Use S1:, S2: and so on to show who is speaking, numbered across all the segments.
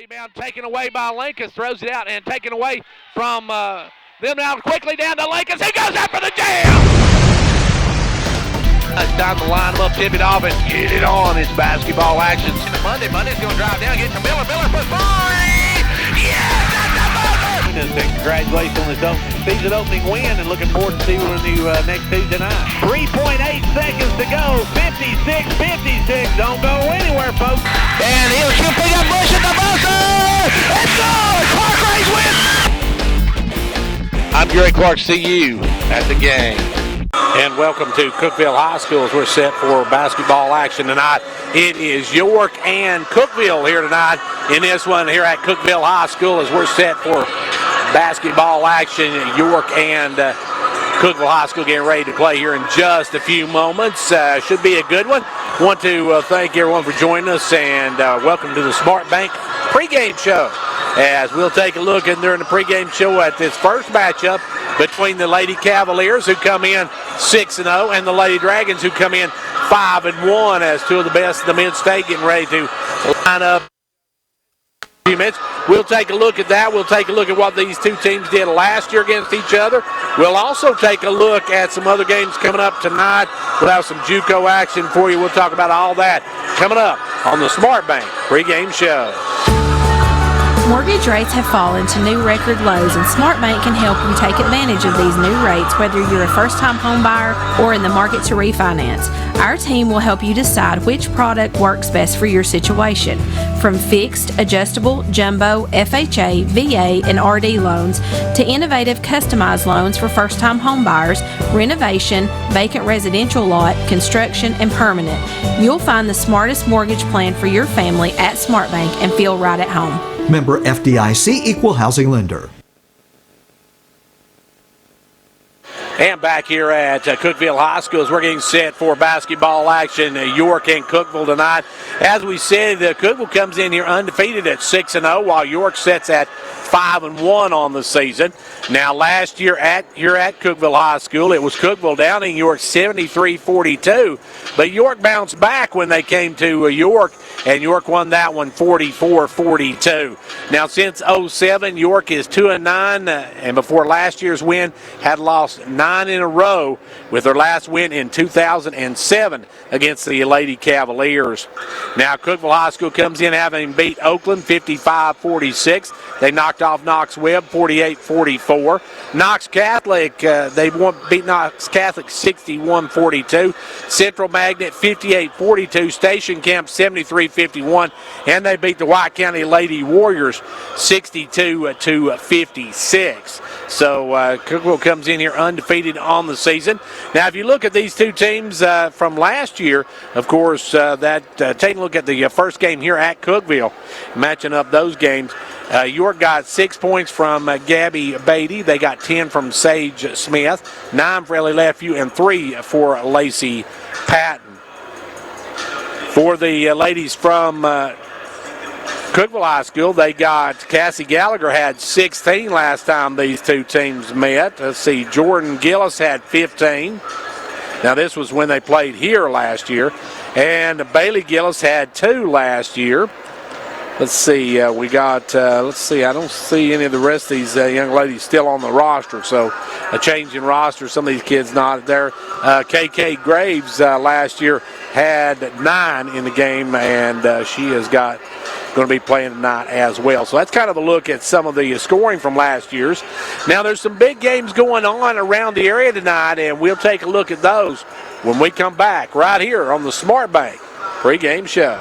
S1: Rebound taken away by Lincoln, throws it out and taken away from them now quickly down to Lincoln. He goes after the jam! Down the line, up, tip it off, and get it on. It's basketball action. Monday's going to drive down, get to Miller. Miller for three! Yes, that's the buzzer! Congratulations on this season opening win, and looking forward to seeing you next Tuesday night. 3.8 seconds to go. 56. Don't go anywhere, folks. And he'll pick up Bush at the buzzer! It's good! Clark Rays wins! I'm Gary Clark. See you at the game. And welcome to Cookeville High School as we're set for basketball action tonight. It is York and Cookeville here tonight in this one here at Cookeville High School as we're set for basketball action. York and Cookeville High School getting ready to play here in just a few moments. Should be a good one. Want to thank everyone for joining us and welcome to the Smart Bank pregame show. As we'll take a look during the pregame show at this first matchup between the Lady Cavaliers, who come in 6-0, and the Lady Dragons, who come in 5-1, as two of the best in the mid-state getting ready to line up. Few minutes. We'll take a look at that. We'll take a look at what these two teams did last year against each other. We'll also take a look at some other games coming up tonight. We'll have some JUCO action for you. We'll talk about all that coming up on the Smart Bank pregame show.
S2: Mortgage rates have fallen to new record lows, and SmartBank can help you take advantage of these new rates, whether you're a first-time home buyer or in the market to refinance. Our team will help you decide which product works best for your situation. From fixed, adjustable, jumbo, FHA, VA, and RD loans to innovative customized loans for first-time home buyers, renovation, vacant residential lot, construction, and permanent. You'll find the smartest mortgage plan for your family at SmartBank and feel right at home.
S3: Member FDIC, Equal Housing Lender.
S1: And back here at Cookeville High School as we're getting set for basketball action. York and Cookeville tonight. As we said, Cookeville comes in here undefeated at 6-0, while York sets at 5-1 on the season. Now, last year here at Cookeville High School, it was Cookeville downing York 73-42, but York bounced back when they came to York, and York won that one 44-42. Now, since 07, York is 2-9, and before last year's win, had lost 9 in a row, with their last win in 2007 against the Lady Cavaliers. Now, Cookeville High School comes in having beat Oakland 55-46. They knocked off Knox Webb 48-44. Knox Catholic, they beat Knox Catholic 61-42. Central Magnet 58-42. Station Camp 73-51. And they beat the White County Lady Warriors 62-56. So Cookeville comes in here undefeated on the season. Now, if you look at these two teams from last year, of course, taking a look at the first game here at Cookeville, matching up those games, York got 6 points from Gabby Beatty. They got 10 from Sage Smith, 9 for Ellie Lefew, and 3 for Lacey Patton. For the ladies from Cookeville High School, they got Cassie Gallagher had 16 last time these two teams met. Let's see, Jordan Gillis had 15. Now, this was when they played here last year. And Bailey Gillis had 2 last year. Let's see, I don't see any of the rest of these young ladies still on the roster, so a change in roster. Some of these kids not there. KK Graves last year had 9 in the game, and she has going to be playing tonight as well. So that's kind of a look at some of the scoring from last year's. Now, there's some big games going on around the area tonight, and we'll take a look at those when we come back right here on the Smart Bank pregame show.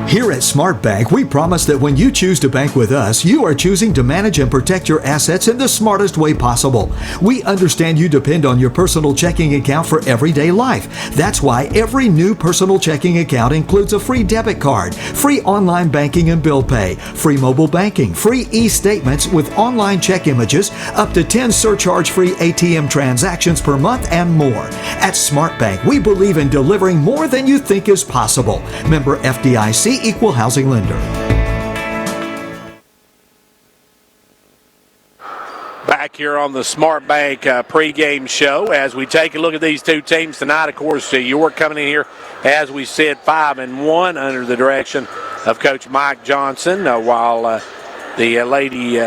S3: Here at Smart Bank, we promise that when you choose to bank with us, you are choosing to manage and protect your assets in the smartest way possible. We understand you depend on your personal checking account for everyday life. That's why every new personal checking account includes a free debit card, free online banking and bill pay, free mobile banking, free e-statements with online check images, up to 10 surcharge-free ATM transactions per month, and more. At Smart Bank, we believe in delivering more than you think is possible. Member FDIC, Equal Housing Lender.
S1: Back here on the Smart Bank pregame show as we take a look at these two teams tonight. Of course, York coming in here, as we said, 5-1 under the direction of Coach Mike Johnson, while the Lady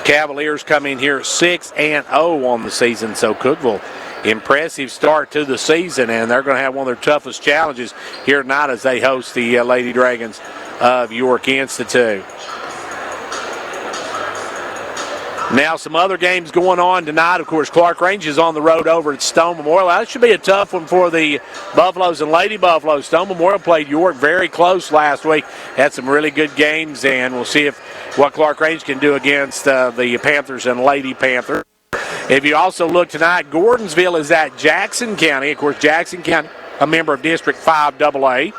S1: Cavaliers come in here 6-0 on the season. So Cookeville, impressive start to the season, and they're going to have one of their toughest challenges here tonight as they host the Lady Dragons of York Institute. Now some other games going on tonight. Of course, Clark Range is on the road over at Stone Memorial. That should be a tough one for the Buffaloes and Lady Buffaloes. Stone Memorial played York very close last week. Had some really good games, and we'll see what Clark Range can do against the Panthers and Lady Panthers. If you also look tonight, Gordonsville is at Jackson County. Of course, Jackson County, a member of District 5 AA.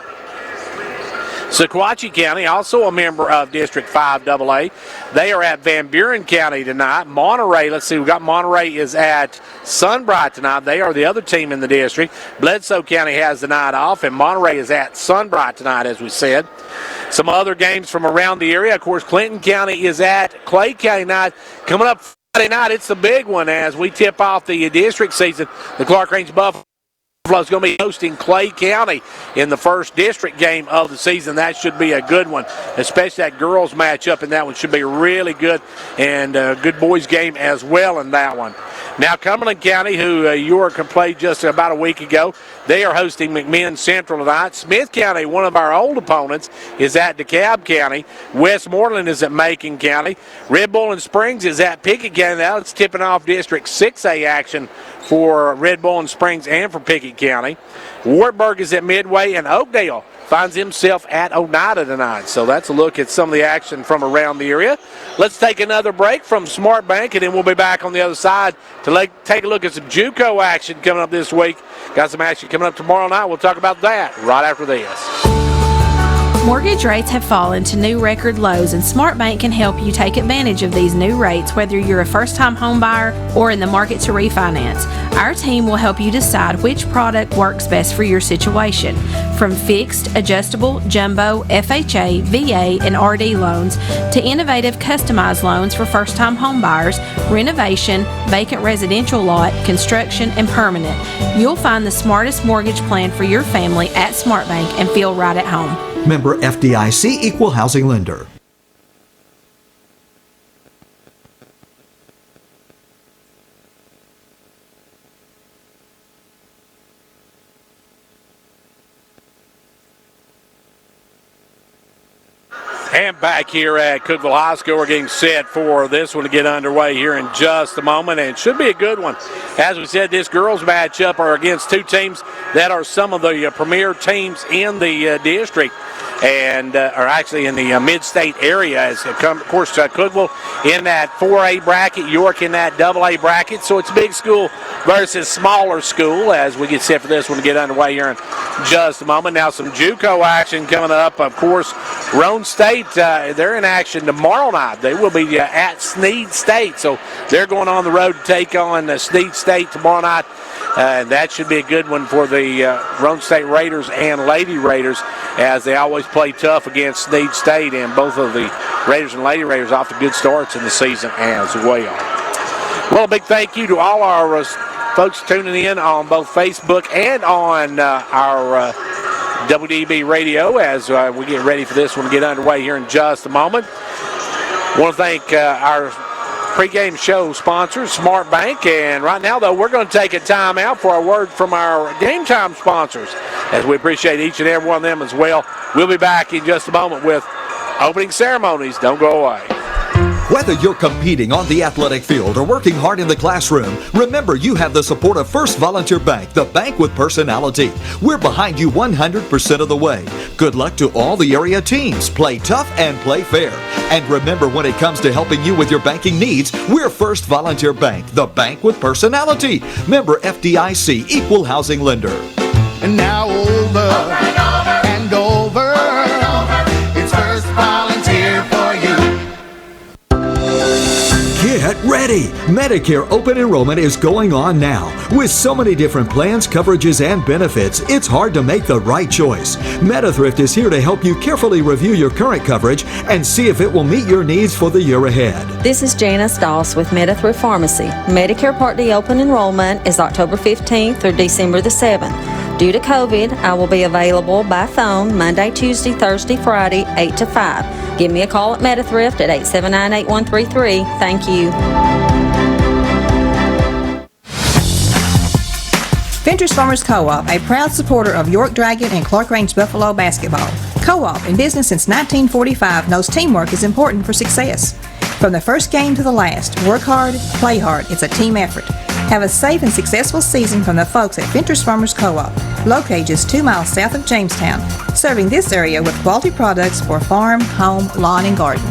S1: Sequatchie County, also a member of District 5 AA. They are at Van Buren County tonight. Monterey, let's see, we've got Monterey is at Sunbright tonight. They are the other team in the district. Bledsoe County has the night off, and Monterey is at Sunbright tonight, as we said. Some other games from around the area. Of course, Clinton County is at Clay County night. Coming up Friday night, it's the big one as we tip off the district season. The Clark Range Buffalo is going to be hosting Clay County in the first district game of the season. That should be a good one, especially that girls matchup in that one should be really good, and a good boys game as well in that one. Now Cumberland County, who York played just about a week ago, they are hosting McMinn Central tonight. Smith County, one of our old opponents, is at DeKalb County. Westmoreland is at Macon County. Red Bull and Springs is at Pickett County. Now it's tipping off District 6A action for Red Bull and Springs and for Pickett County. Wartburg is at Midway, and Oakdale finds himself at Oneida tonight. So that's a look at some of the action from around the area. Let's take another break from Smart Bank, and then we'll be back on the other side to take a look at some JUCO action coming up this week. Got some action coming up tomorrow night. We'll talk about that right after this.
S2: Mortgage rates have fallen to new record lows, and Smart Bank can help you take advantage of these new rates, whether you're a first-time home buyer or in the market to refinance. Our team will help you decide which product works best for your situation. From fixed, adjustable, jumbo, FHA, VA, and RD loans to innovative customized loans for first-time home buyers, renovation, vacant residential lot, construction, and permanent. You'll find the smartest mortgage plan for your family at Smart Bank and feel right at home.
S3: Member FDIC, Equal Housing Lender.
S1: And back here at Cookeville High School, we're getting set for this one to get underway here in just a moment, and it should be a good one. As we said, this girls matchup are against two teams that are some of the premier teams in the district, and are actually in the mid-state area. As of course, Cookeville in that 4A bracket, York in that AA bracket. So it's big school versus smaller school as we get set for this one to get underway here in just a moment. Now some JUCO action coming up. Of course, Roan State, they're in action tomorrow night. They will be at Sneed State. So they're going on the road to take on Sneed State tomorrow night. And that should be a good one for the Roan State Raiders and Lady Raiders, as they always play tough against Sneed State, and both of the Raiders and Lady Raiders off to good starts in the season as well. Well, a big thank you to all our folks tuning in on both Facebook and on our WDB radio as we get ready for this one to get underway here in just a moment. I want to thank our pregame show sponsors, Smart Bank, and right now, though, we're going to take a time out for a word from our game time sponsors, as we appreciate each and every one of them as well. We'll be back in just a moment with opening ceremonies. Don't go away.
S3: Whether you're competing on the athletic field or working hard in the classroom, remember you have the support of First Volunteer Bank, the bank with personality. We're behind you 100% of the way. Good luck to all the area teams. Play tough and play fair. And remember, when it comes to helping you with your banking needs, we're First Volunteer Bank, the bank with personality. Member FDIC, Equal Housing Lender.
S4: And now over and over, it's First Volunteer for you.
S3: Get ready! Medicare open enrollment is going on now. With so many different plans, coverages, and benefits, it's hard to make the right choice. MetaThrift is here to help you carefully review your current coverage and see if it will meet your needs for the year ahead.
S5: This is Janice Doss with MetaThrift Pharmacy. Medicare Part D open enrollment is October 15th through December the 7th. Due to COVID, I will be available by phone Monday, Tuesday, Thursday, Friday, 8 to 5. Give me a call at Medithrift at 879-8133. Thank you.
S6: Ventures Farmers Co-op, a proud supporter of York Dragon and Clark Range Buffalo basketball. Co-op, in business since 1945, knows teamwork is important for success. From the first game to the last, work hard, play hard. It's a team effort. Have a safe and successful season from the folks at Ventures Farmers Co-op, located just 2 miles south of Jamestown, serving this area with quality products for farm, home, lawn, and garden.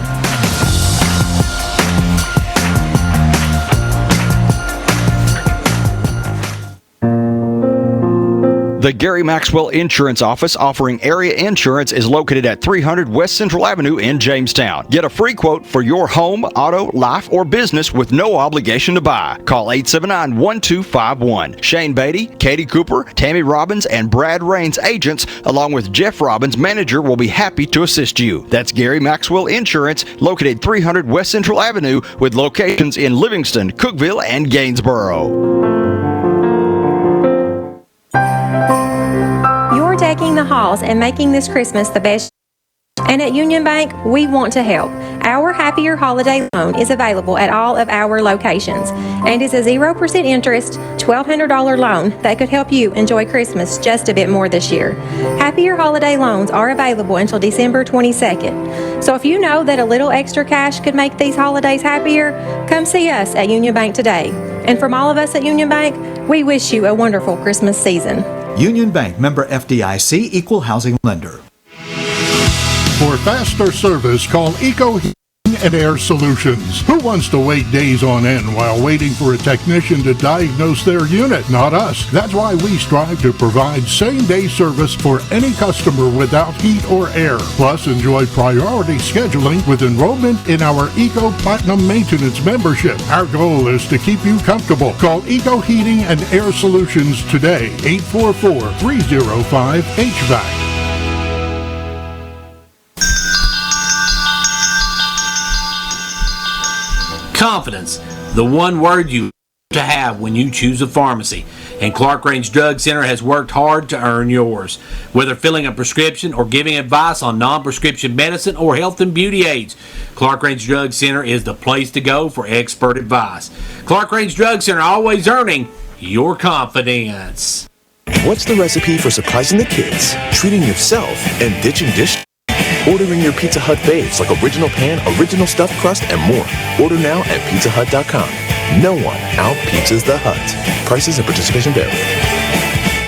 S7: The Gary Maxwell Insurance Office offering area insurance is located at 300 West Central Avenue in Jamestown. Get a free quote for your home, auto, life, or business with no obligation to buy. Call 879-1251. Shane Beatty, Katie Cooper, Tammy Robbins, and Brad Rains agents, along with Jeff Robbins, manager, will be happy to assist you. That's Gary Maxwell Insurance, located 300 West Central Avenue, with locations in Livingston, Cookeville, and Gainsboro.
S8: You're decking the halls and making this Christmas the best. And at Union Bank, we want to help. Our Happier Holiday Loan is available at all of our locations and is a 0% interest, $1,200 loan that could help you enjoy Christmas just a bit more this year. Happier Holiday Loans are available until December 22nd. So if you know that a little extra cash could make these holidays happier, come see us at Union Bank today. And from all of us at Union Bank, we wish you a wonderful Christmas season.
S3: Union Bank, member FDIC, equal housing lender.
S9: For faster service, call Eco Heating and Air Solutions. Who wants to wait days on end while waiting for a technician to diagnose their unit? Not us. That's why we strive to provide same-day service for any customer without heat or air. Plus, enjoy priority scheduling with enrollment in our Eco Platinum Maintenance membership. Our goal is to keep you comfortable. Call Eco Heating and Air Solutions today, 844-305-HVAC.
S1: Confidence, the one word you to have when you choose a pharmacy. And Clark Range Drug Center has worked hard to earn yours. Whether filling a prescription or giving advice on non-prescription medicine or health and beauty aids, Clark Range Drug Center is the place to go for expert advice. Clark Range Drug Center, always earning your confidence.
S10: What's the recipe for surprising the kids, treating yourself, and ditching dish? Ordering your Pizza Hut faves like original pan, original stuffed crust, and more. Order now at pizzahut.com. No one out-pizzas the Hut. Prices and participation vary.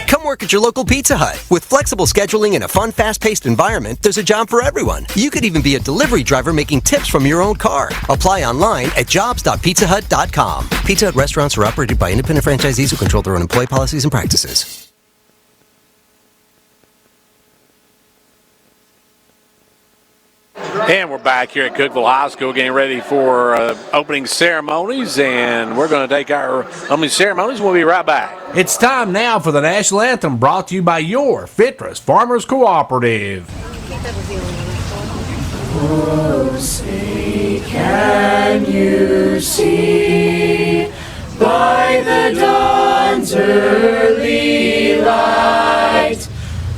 S11: Come work at your local Pizza Hut. With flexible scheduling and a fun, fast-paced environment, there's a job for everyone. You could even be a delivery driver making tips from your own car. Apply online at jobs.pizzahut.com. Pizza Hut restaurants are operated by independent franchisees who control their own employee policies and practices.
S1: And we're back here at Cookeville High School getting ready for opening ceremonies, and we're going to take our opening ceremonies. We'll be right back.
S12: It's time now for the National Anthem, brought to you by your Fitras Farmers Cooperative.
S13: Oh, say, can you see by the dawn's early light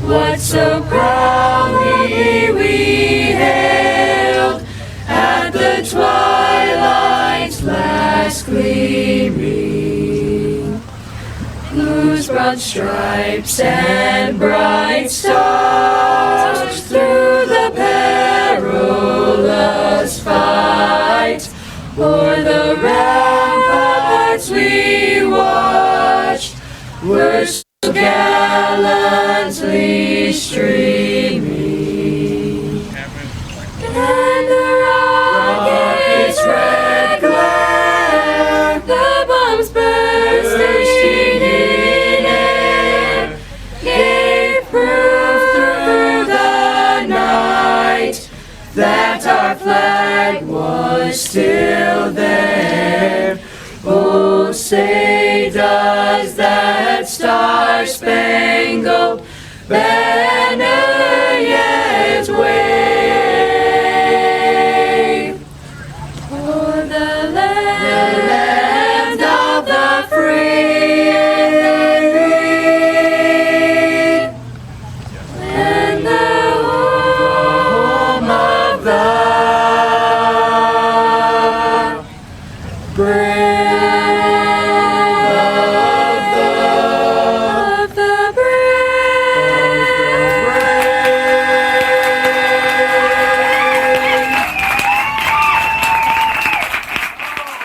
S13: what so proudly we hailed at the twilight's last gleaming, whose broad stripes and bright stars through the perilous fight o'er the ramparts we watched were so gallantly streaming, and the rocket's red glare, the bombs bursting in air, gave proof through the night that our flag was still there. Oh, say does that star-spangled banner yet wave o'er the land of the free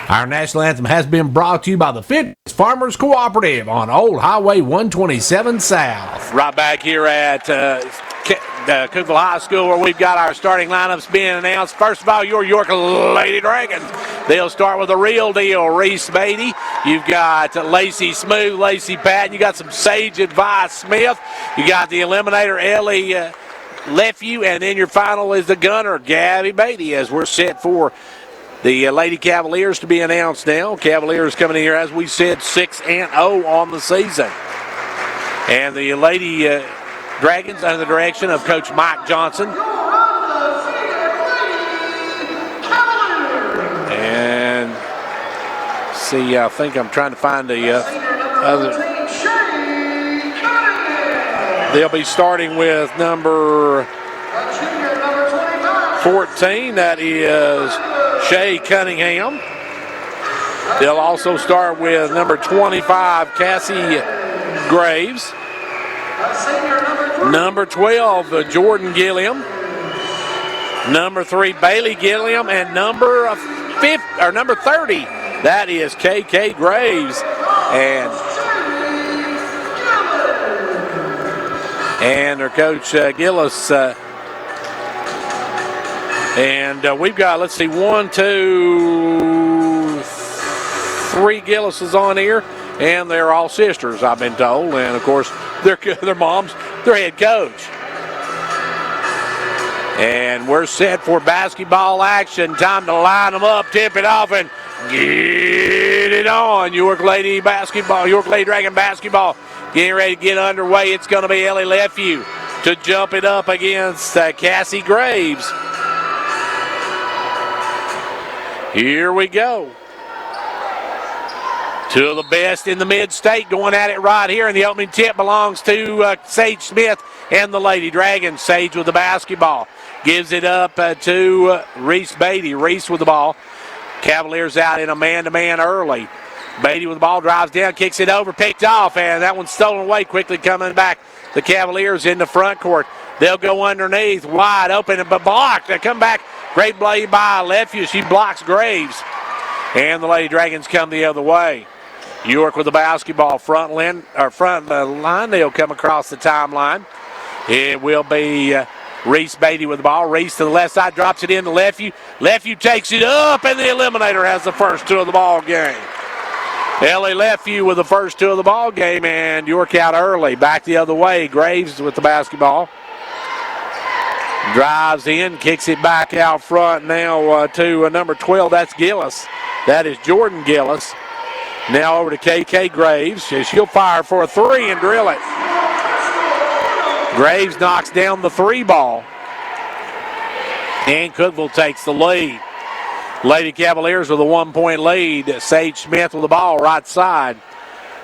S12: Our national anthem has been brought to you by the Fitness Farmers Cooperative on Old Highway 127 South.
S1: Right back here at Cookeville High School, where we've got our starting lineups being announced. First of all, your York Lady Dragons. They'll start with the real deal, Reese Beatty. You've got Lacey Smooth, Lacey Patton. You got some Sage Advice Smith. You got the eliminator, Ellie Lefew. And then your final is the gunner, Gabby Beatty, as we're set for the Lady Cavaliers to be announced now. Cavaliers coming in here, as we said, 6-0 on the season. And the Lady Dragons under the direction of Coach Mike Johnson. And see, I think I'm trying to find the other. They'll be starting with number 14. That is Shay Cunningham. They'll also start with number 25, Cassie Graves. Number 12, Jordan Gilliam. Number 3, Bailey Gilliam. And number 30, that is KK Graves. And their coach, Gillis. And we've got, let's see, 1, 2, 3 Gillises on here. And they're all sisters, I've been told. And, of course, their moms, their head coach. And we're set for basketball action. Time to line them up, tip it off, and get it on. York Lady basketball, York Lady Dragon basketball getting ready to get underway. It's going to be Ellie Lefew to jump it up against Cassie Graves. Here we go. Two of the best in the mid-state going at it right here, and the opening tip belongs to Sage Smith and the Lady Dragons. Sage with the basketball. Gives it up to Reese Beatty. Reese with the ball. Cavaliers out in a man-to-man early. Beatty with the ball, drives down, kicks it over, picked off, and that one's stolen away. Quickly coming back, the Cavaliers in the front court. They'll go underneath, wide open, but blocked. They come back, great play by Lefew. She blocks Graves, and the Lady Dragons come the other way. York with the basketball, front line. They'll come across the timeline. It will be Reese Beatty with the ball. Reese to the left side, drops it in to Lefew. Lefew takes it up, and the eliminator has the first two of the ball game. Ellie Lefew with the first two of the ball game, and York out early. Back the other way. Graves with the basketball. Drives in, kicks it back out front now to number 12. That's Gillis. That is Jordan Gillis. Now over to KK Graves. She'll fire for a three and drill it. Graves knocks down the three ball. And Cookeville takes the lead. Lady Cavaliers with a 1-point lead. Sage Smith with the ball right side.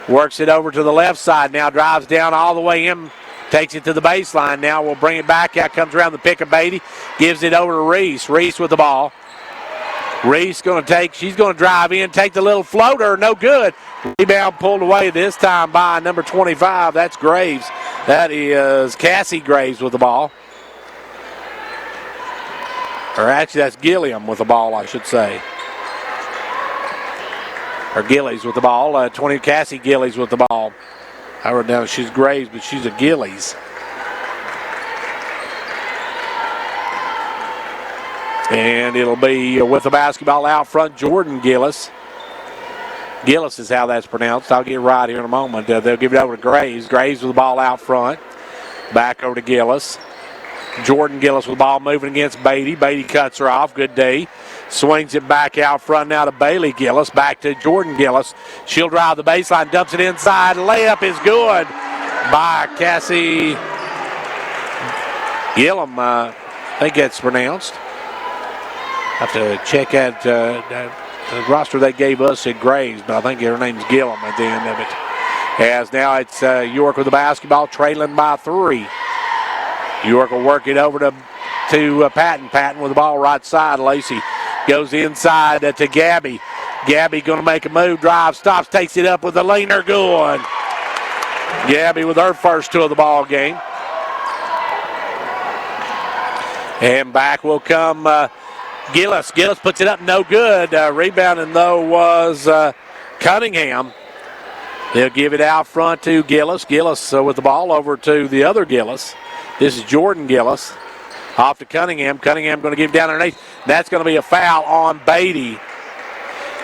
S1: Works it over to the left side. Now drives down all the way in. Takes it to the baseline. Now we'll bring it back out. Comes around the pick of Beatty. Gives it over to Reese. Reese with the ball. Reese she's going to drive in, take the little floater, no good. Rebound pulled away this time by number 25. That's Graves. That is Cassie Graves with the ball. Or actually, that's Gilliam with the ball, I should say. Or Gillies with the ball. Cassie Gillies with the ball. I wrote down she's Graves, but she's a Gillies. And it'll be with the basketball out front, Jordan Gillis. Gillis is how that's pronounced. I'll get right here in a moment. They'll give it over to Graves. Graves with the ball out front. Back over to Gillis. Jordan Gillis with the ball moving against Beatty. Beatty cuts her off. Good D. Swings it back out front now to Bailey Gillis. Back to Jordan Gillis. She'll drive the baseline, dumps it inside. Layup is good by Cassie Gilliam. I think that's pronounced. I have to check out the roster they gave us at Graves, but I think her name's Gilliam at the end of it. As now it's York with the basketball, trailing by 3. York will work it over to Patton. Patton with the ball right side. Lacey goes inside to Gabby. Gabby going to make a move, drive, stops, takes it up with a leaner. Good. Gabby with her first two of the ball game. And back will come Gillis puts it up, no good. Rebounding, though, was Cunningham. They'll give it out front to Gillis. Gillis with the ball over to the other Gillis. This is Jordan Gillis. Off to Cunningham. Cunningham going to give it down underneath. That's going to be a foul on Beatty.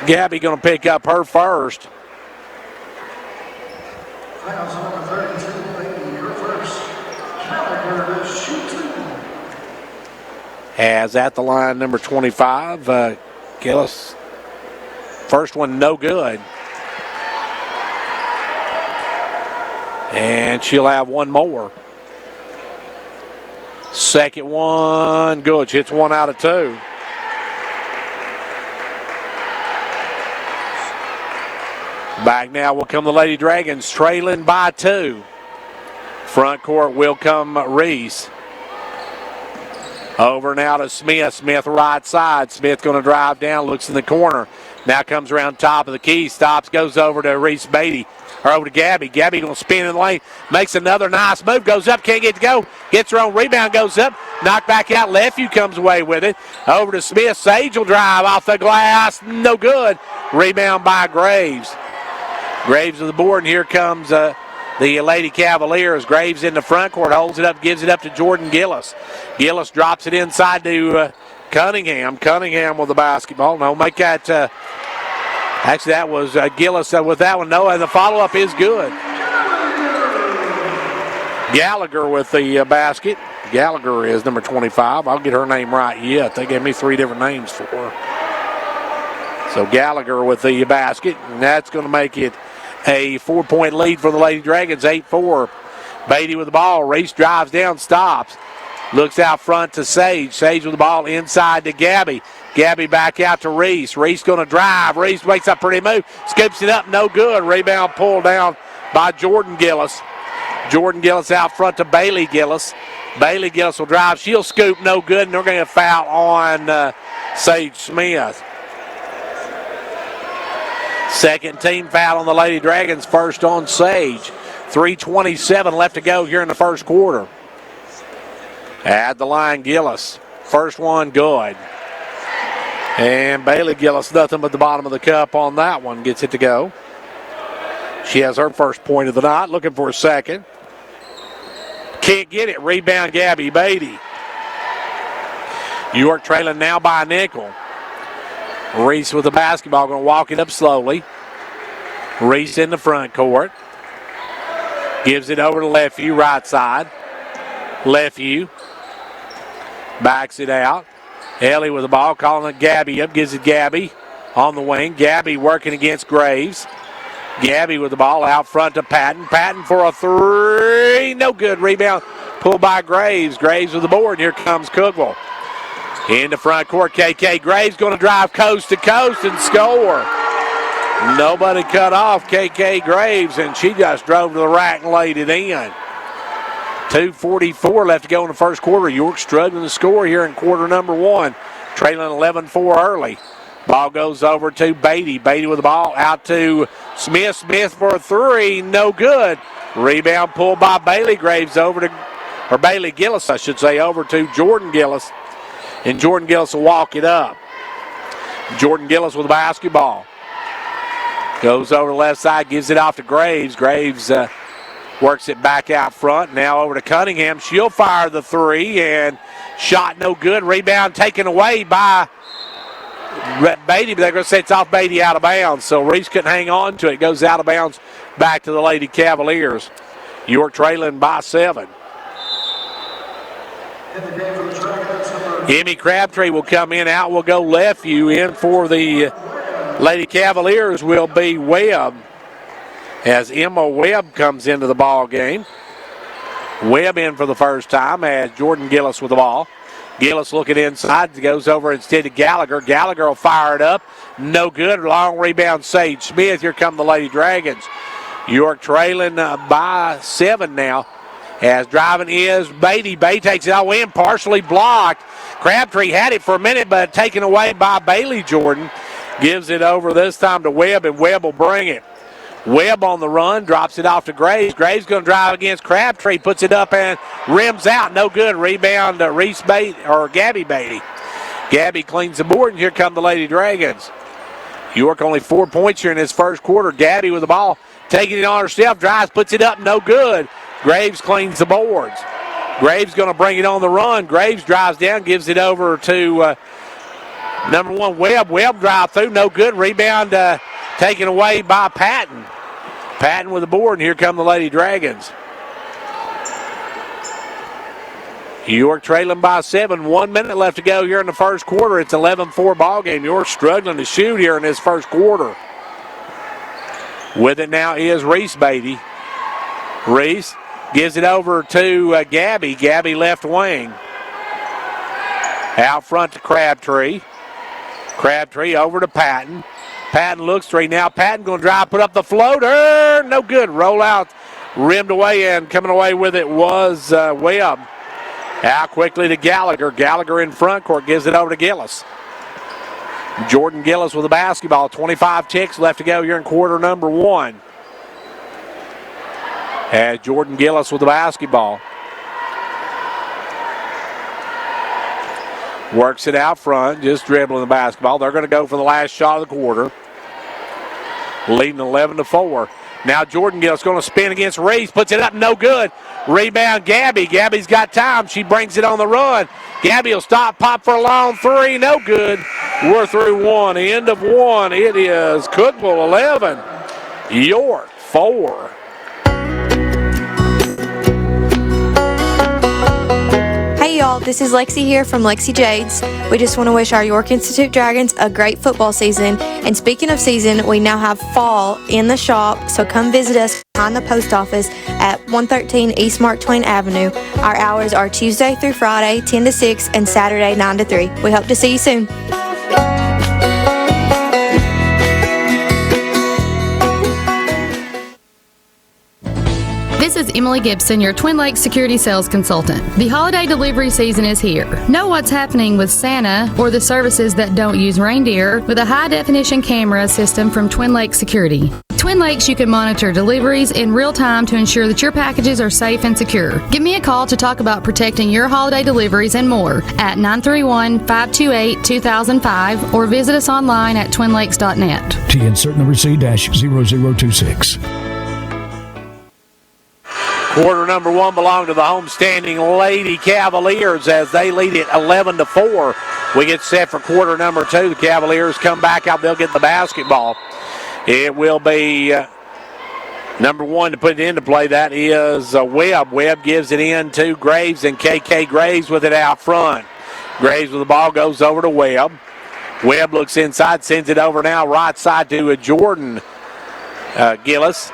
S1: Gabby going to pick up her first. As at the line, number 25, Gillis. First one, no good. And she'll have one more. Second one, good. She hits 1 out of 2. Back now will come the Lady Dragons, trailing by 2. Front court will come Reese. Over now to Smith. Smith right side. Smith going to drive down, looks in the corner. Now comes around top of the key, stops, goes over to Reese Beatty. Or over to Gabby. Gabby going to spin in the lane. Makes another nice move. Goes up. Can't get to go. Gets her own rebound. Goes up. Knocked back out. Lefeview comes away with it. Over to Smith. Sage will drive off the glass. No good. Rebound by Graves. Graves with the board. And here comes the Lady Cavaliers. Graves in the front court. Holds it up. Gives it up to Jordan Gillis. Gillis drops it inside to Cunningham. Cunningham with the basketball. No, make that... Actually, that was Gillis with that one. No, and the follow-up is good. Gallagher with the basket. Gallagher is number 25. I'll get her name right yet. They gave me 3 different names for her. So Gallagher with the basket, and that's going to make it a 4-point lead for the Lady Dragons, 8-4. Beatty with the ball. Reese drives down, stops. Looks out front to Sage. Sage with the ball inside to Gabby. Gabby back out to Reese. Reese going to drive. Reese makes a pretty move. Scoops it up. No good. Rebound pulled down by Jordan Gillis. Jordan Gillis out front to Bailey Gillis. Bailey Gillis will drive. She'll scoop. No good. And they're going to foul on Sage Smith. Second team foul on the Lady Dragons. First on Sage. 3:27 left to go here in the first quarter. At the line, Gillis. First one good. And Bailey Gillis, nothing but the bottom of the cup on that one. Gets it to go. She has her first point of the night. Looking for a second. Can't get it. Rebound, Gabby Beatty. York trailing now by a nickel. Reese with the basketball. Going to walk it up slowly. Reese in the front court. Gives it over to Lefeview, right side. Lefeview. Backs it out. Ellie with the ball, calling it Gabby up, gives it Gabby on the wing. Gabby working against Graves. Gabby with the ball out front to Patton. Patton for a 3, no good. Rebound pulled by Graves. Graves with the board. Here comes Cookeville. In the front court, KK Graves going to drive coast to coast and score. Nobody cut off KK Graves, and she just drove to the rack and laid it in. 2:44 left to go in the first quarter. York struggling to score here in quarter number 1. Trailing 11-4 early. Ball goes over to Beatty. Beatty with the ball out to Smith. Smith for a 3. No good. Rebound pulled by Bailey Graves Bailey Gillis, I should say, over to Jordan Gillis. And Jordan Gillis will walk it up. Jordan Gillis with the basketball. Goes over the left side, gives it off to Graves. Graves works it back out front. Now over to Cunningham. She'll fire the 3, and shot no good. Rebound taken away by Beatty, but they're going to say it's off Beatty out of bounds. So Reese couldn't hang on to it. Goes out of bounds back to the Lady Cavaliers. York trailing by 7. Emmy Crabtree will come in. Out will go Lefeview. In for the Lady Cavaliers will be Webb, as Emma Webb comes into the ball game. Webb in for the first time as Jordan Gillis with the ball. Gillis looking inside, goes over instead to Gallagher. Gallagher will fire it up. No good. Long rebound, Sage Smith. Here come the Lady Dragons. York trailing by 7 now. As driving is Beatty. Beatty takes it all in, partially blocked. Crabtree had it for a minute, but taken away by Bailey Jordan. Gives it over this time to Webb, and Webb will bring it. Webb on the run, drops it off to Graves. Graves going to drive against Crabtree, puts it up and rims out. No good. Rebound Gabby Beatty. Gabby cleans the board, and here come the Lady Dragons. York only 4 points here in this first quarter. Gabby with the ball, taking it on herself, drives, puts it up, no good. Graves cleans the boards. Graves going to bring it on the run. Graves drives down, gives it over to number 1, Webb. Webb drive through, no good. Rebound taken away by Patton. Patton with the board, and here come the Lady Dragons. York trailing by 7. 1 minute left to go here in the first quarter. It's 11-4 ball game. York struggling to shoot here in this first quarter. With it now is Reese Beatty. Reese gives it over to Gabby. Gabby left wing. Out front to Crabtree. Crabtree over to Patton. Patton looks three now. Patton going to drive, put up the floater. No good. Roll out, rimmed away, and coming away with it was Webb. Out quickly to Gallagher. Gallagher in front court gives it over to Gillis. Jordan Gillis with the basketball. 25 ticks left to go here in quarter number 1. As Jordan Gillis with the basketball. Works it out front, just dribbling the basketball. They're going to go for the last shot of the quarter. Leading 11-4. Now Jordan Gillis going to spin against Reese. Puts it up, no good. Rebound Gabby. Gabby's got time. She brings it on the run. Gabby will stop, pop for a long three. No good. We're through 1. End of 1. It is Cookeville 11. York 4.
S14: Hey y'all, this is Lexi here from Lexi Jades. We just want to wish our York Institute Dragons a great football season. And speaking of season, we now have fall in the shop, so come visit us behind the post office at 113 East Mark Twain Avenue. Our hours are Tuesday through Friday, 10 to 6, and Saturday, 9 to 3. We hope to see you soon.
S15: This is Emily Gibson, your Twin Lakes Security Sales Consultant. The holiday delivery season is here. Know what's happening with Santa or the services that don't use reindeer with a high-definition camera system from Twin Lakes Security. Twin Lakes, you can monitor deliveries in real time to ensure that your packages are safe and secure. Give me a call to talk about protecting your holiday deliveries and more at 931-528-2005 or visit us online at twinlakes.net.
S16: T insert number C-0026.
S1: Quarter number 1 belonged to the homestanding Lady Cavaliers as they lead it 11-4. We get set for quarter number 2. The Cavaliers come back out. They'll get the basketball. It will be number 1 to put it into play. That is Webb. Webb gives it in to Graves, and KK Graves with it out front. Graves with the ball goes over to Webb. Webb looks inside, sends it over now right side to Jordan Gillis.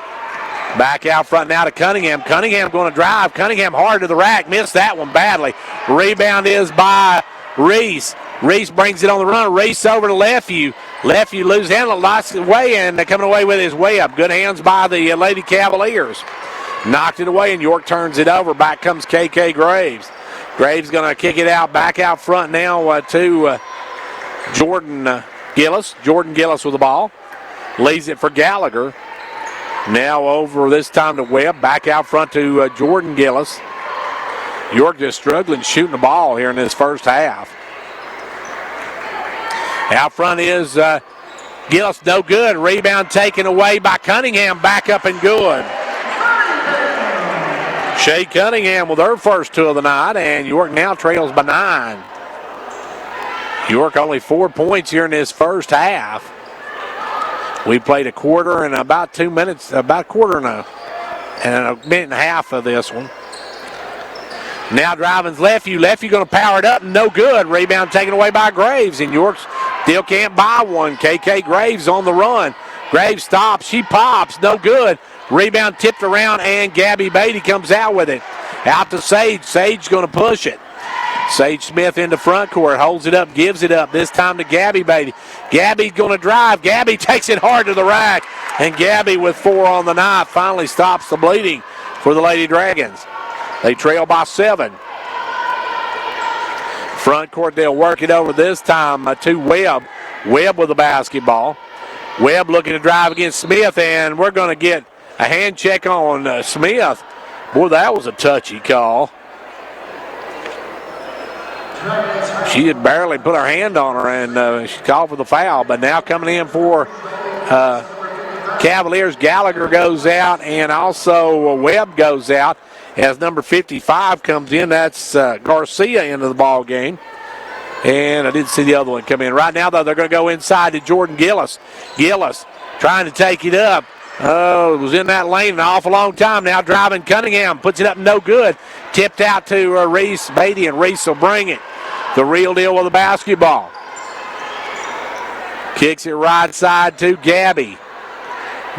S1: Back out front now to Cunningham. Cunningham going to drive. Cunningham hard to the rack. Missed that one badly. Rebound is by Reese. Reese brings it on the run. Reese over to Lefevue. Lefevue loses handle, lost it away, and coming away with his way up. Good hands by the Lady Cavaliers. Knocked it away, and York turns it over. Back comes KK Graves. Graves going to kick it out. Back out front now to Jordan Gillis. Jordan Gillis with the ball. Leaves it for Gallagher. Now over this time to Webb. Back out front to Jordan Gillis. York just struggling shooting the ball here in this first half. Out front is Gillis, no good. Rebound taken away by Cunningham. Back up and good. Shay Cunningham with her first 2 of the night, and York now trails by 9. York only 4 points here in this first half. We played a quarter and about 2 minutes, about a quarter and a minute and a half of this one. Now driving's Lefevue. Lefevue going to power it up, no good. Rebound taken away by Graves, and York still can't buy one. KK Graves on the run. Graves stops, she pops, no good. Rebound tipped around, and Gabby Beatty comes out with it. Out to Sage. Sage going to push it. Sage Smith into front court, holds it up, gives it up, this time to Gabby Beatty. Gabby's going to drive. Gabby takes it hard to the rack, and Gabby with 4 on the night finally stops the bleeding for the Lady Dragons. They trail by 7. Front court, they'll work it over this time to Webb. Webb with the basketball. Webb looking to drive against Smith, and we're going to get a hand check on Smith. Boy, that was a touchy call. She had barely put her hand on her, and she called for the foul. But now coming in for Cavaliers, Gallagher goes out, and also Webb goes out as number 55 comes in. That's Garcia into the ball game. And I didn't see the other one come in. Right now, though, they're going to go inside to Jordan Gillis. Gillis trying to take it up. Oh, it was in that lane an awful long time now. Driving Cunningham. Puts it up no good. Tipped out to Reese Beatty, and Reese will bring it. The real deal with the basketball. Kicks it right side to Gabby.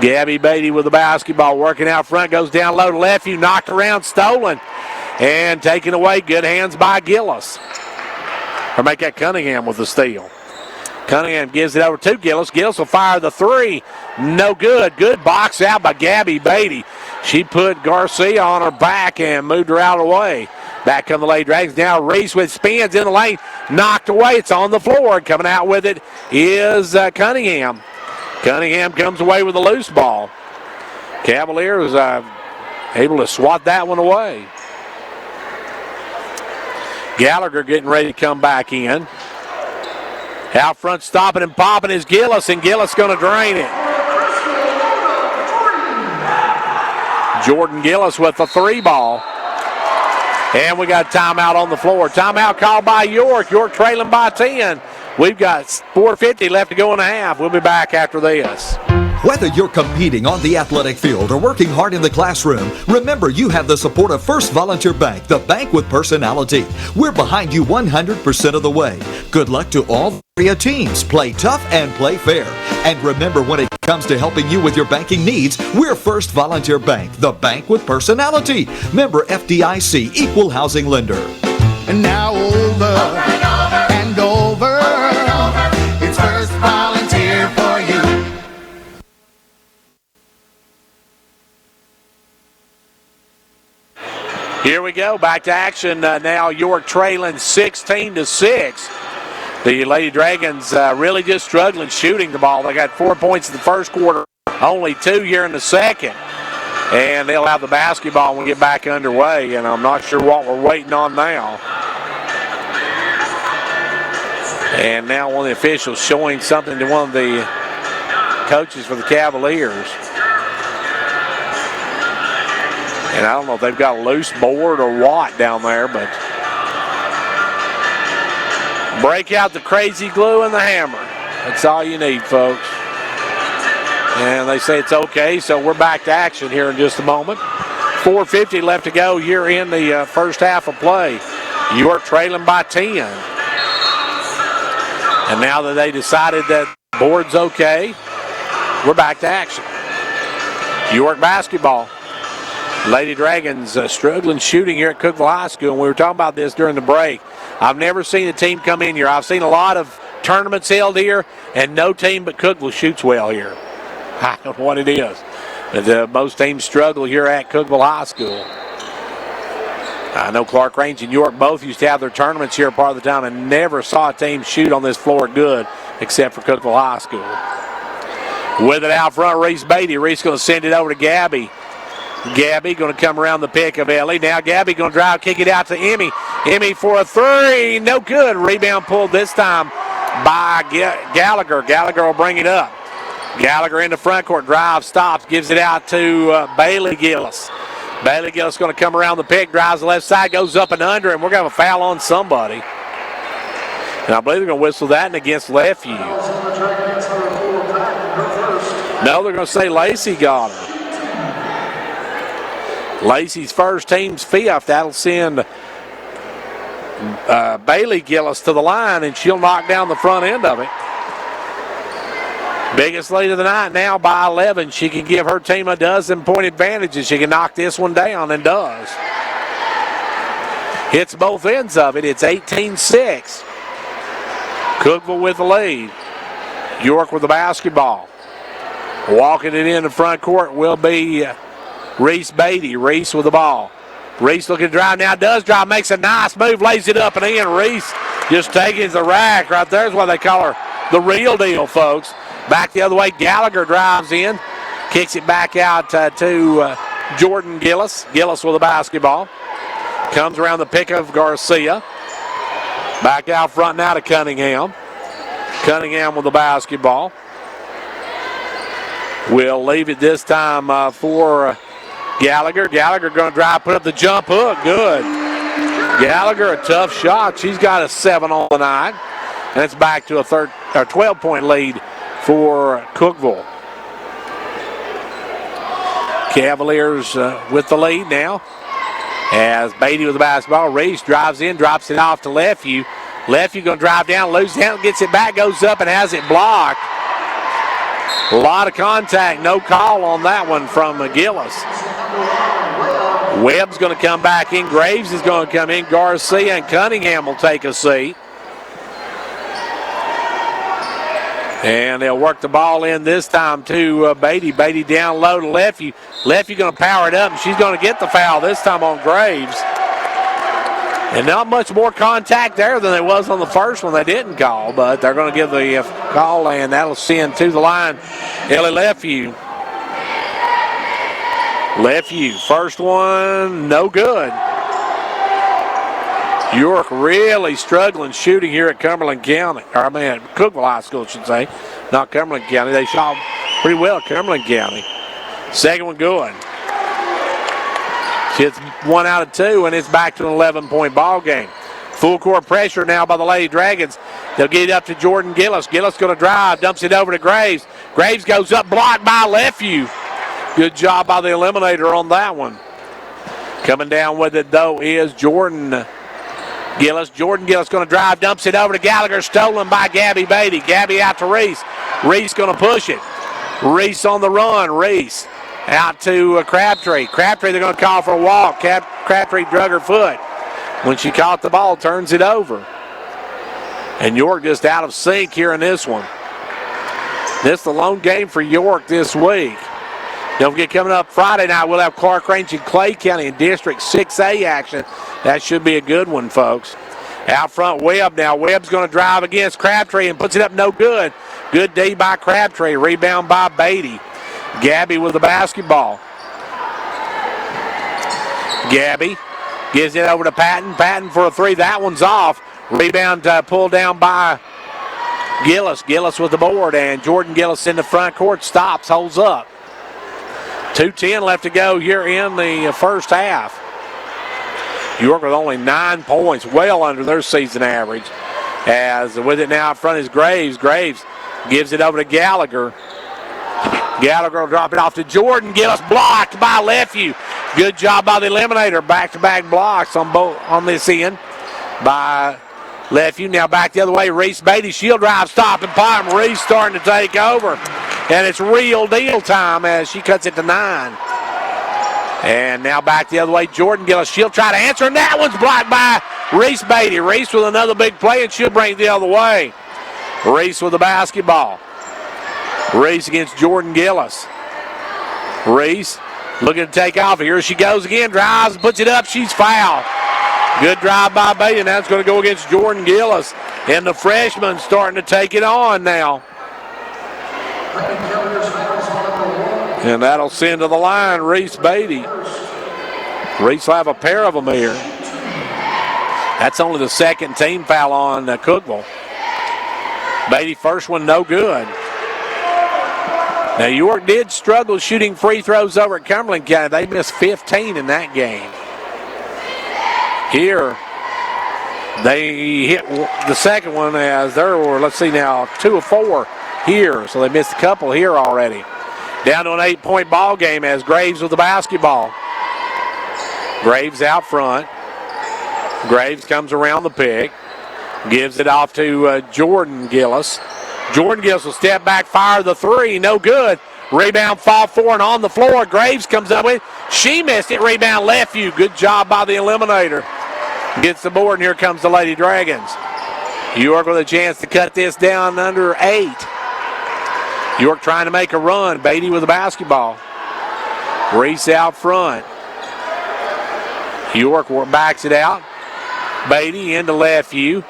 S1: Gabby Beatty with the basketball. Working out front. Goes down low to left. You knocked around. Stolen. And taken away. Good hands by Gillis. Or make that Cunningham with the steal. Cunningham gives it over to Gillis. Gillis will fire the three. No good. Good box out by Gabby Beatty. She put Garcia on her back and moved her out of the way. Back come the Lady Dragons. Now Reese with spins in the lane. Knocked away. It's on the floor. Coming out with it is Cunningham. Cunningham comes away with a loose ball. Cavaliers able to swat that one away. Gallagher getting ready to come back in. Out front stopping and popping is Gillis, and Gillis going to drain it. Jordan Gillis with the three ball. And we got timeout on the floor. Timeout called by York. York trailing by 10. We've got 4:50 left to go in the half. We'll be back after this.
S3: Whether you're competing on the athletic field or working hard in the classroom, remember you have the support of First Volunteer Bank, the bank with personality. We're behind you 100% of the way. Good luck to all area teams. Play tough and play fair. And remember, when it comes to helping you with your banking needs, we're First Volunteer Bank, the bank with personality. Member FDIC, equal housing lender.
S4: And now over and over, it's First Volunteer for you.
S1: Here we go, back to action. Now York trailing 16-6. The Lady Dragons really just struggling shooting the ball. They got 4 points in the first quarter, only 2 here in the second. And they'll have the basketball when we get back underway, and I'm not sure what we're waiting on now. And now one of the officials showing something to one of the coaches for the Cavaliers. And I don't know if they've got a loose board or what down there, but break out the crazy glue and the hammer. That's all you need, folks. And they say it's okay, so we're back to action here in just a moment. 4:50 left to go here in the first half of play. York trailing by 10. And now that they decided that the board's okay, we're back to action. York basketball. Lady Dragons struggling shooting here at Cookeville High School, and we were talking about this during the break. I've never seen a team come in here. I've seen a lot of tournaments held here, and no team but Cookeville shoots well here. I don't know what it is, but most teams struggle here at Cookeville High School. I know Clark Range and York both used to have their tournaments here part of the time, and never saw a team shoot on this floor good except for Cookeville High School. With it out front, Reese Beatty. Reese going to send it over to Gabby. Gabby going to come around the pick of Ellie. Now Gabby going to drive, kick it out to Emmy. Emmy for a three. No good. Rebound pulled this time by Gallagher. Gallagher will bring it up. Gallagher in the front court. Drive, stops, gives it out to Bailey Gillis. Bailey Gillis going to come around the pick, drives the left side, goes up and under, and we're going to have a foul on somebody. And I believe they're going to whistle that and against Lefeview. No, they're going to say Lacey got her. Lacey's first, team's fifth. That'll send Bailey Gillis to the line, and she'll knock down the front end of it. Biggest lead of the night now by 11. She can give her team a dozen-point advantage, and she can knock this one down, and does. Hits both ends of it. It's 18-6. Cookeville with the lead. York with the basketball. Walking it in the front court will be Reese Beatty. Reese with the ball. Reese looking to drive now. Does drive. Makes a nice move. Lays it up and in. Reese just taking the rack. Right there's why they call her the real deal, folks. Back the other way. Gallagher drives in. Kicks it back out to Jordan Gillis. Gillis with the basketball. Comes around the pick of Garcia. Back out front now to Cunningham. Cunningham with the basketball. Will leave it this time for Gallagher. Gallagher going to drive, put up the jump hook. Good. Gallagher, a tough shot. She's got a 7 on the night. And it's back to a 12-point lead for Cookeville. Cavaliers with the lead now. As Beatty with the basketball. Reese drives in, drops it off to Lefevue. Lefevue going to drive down, loses the handle, gets it back, goes up and has it blocked. A lot of contact, no call on that one from Gillis. Webb's going to come back in. Graves is going to come in. Garcia and Cunningham will take a seat. And they'll work the ball in this time to Beatty. Beatty down low to Lefevue. Lefevue going to power it up, and she's going to get the foul this time on Graves. And not much more contact there than there was on the first one they didn't call, but they're going to give the call, and that'll send to the line Ellie Lefevue. Lefevue, first one, no good. York really struggling shooting here at Cumberland County. Cookeville High School, I should say. Not Cumberland County. They shot pretty well at Cumberland County. Second one good. It's 1 out of 2, and it's back to an 11-point ball game. Full court pressure now by the Lady Dragons. They'll get it up to Jordan Gillis. Gillis going to drive, dumps it over to Graves. Graves goes up, blocked by Lefevue. Good job by the eliminator on that one. Coming down with it, though, is Jordan Gillis. Jordan Gillis going to drive, dumps it over to Gallagher, stolen by Gabby Beatty. Gabby out to Reese. Reese going to push it. Reese on the run. Reese out to Crabtree. Crabtree, they're going to call for a walk. Crabtree drug her foot. When she caught the ball, turns it over. And York just out of sync here in this one. This is the lone game for York this week. Don't forget, coming up Friday night, we'll have Clark Range and Clay County in District 6A action. That should be a good one, folks. Out front, Webb now. Webb's going to drive against Crabtree and puts it up no good. Good D by Crabtree. Rebound by Beatty. Gabby with the basketball. Gabby gives it over to Patton. Patton for a 3. That one's off. Rebound pulled down by Gillis. Gillis with the board, and Jordan Gillis in the front court stops, holds up. 2:10 left to go here in the first half. York with only 9 points, well under their season average. As with it now in front is Graves. Graves gives it over to Gallagher. Gallagher will drop it off to Jordan Gillis, blocked by Lefevue. Good job by the eliminator. Back-to-back blocks on this end by Lefevue. Now back the other way. Reese Beatty, shield drive, stop and pop. Reese starting to take over. And it's real deal time as she cuts it to 9. And now back the other way. Jordan Gillis, she'll try to answer, and that one's blocked by Reese Beatty. Reese with another big play, and she'll bring it the other way. Reese with the basketball. Reese against Jordan Gillis. Reese looking to take off. Here she goes again. Drives, puts it up. She's fouled. Good drive by Beatty, and that's going to go against Jordan Gillis. And the freshman starting to take it on now. And that'll send to the line Reese Beatty. Reese will have a pair of them here. That's only the second team foul on Cookeville. Beatty, first one, no good. Now, York did struggle shooting free throws over at Cumberland County. They missed 15 in that game. Here, they hit the second one as there were, let's see now, 2 of 4 here. So they missed a couple here already. Down to an 8-point ball game as Graves with the basketball. Graves out front. Graves comes around the pick. Gives it off to Jordan Gillis. Jordan Gillis will step back, fire the 3. No good. Rebound, fall for and on the floor. Graves comes up with it. She missed it. Rebound, Lefevue. Good job by the eliminator. Gets the board, and here comes the Lady Dragons. York with a chance to cut this down under 8. York trying to make a run. Beatty with the basketball. Reese out front. York backs it out. Beatty into Lefevue.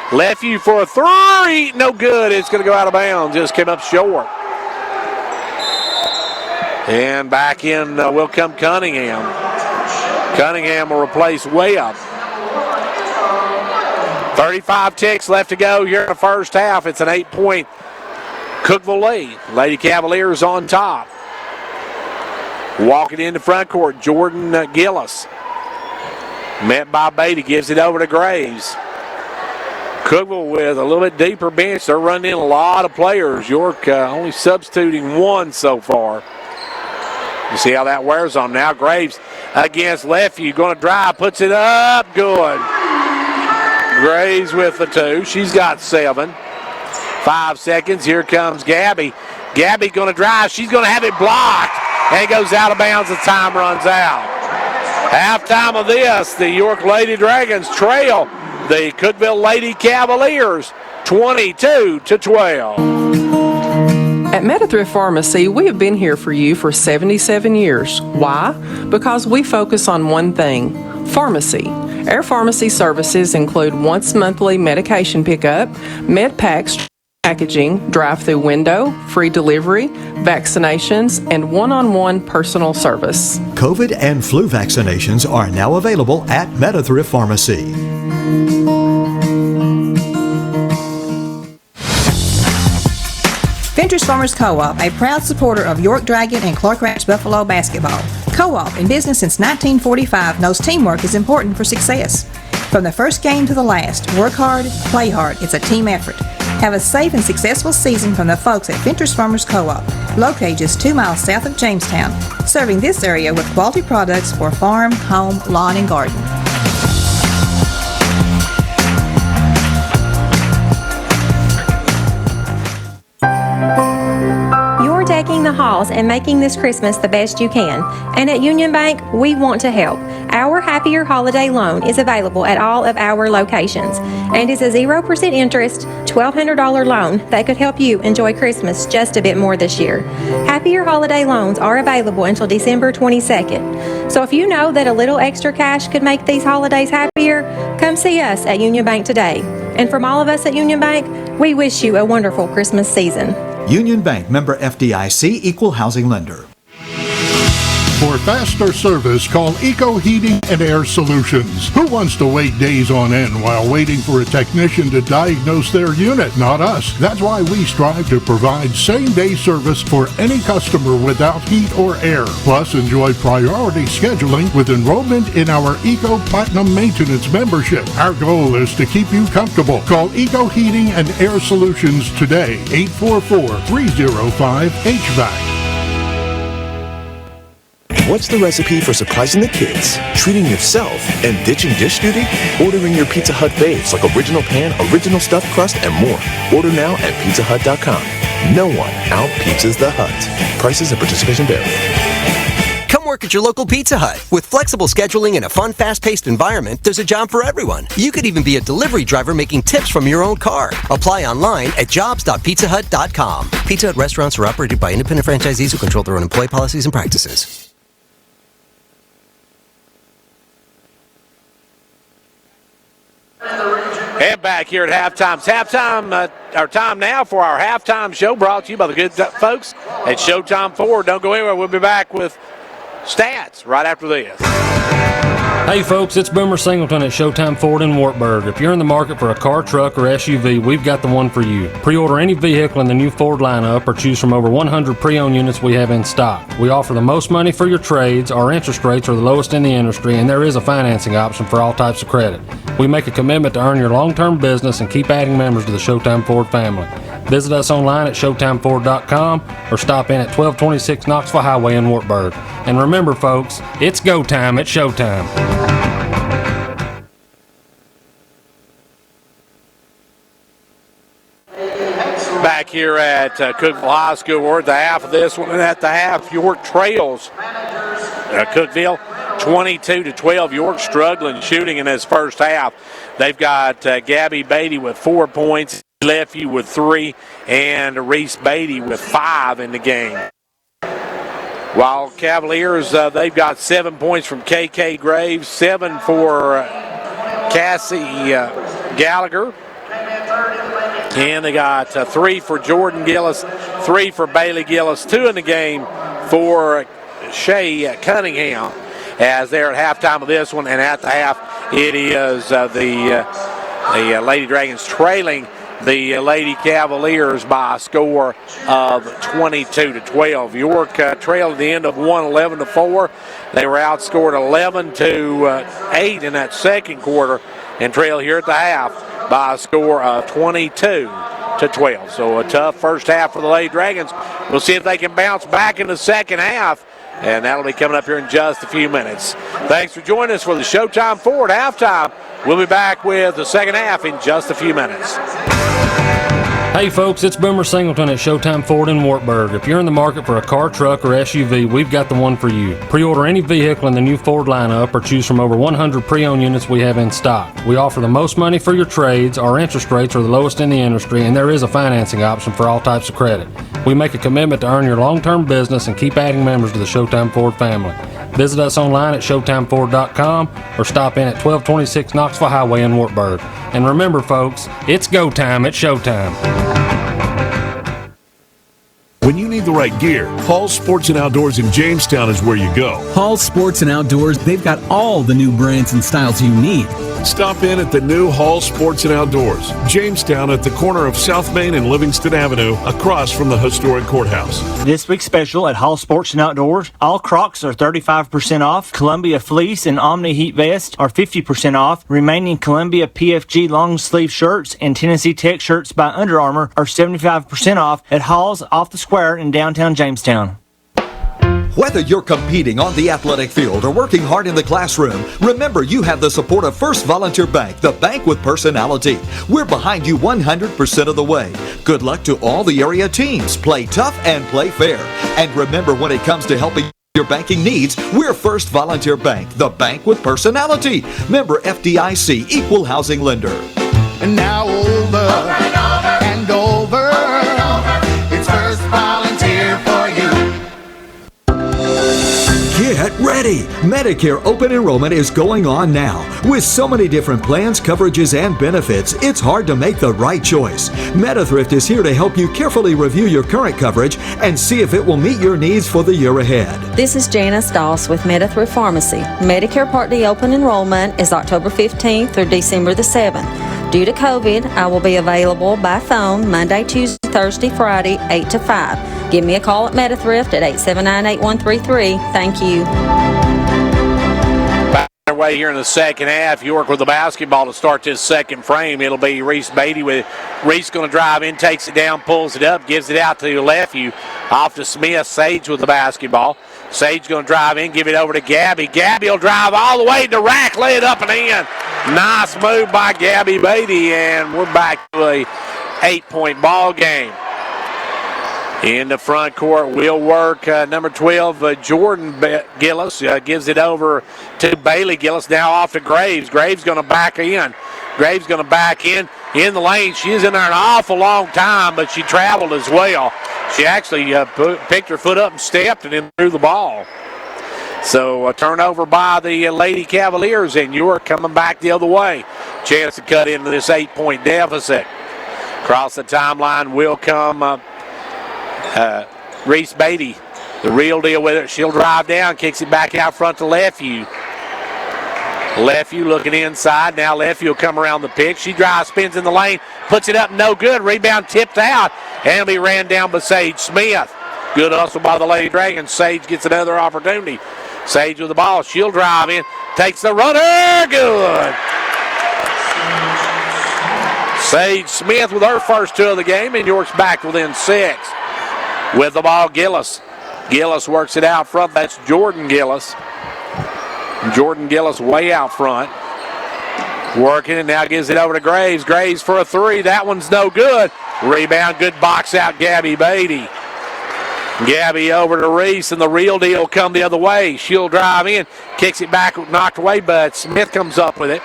S1: Lefevue for a 3. No good. It's going to go out of bounds. Just came up short. And back in will come Cunningham. Cunningham will replace Webb. 35 ticks left to go here in the first half. It's an 8-point Cookeville lead. Lady Cavaliers on top. Walking into front court, Jordan Gillis. Met by Beatty, gives it over to Graves. Cookeville with a little bit deeper bench. They're running in a lot of players. York only substituting one so far. You see how that wears on now. Graves against Lefevue, going to drive, puts it up, good. Graves with the 2. She's got 7. 5 seconds. Here comes Gabby. Gabby going to drive. She's going to have it blocked. And it goes out of bounds. The time runs out. Halftime of this, the York Lady Dragons trail the Cookeville Lady Cavaliers 22-12.
S17: At Medithrift Pharmacy, we have been here for you for 77 years. Why? Because we focus on one thing, pharmacy. Our pharmacy services include once monthly medication pickup, med packs, packaging, drive-through window, free delivery, vaccinations, and one-on-one personal service.
S3: COVID and flu vaccinations are now available at Medithrift Pharmacy.
S6: Ventures Farmers Co-op, a proud supporter of York Dragon and Clark Ranch Buffalo basketball. Co-op, in business since 1945, knows teamwork is important for success. From the first game to the last, work hard, play hard. It's a team effort. Have a safe and successful season from the folks at Ventures Farmers Co-op, located just 2 miles south of Jamestown, serving this area with quality products for farm, home, lawn, and garden.
S8: You're decking the halls and making this Christmas the best you can. And at Union Bank, we want to help. Our Happier Holiday Loan is available at all of our locations and is a 0% interest, $1,200 loan that could help you enjoy Christmas just a bit more this year. Happier Holiday Loans are available until December 22nd. So if you know that a little extra cash could make these holidays happier, come see us at Union Bank today. And from all of us at Union Bank, we wish you a wonderful Christmas season.
S3: Union Bank, member FDIC, equal housing lender.
S9: For faster service, call Eco Heating and Air Solutions. Who wants to wait days on end while waiting for a technician to diagnose their unit? Not us. That's why we strive to provide same-day service for any customer without heat or air. Plus, enjoy priority scheduling with enrollment in our Eco Platinum Maintenance membership. Our goal is to keep you comfortable. Call Eco Heating and Air Solutions today, 844-305-HVAC.
S10: What's the recipe for surprising the kids, treating yourself, and ditching dish duty? Ordering your Pizza Hut faves like original pan, original stuffed crust, and more. Order now at pizzahut.com. No one out-pizzas the Hut. Prices and participation vary.
S11: Come work at your local Pizza Hut. With flexible scheduling and a fun, fast-paced environment, there's a job for everyone. You could even be a delivery driver making tips from your own car. Apply online at jobs.pizzahut.com. Pizza Hut restaurants are operated by independent franchisees who control their own employee policies and practices.
S1: And back here at halftime. It's halftime, our time now for our halftime show brought to you by the good folks at Showtime 4. Don't go anywhere. We'll be back with stats right after this.
S18: Hey folks, it's Boomer Singleton at Showtime Ford in Wartburg. If you're in the market for a car, truck, or SUV, we've got the one for you. Pre-order any vehicle in the new Ford lineup or choose from over 100 pre-owned units we have in stock. We offer the most money for your trades, our interest rates are the lowest in the industry, and there is a financing option for all types of credit. We make a commitment to earn your long-term business and keep adding members to the Showtime Ford family. Visit us online at ShowtimeFord.com or stop in at 1226 Knoxville Highway in Wartburg. And remember, folks, it's go time at Showtime.
S1: Back here at Cookeville High School, we're at the half of this one, and at the half, York trails Cookeville 22-12. York struggling shooting in this first half. They've got Gabby Beatty with 4 points, Lefevue with 3, and Reese Beatty with 5 in the game. While Cavaliers, they've got 7 points from KK Graves, 7 for Cassie Gallagher, and they got 3 for Jordan Gillis, 3 for Bailey Gillis, 2 in the game for Shay Cunningham, as they're at halftime of this one. And at the half, it is the The Lady Dragons trailing the Lady Cavaliers by a score of 22-12. York trailed at the end of 1, 11-4. They were outscored 11-8 in that second quarter and trail here at the half by a score of 22-12. So a tough first half for the Lady Dragons. We'll see if they can bounce back in the second half, and that'll be coming up here in just a few minutes. Thanks for joining us for the Showtime Ford halftime. We'll be back with the second half in just a few minutes.
S18: Hey folks, it's Boomer Singleton at Showtime Ford in Wartburg. If you're in the market for a car, truck, or SUV, we've got the one for you. Pre-order any vehicle in the new Ford lineup or choose from over 100 pre-owned units we have in stock. We offer the most money for your trades, our interest rates are the lowest in the industry, and there is a financing option for all types of credit. We make a commitment to earn your long-term business and keep adding members to the Showtime Ford family. Visit us online at ShowtimeFord.com or stop in at 1226 Knoxville Highway in Wartburg. And remember, folks, it's go time at Showtime.
S19: When you need the right gear, Hall's Sports and Outdoors in Jamestown is where you go.
S20: Hall's Sports and Outdoors, they've got all the new brands and styles you need.
S19: Stop in at the new Hall Sports and Outdoors, Jamestown, at the corner of South Main and Livingston Avenue, across from the historic courthouse.
S21: This week's special at Hall Sports and Outdoors, all Crocs are 35% off, Columbia Fleece and Omni Heat Vest are 50% off, remaining Columbia PFG long sleeve shirts and Tennessee Tech shirts by Under Armour are 75% off at Hall's off the square in downtown Jamestown.
S3: Whether you're competing on the athletic field or working hard in the classroom, remember you have the support of First Volunteer Bank, the bank with personality. We're behind you 100% of the way. Good luck to all the area teams. Play tough and play fair. And remember, when it comes to helping your banking needs, we're First Volunteer Bank, the bank with personality. Member FDIC, Equal Housing Lender.
S4: And now over and over, it's First Volunteer for you.
S3: Get ready! Medicare open enrollment is going on now. With so many different plans, coverages, and benefits, it's hard to make the right choice. MetaThrift is here to help you carefully review your current coverage and see if it will meet your needs for the year ahead.
S5: This is Janice Doss with MetaThrift Pharmacy. Medicare Part D open enrollment is October 15th through December the 7th. Due to COVID, I will be available by phone Monday, Tuesday, Thursday, Friday, 8 to 5. Give me a call at MetaThrift at 879-8133. Thank you.
S1: Back away here in the second half. York with the basketball to start this second frame. It'll be Reese Beatty with Reese going to drive in, takes it down, pulls it up, gives it out to Lefew. Off to Smith. Sage with the basketball. Sage going to drive in, give it over to Gabby. Gabby will drive all the way to the rack, lay it up and in. Nice move by Gabby Beatty, and we're back to a 8-point ball game. In the front court will work number 12, Jordan Gillis. Gives it over to Bailey Gillis. Now off to Graves. Graves going to back in. Graves going to back in the lane. She's in there an awful long time, but she traveled as well. She actually picked her foot up and stepped and then threw the ball. So a turnover by the Lady Cavaliers, and York coming back the other way. Chance to cut into this 8-point deficit. Across the timeline will come Reese Beatty. The real deal with it. She'll drive down, kicks it back out front to Lefew. Lefew looking inside. Now Lefew will come around the pick. She drives, spins in the lane, puts it up, no good. Rebound tipped out, and it'll be ran down by Sage Smith. Good hustle by the Lady Dragons. Sage gets another opportunity. Sage with the ball. She'll drive in, takes the runner. Good. Sage Smith with her first two of the game, and York's back within 6. With the ball, Gillis. Gillis works it out front. That's Jordan Gillis. Jordan Gillis way out front. Working and now gives it over to Graves. Graves for a three. That one's no good. Rebound, good box out, Gabby Beatty. Gabby over to Reese, and the real deal come the other way. She'll drive in, kicks it back, knocked away, but Smith comes up with it.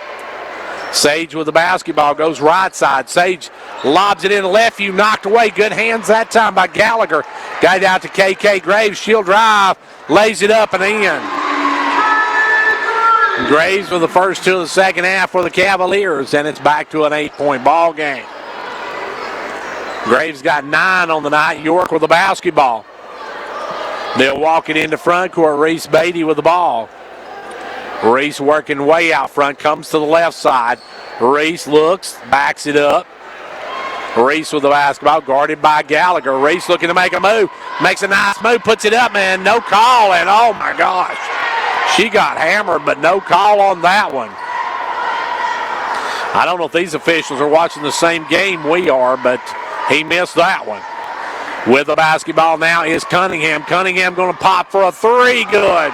S1: Sage with the basketball, goes right side. Sage lobs it in left, you knocked away. Good hands that time by Gallagher. Got it out to KK Graves. She'll drive, lays it up and in. Graves with the first two of the second half for the Cavaliers, and it's back to an 8-point ball game. Graves got 9 on the night. York with the basketball. They'll walk it into front court. Reese Beatty with the ball. Reese working way out front, comes to the left side, Reese looks, backs it up. Reese with the basketball, guarded by Gallagher. Reese looking to make a move. Makes a nice move, puts it up, man. No call, and oh my gosh. She got hammered, but no call on that one. I don't know if these officials are watching the same game we are, but he missed that one. With the basketball now is Cunningham. Cunningham going to pop for a three. Good.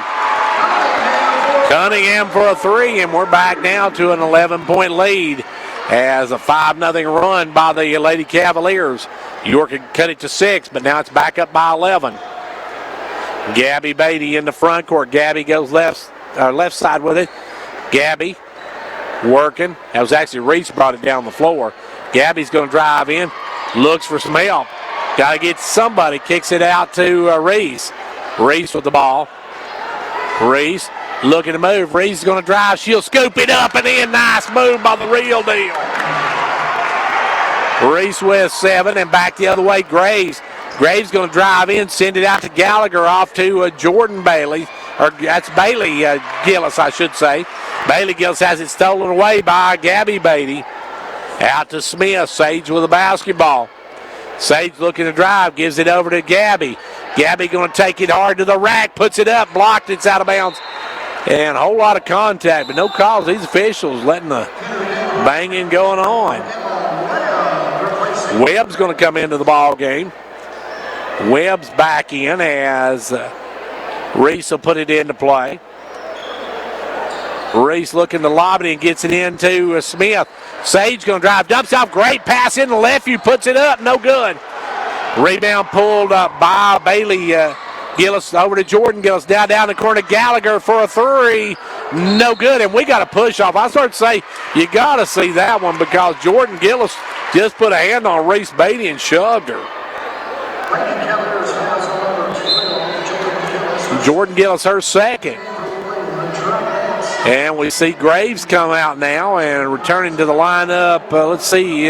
S1: Cunningham for a three, and we're back now to an 11-point lead as a 5-0 run by the Lady Cavaliers. York had cut it to 6, but now it's back up by 11. Gabby Beatty in the front court. Gabby goes left side with it. Gabby working. That was actually Reese brought it down the floor. Gabby's going to drive in. Looks for some help. Got to get somebody. Kicks it out to Reese. Reese with the ball. Reese looking to move. Reese is going to drive. She'll scoop it up and in. Nice move by the real deal. Reese with 7 and back the other way. Graves. Graves going to drive in, send it out to Gallagher off to Jordan Bailey. Or that's Bailey Gillis, I should say. Bailey Gillis has it stolen away by Gabby Beatty. Out to Smith. Sage with the basketball. Sage looking to drive, gives it over to Gabby. Gabby going to take it hard to the rack, puts it up, blocked, it's out of bounds. And a whole lot of contact, but no calls. These officials letting the banging going on. Webb's going to come into the ball game. Webb's back in as Reese will put it into play. Reese looking to lob it and gets it into Smith. Sage going to drive, dumps off, great pass in the left. You puts it up, no good. Rebound pulled up by Bailey Gillis over to Jordan Gillis. Down the corner, Gallagher for a three. No good, and we got a push off. I started to say, you got to see that one because Jordan Gillis just put a hand on Reese Beatty and shoved her. Jordan Gillis, her second. And we see Graves come out now and returning to the lineup. Let's see,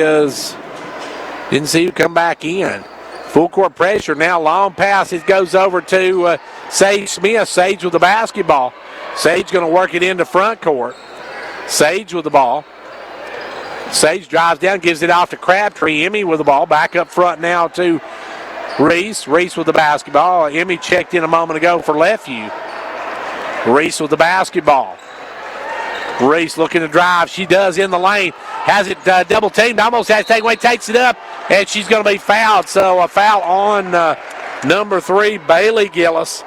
S1: didn't see who come back in. Full court pressure now, long pass. It goes over to Sage Smith. Sage with the basketball. Sage going to work it into front court. Sage with the ball. Sage drives down, gives it off to Crabtree. Emmy with the ball. Back up front now to Reese. Reese with the basketball. Emmy checked in a moment ago for Lefeview. Reese with the basketball. Reese looking to drive. She does in the lane. Has it double teamed. Almost has to take away. Takes it up. And she's going to be fouled. So a foul on number 3, Bailey Gillis.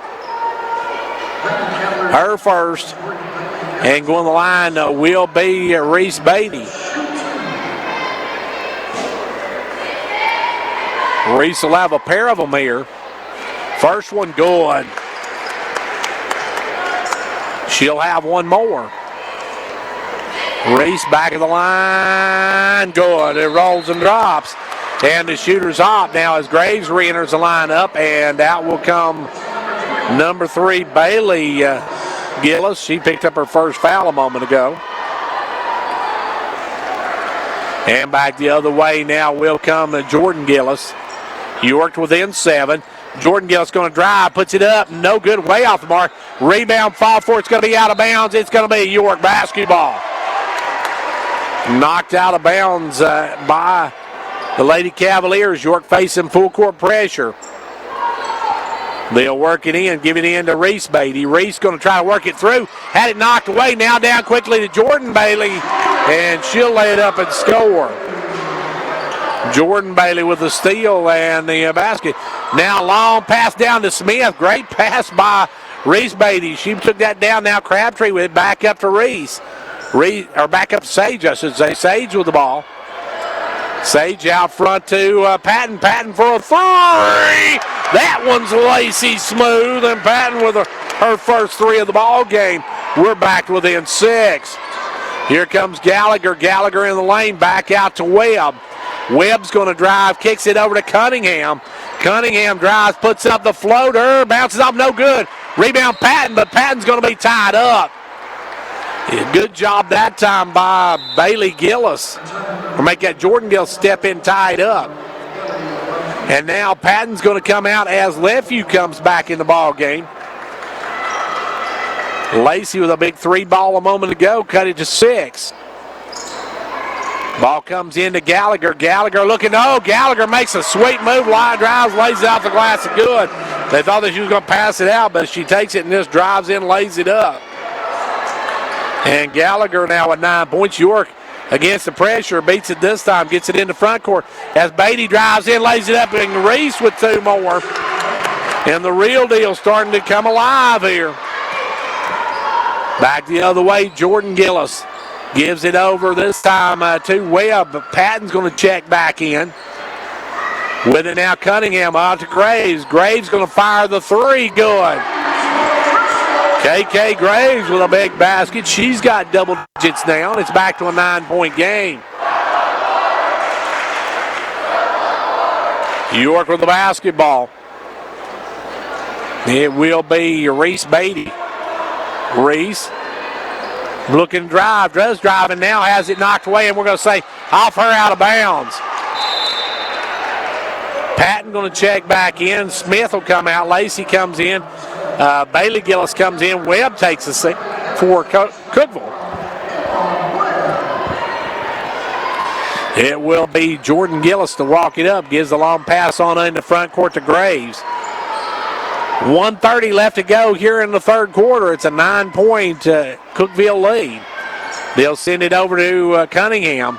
S1: Her first. And going to the line will be Reese Beatty. Reese will have a pair of them here. First one good. She'll have one more. Reese back of the line. Good. It rolls and drops. And the shooter's off now as Graves re-enters the lineup. And out will come number 3, Bailey Gillis. She picked up her first foul a moment ago. And back the other way now will come Jordan Gillis. York within 7. Jordan Gillis going to drive, puts it up, no good, way off the mark. Rebound, fall for it's going to be out of bounds. It's going to be York basketball. Knocked out of bounds by the Lady Cavaliers. York facing full court pressure. They'll work it in, give it in to Reese Beatty. Reese going to try to work it through. Had it knocked away, now down quickly to Jordan Bailey, and she'll lay it up and score. Jordan Bailey with the steal and the basket. Now long pass down to Smith. Great pass by Reese Beatty. She took that down. Now Crabtree with it back up to Reese. Or back up to Sage, I should say. Sage with the ball. Sage out front to Patton. Patton for a 3. That one's Lacey Smooth, and Patton with her first 3 of the ball game. We're back within 6. Here comes Gallagher. Gallagher in the lane. Back out to Webb. Webb's going to drive, kicks it over to Cunningham. Cunningham drives, puts up the floater, bounces off, no good. Rebound Patton, but Patton's going to be tied up. Good job that time by Bailey Gillis. Or make that Jordan Gillis step in tied up. And now Patton's going to come out as Lefeview comes back in the ball game. Lacey with a big 3 ball a moment ago, cut it to 6. Ball comes into Gallagher. Gallagher Gallagher makes a sweet move, line drives, lays it off the glass. Good. They thought that she was going to pass it out, but she takes it and just drives in, lays it up. And Gallagher now with 9 points. York against the pressure, beats it this time, gets it in the front court. As Beatty drives in, lays it up, and Reese with 2 more. And the real deal starting to come alive here. Back the other way, Jordan Gillis gives it over this time to Webb, but Patton's going to check back in. With it now, Cunningham out to Graves. Graves going to fire the 3. Good. KK Graves with a big basket. She's got double digits now, and it's back to a 9-point game. York with the basketball. It will be Reese Beatty. Reese looking to drive, does drive, and now has it knocked away, and we're going to say off her out of bounds. Patton going to check back in. Smith will come out. Lacey comes in. Bailey Gillis comes in. Webb takes the seat for Cookeville. It will be Jordan Gillis to walk it up. Gives the long pass on in the front court to Graves. 1:30 left to go here in the third quarter. It's a 9-point Cookeville lead. They'll send it over to Cunningham.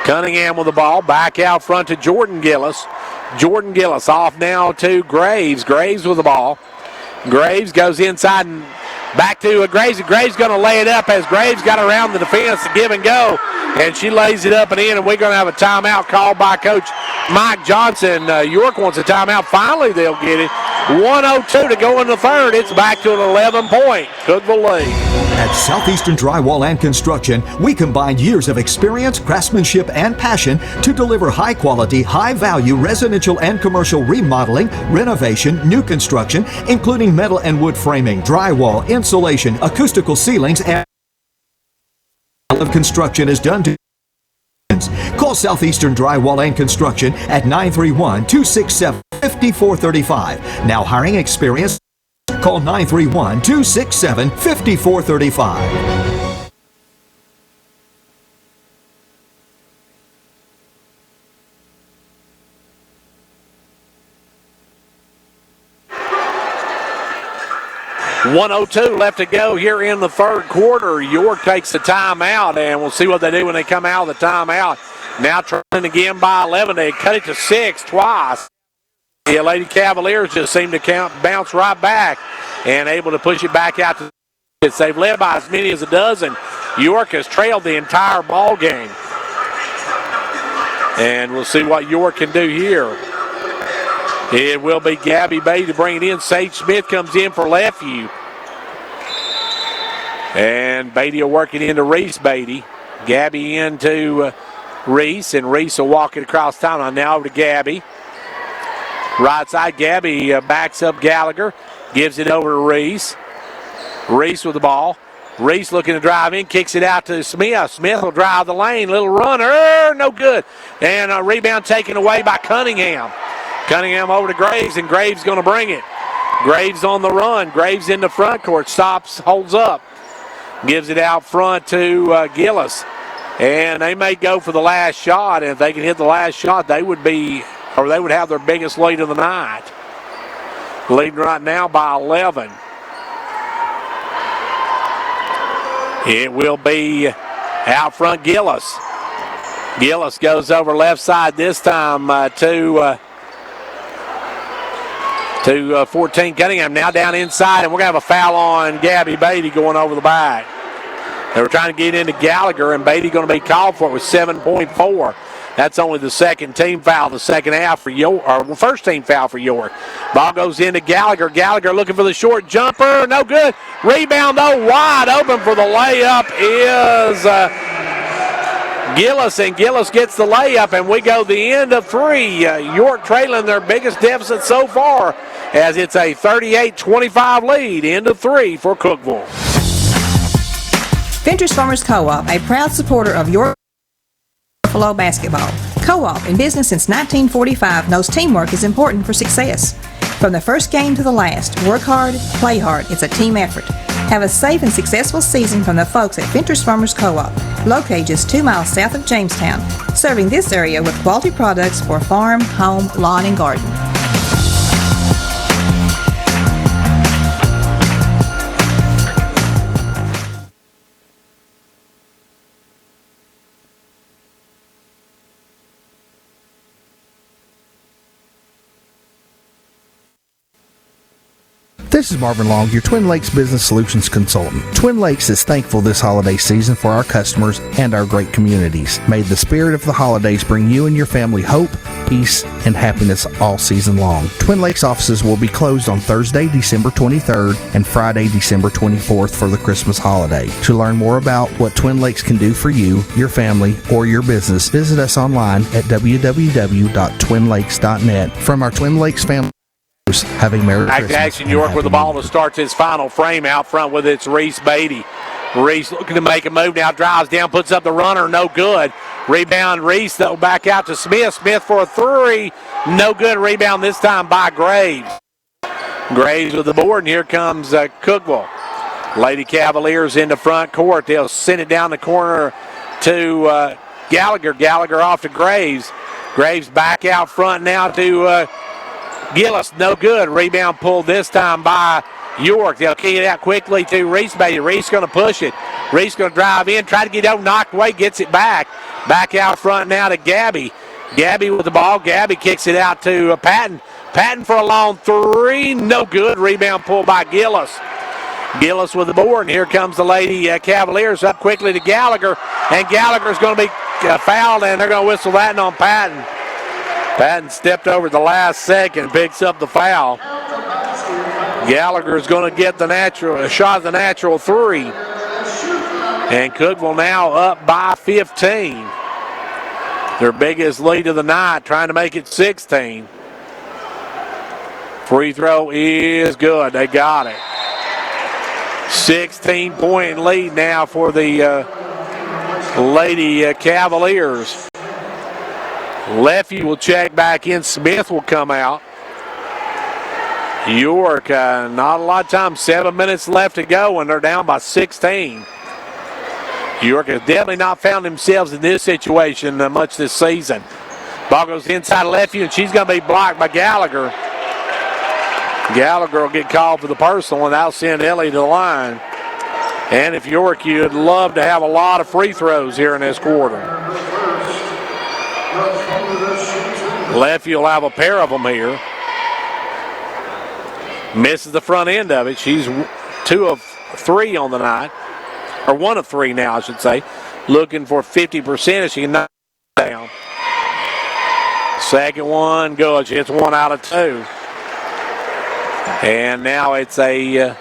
S1: Cunningham with the ball. Back out front to Jordan Gillis. Jordan Gillis off now to Graves. Graves with the ball. Graves goes inside and back to Graves. Graves going to lay it up as Graves got around the defense to give and go. And she lays it up and in, and we're going to have a timeout called by Coach Mike Johnson. York wants a timeout. Finally, they'll get it. 1:02 to go in the third. It's back to an 11-point Cookeville lead.
S3: At Southeastern Drywall and Construction, we combine years of experience, craftsmanship, and passion to deliver high-quality, high-value residential and commercial remodeling, renovation, new construction, including metal and wood framing, drywall, insulation, acoustical ceilings, and of construction is done to. Call Southeastern Drywall and Construction at 931-267-5435. Now hiring experience. Call 931-267-5435.
S1: .102 left to go here in the third quarter. York takes the timeout, and we'll see what they do when they come out of the timeout. Now trailing again by 11. They cut it to 6 twice. The Lady Cavaliers just seem to bounce right back and able to push it back out to 6. They've led by as many as a dozen. York has trailed the entire ball game. And we'll see what York can do here. It will be Gabby Beatty to bring it in. Sage Smith comes in for Lefeview. And Beatty will work it into Reese Beatty. Gabby into Reese, and Reese will walk it across timeline. Now over to Gabby. Right side, Gabby backs up Gallagher. Gives it over to Reese. Reese with the ball. Reese looking to drive in, kicks it out to Smith. Smith will drive the lane. Little runner, no good. And a rebound taken away by Cunningham. Cunningham over to Graves, and Graves going to bring it. Graves on the run. Graves in the front court. Stops, holds up. Gives it out front to Gillis. And they may go for the last shot. And if they can hit the last shot, they would have their biggest lead of the night. Leading right now by 11. It will be out front Gillis. Gillis goes over left side this time to 14 Cunningham. Now down inside, and we're going to have a foul on Gabby Beatty going over the back. They were trying to get into Gallagher, and Beatty going to be called for it with 7.4. That's only the second team foul, the second half for York, or first team foul for York. Ball goes into Gallagher. Gallagher looking for the short jumper. No good. Rebound, though, wide open for the layup is Gillis, and Gillis gets the layup, and we go the end of 3. York trailing their biggest deficit so far as it's a 38-25 lead, end of 3 for Cookeville.
S6: Ventures Farmers Co-op, a proud supporter of York Buffalo basketball. Co-op, in business since 1945, knows teamwork is important for success. From the first game to the last, work hard, play hard. It's a team effort. Have a safe and successful season from the folks at Ventures Farmers Co-op, located just 2 miles south of Jamestown, serving this area with quality products for farm, home, lawn, and garden.
S2: This is Marvin Long, your Twin Lakes Business Solutions Consultant. Twin Lakes is thankful this holiday season for our customers and our great communities. May the spirit of the holidays bring you and your family hope, peace, and happiness all season long. Twin Lakes offices will be closed on Thursday, December 23rd and Friday, December 24th for the Christmas holiday. To learn more about what Twin Lakes can do for you, your family, or your business, visit us online at www.twinlakes.net. From our Twin Lakes family, have a Merry
S1: Back
S2: Christmas.
S1: to action, York with the ball to start his final frame out front with its Reese Beatty. Reese looking to make a move now, drives down, puts up the runner, no good. Rebound Reese, though, back out to Smith. Smith for a three, no good. Rebound this time by Graves. Graves with the board, and here comes Cookeville. Lady Cavaliers in the front court. They'll send it down the corner to Gallagher. Gallagher off to Graves. Graves back out front now to Gillis, no good. Rebound pulled this time by York. They'll key it out quickly to Reese Beatty. Reese going to push it. Reese going to drive in, try to get over, knocked away, gets it back. Back out front now to Gabby. Gabby with the ball. Gabby kicks it out to Patton. Patton for a long three, no good. Rebound pulled by Gillis. Gillis with the board, and here comes the Lady Cavaliers up quickly to Gallagher, and Gallagher's going to be fouled, and they're going to whistle that on Patton. Patton stepped over the last second, picks up the foul. Gallagher's going to get a shot at the natural three. And Cookeville now up by 15. Their biggest lead of the night, trying to make it 16. Free throw is good. They got it. 16-point lead now for the Lady Cavaliers. Leffy will check back in. Smith will come out. York, not a lot of time. 7 minutes left to go, and they're down by 16. York has definitely not found themselves in this situation much this season. Ball goes inside Leffy, and she's going to be blocked by Gallagher. Gallagher will get called for the personal, and that'll send Ellie to the line. And if York, you'd love to have a lot of free throws here in this quarter. Leffy will have a pair of them here. Misses the front end of it. She's 2 of 3 on the night. Or 1 of 3 now, I should say. Looking for 50% if she can knock it down. Second one, good. She hits 1 out of 2. And now it's a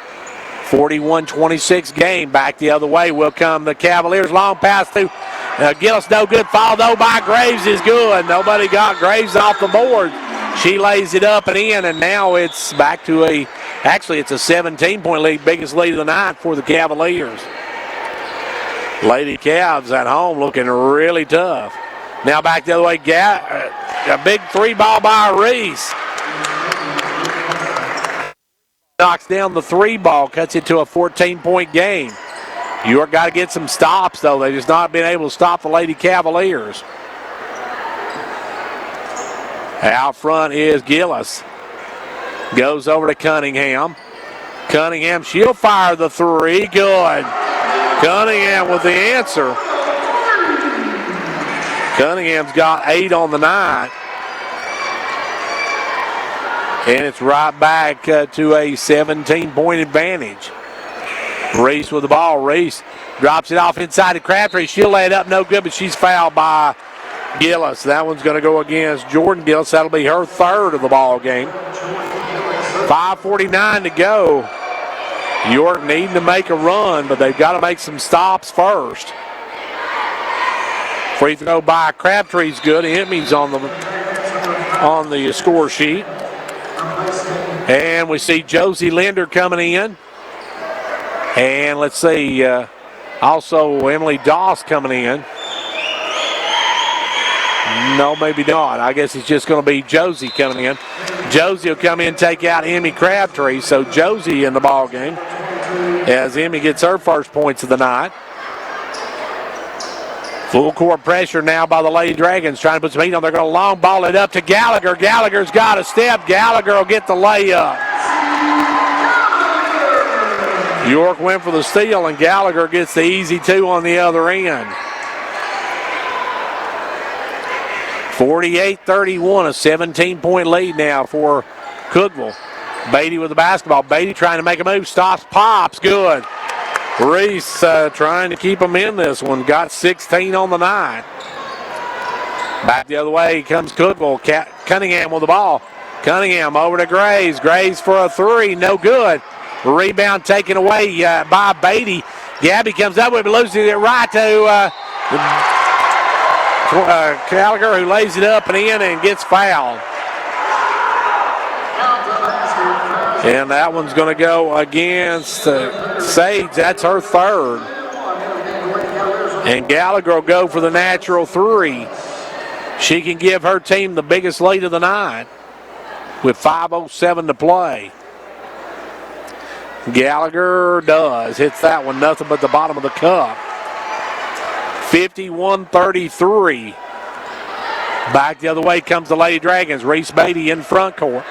S1: 41-26 game. Back the other way will come the Cavaliers. Long pass to Gillis, no good. Foul though by Graves is good. Nobody got Graves off the board. She lays it up and in, and now it's back to actually it's a 17-point lead, biggest lead of the night for the Cavaliers. Lady Cavs at home looking really tough. Now back the other way, a big 3-ball by Reese. Knocks down the 3-ball, cuts it to a 14-point game. York got to get some stops, though. They've just not been able to stop the Lady Cavaliers. Out front is Gillis. Goes over to Cunningham. Cunningham, she'll fire the 3. Good. Cunningham with the answer. Cunningham's got 8 on the night. And it's right back to a 17-point advantage. Reese with the ball. Reese drops it off inside to Crabtree. She'll lay it up, no good, but she's fouled by Gillis. That one's going to go against Jordan Gillis. That'll be her 3rd of the ball game. 5:49 to go. York needing to make a run, but they've got to make some stops first. Free throw by Crabtree's good. Hemmings on the score sheet. And we see Josie Linder coming in. And let's see, also Emily Doss coming in. No, maybe not. I guess it's just going to be Josie coming in. Josie will come in and take out Emmy Crabtree, so Josie in the ball game. as Emmy gets her first points of the night. Full court pressure now by the Lady Dragons, trying to put some heat on. They're going to long ball it up to Gallagher. Gallagher's got a step. Gallagher will get the layup. York went for the steal, and Gallagher gets the easy two on the other end. 48-31, a 17-point lead now for Cookeville. Beatty with the basketball. Beatty trying to make a move. Stops, pops, good. Reese trying to keep him in this one. Got 16 on the night. Back the other way comes Cookeville. Cunningham with the ball. Cunningham over to Graves. Graves for a three. No good. Rebound taken away by Beatty. Gabby comes up with it, loses it right to Gallagher, who lays it up and in and gets fouled. And that one's going to go against Sage. That's her third. And Gallagher will go for the natural three. She can give her team the biggest lead of the night with 5:07 to play. Gallagher does. Hits that one, nothing but the bottom of the cup. 51-33. Back the other way comes the Lady Dragons. Reese Beatty in front court.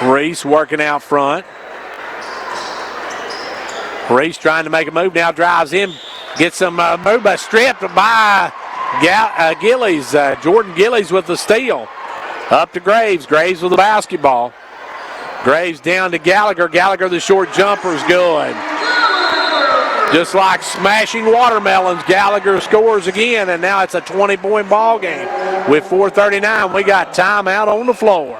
S1: Reese working out front. Reese trying to make a move now, drives in, gets some move, but stripped by Gillies. Jordan Gillies with the steal. Up to Graves. Graves with the basketball. Graves down to Gallagher. Gallagher, the short jumper is good. Just like smashing watermelons, Gallagher scores again, and now it's a 20-point ball game. With 4:39, we got timeout on the floor.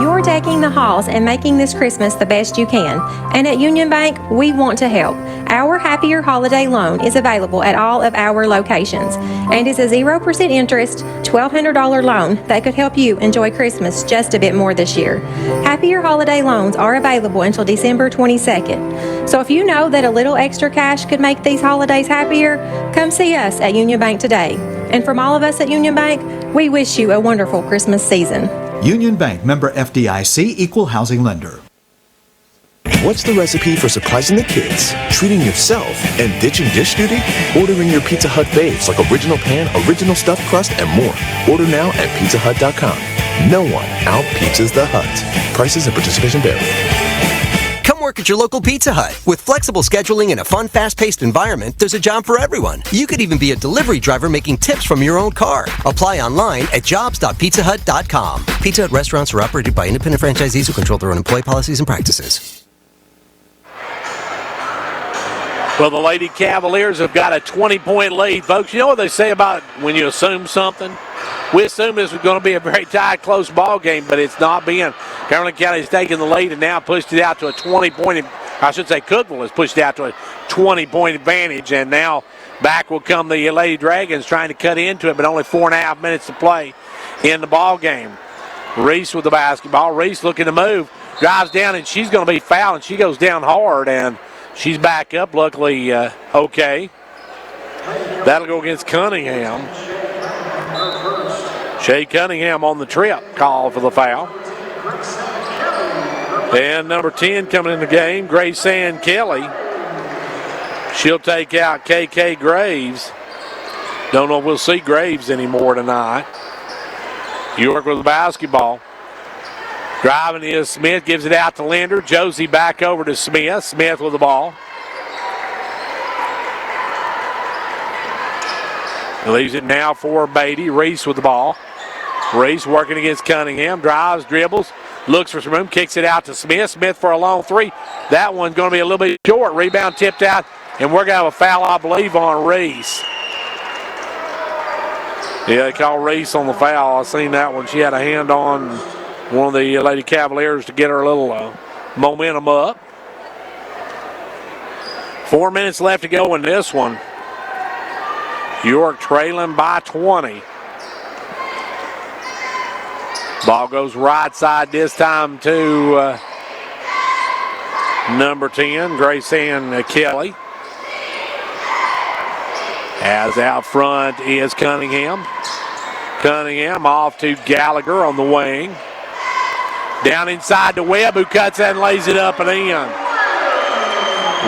S8: You're decking the halls and making this Christmas the best you can. And at Union Bank, we want to help. Our Happier Holiday Loan is available at all of our locations and is a 0% interest, $1,200 loan that could help you enjoy Christmas just a bit more this year. Happier Holiday Loans are available until December 22nd. So if you know that a little extra cash could make these holidays happier, come see us at Union Bank today. And from all of us at Union Bank, we wish you a wonderful Christmas season.
S3: Union Bank, member FDIC, equal housing lender.
S10: What's the recipe for surprising the kids, treating yourself, and ditching dish duty? Ordering your Pizza Hut faves like original pan, original stuffed crust, and more. Order now at pizzahut.com. No one out-pizzas the Hut. Prices and participation vary.
S11: Come work at your local Pizza Hut. With flexible scheduling and a fun, fast-paced environment, there's a job for everyone. You could even be a delivery driver making tips from your own car. Apply online at jobs.pizzahut.com. Pizza Hut restaurants are operated by independent franchisees who control their own employee policies and practices.
S1: Well, the Lady Cavaliers have got a 20-point lead, folks. You know what they say about when you assume something? We assumed this was going to be a very tight, close ball game, but it's not being. Cumberland County's taken the lead and now pushed it out to a 20-point. I should say Cookeville has pushed it out to a 20-point advantage, and now back will come the Lady Dragons trying to cut into it, but only 4.5 minutes to play in the ball game. Reese with the basketball. Reese looking to move, drives down, and she's going to be fouled, and she goes down hard, and she's back up, luckily okay. That'll go against Cunningham. Shay Cunningham on the trip, call for the foul. And number 10 coming in the game, Grace Ann Kelly. She'll take out KK Graves. Don't know if we'll see Graves anymore tonight. York with the basketball. Driving is Smith, gives it out to Linder. Josie back over to Smith. Smith with the ball. Leaves it now for Beatty. Reese with the ball. Reese working against Cunningham. Drives, dribbles, looks for some room, kicks it out to Smith. Smith for a long three. That one's going to be a little bit short. Rebound tipped out, and we're going to have a foul, I believe, on Reese. Yeah, they call Reese on the foul. I seen that one. She had a hand on one of the Lady Cavaliers to get her a little momentum up. 4 minutes left to go in this one. York trailing by 20. Ball goes right side this time to number 10, Grace Ann Kelly. As out front is Cunningham. Cunningham off to Gallagher on the wing. Down inside to Webb, who cuts that and lays it up and in.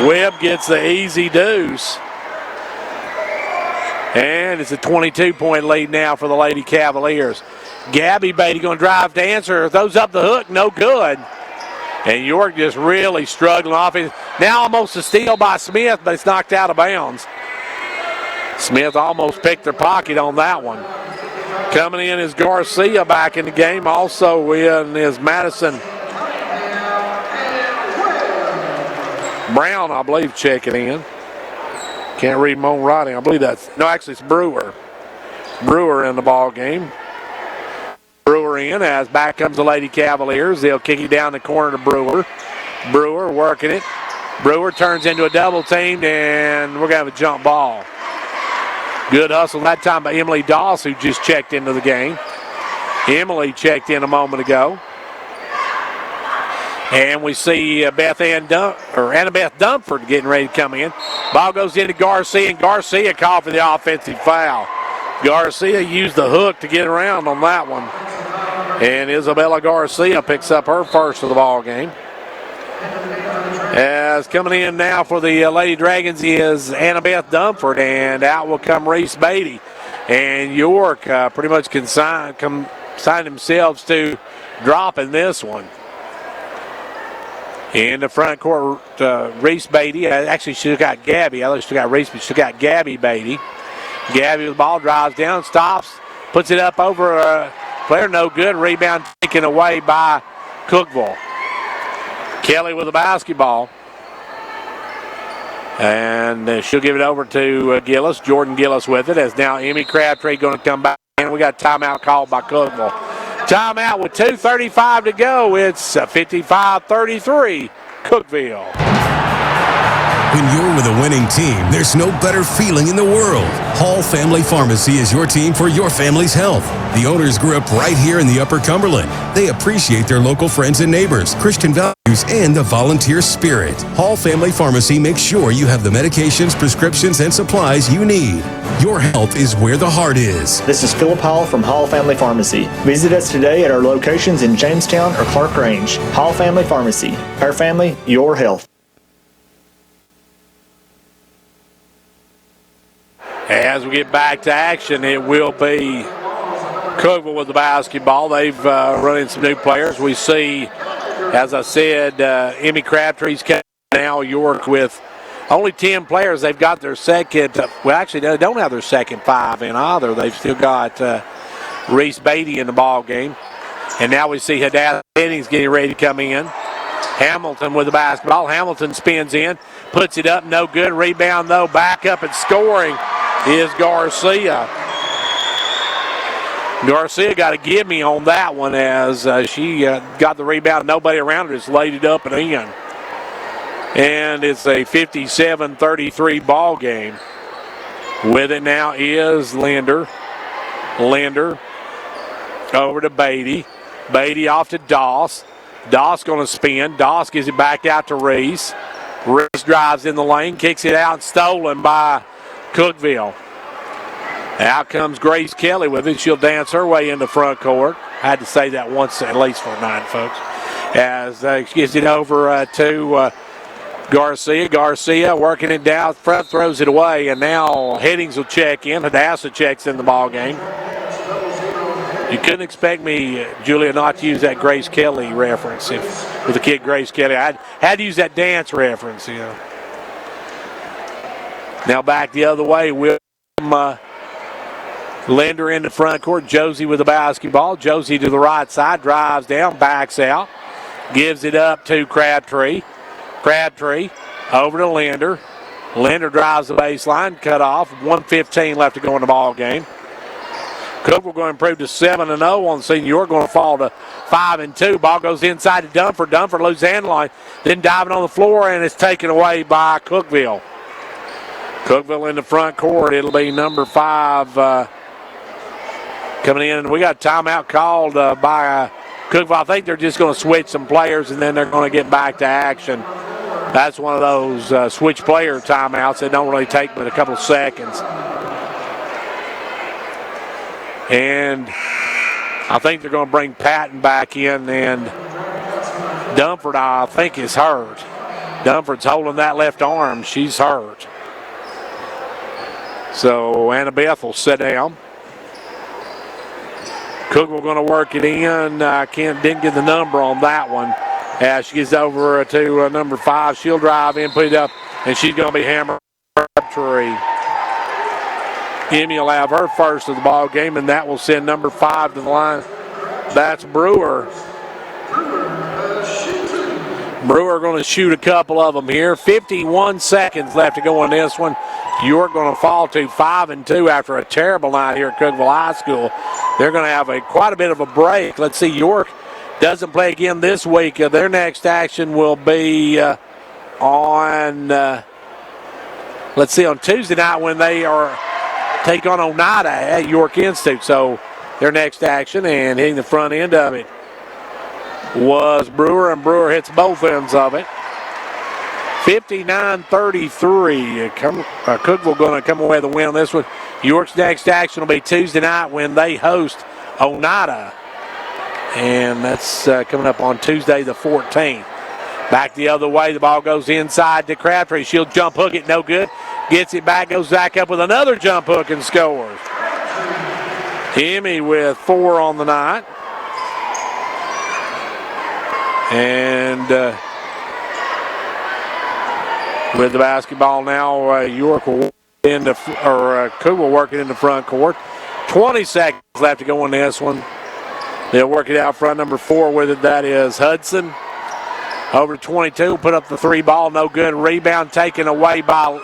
S1: Webb gets the easy deuce. And it's a 22-point lead now for the Lady Cavaliers. Gabby Beatty going to drive to answer. Throws up the hook, no good. And York just really struggling off it. Now almost a steal by Smith, but it's knocked out of bounds. Smith almost picked their pocket on that one. Coming in is Garcia back in the game. Also in is Madison Brown, I believe, checking in. Can't read my own writing. I believe that's, no, actually it's Brewer. Brewer in the ball game. Brewer in as back comes the Lady Cavaliers. They'll kick it down the corner to Brewer. Brewer working it. Brewer turns into a double team, and we're going to have a jump ball. Good hustle that time by Emily Doss, who just checked into the game. Emily checked in a moment ago. And we see Annabeth Dunford getting ready to come in. Ball goes into Garcia, and Garcia called for the offensive foul. Garcia used the hook to get around on that one. And Isabella Garcia picks up her first of the ball game. As coming in now for the Lady Dragons is Annabeth Dunford, and out will come Reese Beatty. And York pretty much consigned themselves to dropping this one. In the front court, Reese Beatty. Actually, she got Gabby. I thought she got Reese, but she got Gabby Beatty. Gabby with the ball, drives down, stops, puts it up over a player, no good. Rebound taken away by Cookeville. Kelly with the basketball. And she'll give it over to Gillis. Jordan Gillis with it, as now Emmy Crabtree going to come back. And we got timeout called by Cookeville. Timeout with 2:35 to go. It's 55-33, Cookeville.
S7: When you're with a winning team, there's no better feeling in the world. Hall Family Pharmacy is your team for your family's health. The owners grew up right here in the Upper Cumberland. They appreciate their local friends and neighbors, Christian values, and the volunteer spirit. Hall Family Pharmacy makes sure you have the medications, prescriptions, and supplies you need. Your health is where the heart is.
S22: This is Philip Hall from Hall Family Pharmacy. Visit us today at our locations in Jamestown or Clark Range. Hall Family Pharmacy. Our family, your health.
S1: As we get back to action, it will be Cookeville with the basketball. They've run in some new players. We see, as I said, Emmy Crabtree's coming now. York with only 10 players. They've got their second, well, actually, they don't have their second five in either. They've still got Reese Beatty in the ball game. And now we see Hadassah Jennings getting ready to come in. Hamilton with the basketball. Hamilton spins in, puts it up, no good. Rebound, though, back up and scoring is Garcia. Garcia got a gimme on that one as she got the rebound. Nobody around her, just laid it up and in. And it's a 57-33 ball game. With it now is Linder. Linder over to Beatty. Beatty off to Doss. Doss going to spin. Doss gives it back out to Reese. Reese drives in the lane, kicks it out, stolen by Cookeville. Out comes Grace Kelly with it. She'll dance her way into front court. I had to say that once at least for tonight, folks. As she gives it over to Garcia. Garcia working it down front, throws it away, and now Headings will check in. Hadassah checks in the ball game. You couldn't expect me, Julia, not to use that Grace Kelly reference with the kid Grace Kelly. I had to use that dance reference, you know. Now back the other way. Linder in the front court. Josie with the basketball. Josie to the right side. Drives down. Backs out. Gives it up to Crabtree. Crabtree over to Linder. Linder drives the baseline. Cut off. 1:15 left to go in the ball game. Cookeville going to improve to 7-0 on the season. You're going to fall to 5-2. Ball goes inside to Dunford. Dunford loses hand line. Then diving on the floor, and it's taken away by Cookeville. Cookeville in the front court. It'll be number 5 coming in. We got a timeout called by Cookeville. I think they're just going to switch some players, and then they're going to get back to action. That's one of those switch player timeouts that don't really take but a couple of seconds. And I think they're going to bring Patton back in and Dunford, I think, is hurt. Dunford's holding that left arm. She's hurt. So Annabeth will sit down. Cookeville going to work it in. Didn't get the number on that one. As she gets over to number 5, she'll drive in, put it up, and she's going to be hammered up tree. Emmy will have her first of the ball game, and that will send number 5 to the line. That's Brewer. Brewer going to shoot a couple of them here. 51 seconds left to go on this one. York going to fall to 5-2 after a terrible night here at Cookeville High School. They're going to have quite a bit of a break. Let's see, York doesn't play again this week. Their next action will be on Tuesday night when they take on Oneida at York Institute. So their next action, and hitting the front end of it was Brewer, and Brewer hits both ends of it. 59-33. Cookeville going to come away with a win on this one. York's next action will be Tuesday night when they host Oneida. And that's coming up on Tuesday the 14th. Back the other way, the ball goes inside to Crabtree. She'll jump hook it, no good. Gets it back, goes back up with another jump hook and scores. Emmy with 4 on the night. And with the basketball now, York will Cookeville working in the front court. 20 seconds left to go on this one. They'll work it out front, number 4 with it. That is Hudson. Over to 22, put up the 3 ball, no good. Rebound taken away by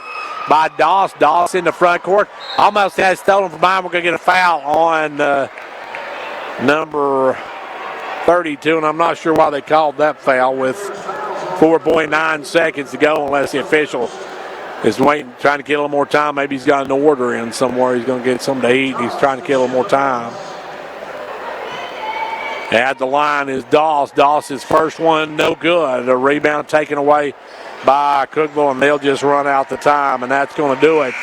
S1: Doss. Doss in the front court. Almost has stolen from mine. We're going to get a foul on number 32, and I'm not sure why they called that foul with 4.9 seconds to go, unless the official is waiting, trying to get a little more time. Maybe he's got an order in somewhere. He's going to get something to eat, and he's trying to get a little more time. At the line is Doss. Doss's first one, no good. A rebound taken away by Cookeville, and they'll just run out the time, and that's going to do it.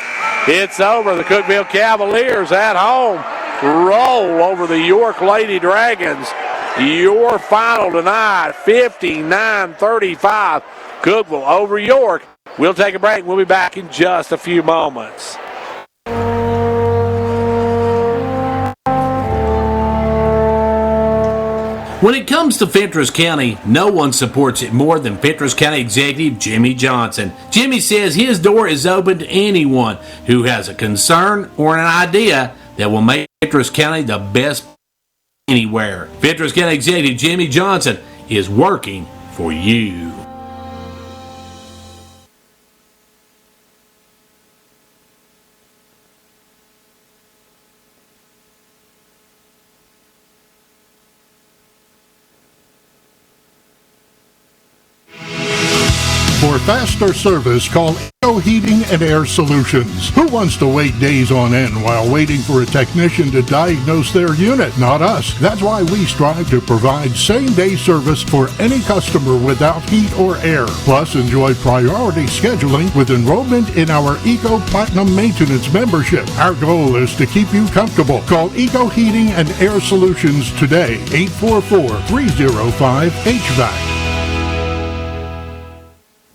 S1: It's over. The Cookeville Cavaliers at home roll over the York Lady Dragons. Your final tonight, 59-35. Cookeville over York. We'll take a break. We'll be back in just a few moments. When it comes to Fentress County, no one supports it more than Fentress County Executive Jimmy Johnson. Jimmy says his door is open to anyone who has a concern or an idea that will make Fentress County the best anywhere. Fentress County Executive Jimmy Johnson is working for you.
S9: For faster service, call Eco Heating and Air Solutions. Who wants to wait days on end while waiting for a technician to diagnose their unit? Not us. That's why we strive to provide same-day service for any customer without heat or air. Plus, enjoy priority scheduling with enrollment in our Eco Platinum Maintenance membership. Our goal is to keep you comfortable. Call Eco Heating and Air Solutions today, 844-305-HVAC.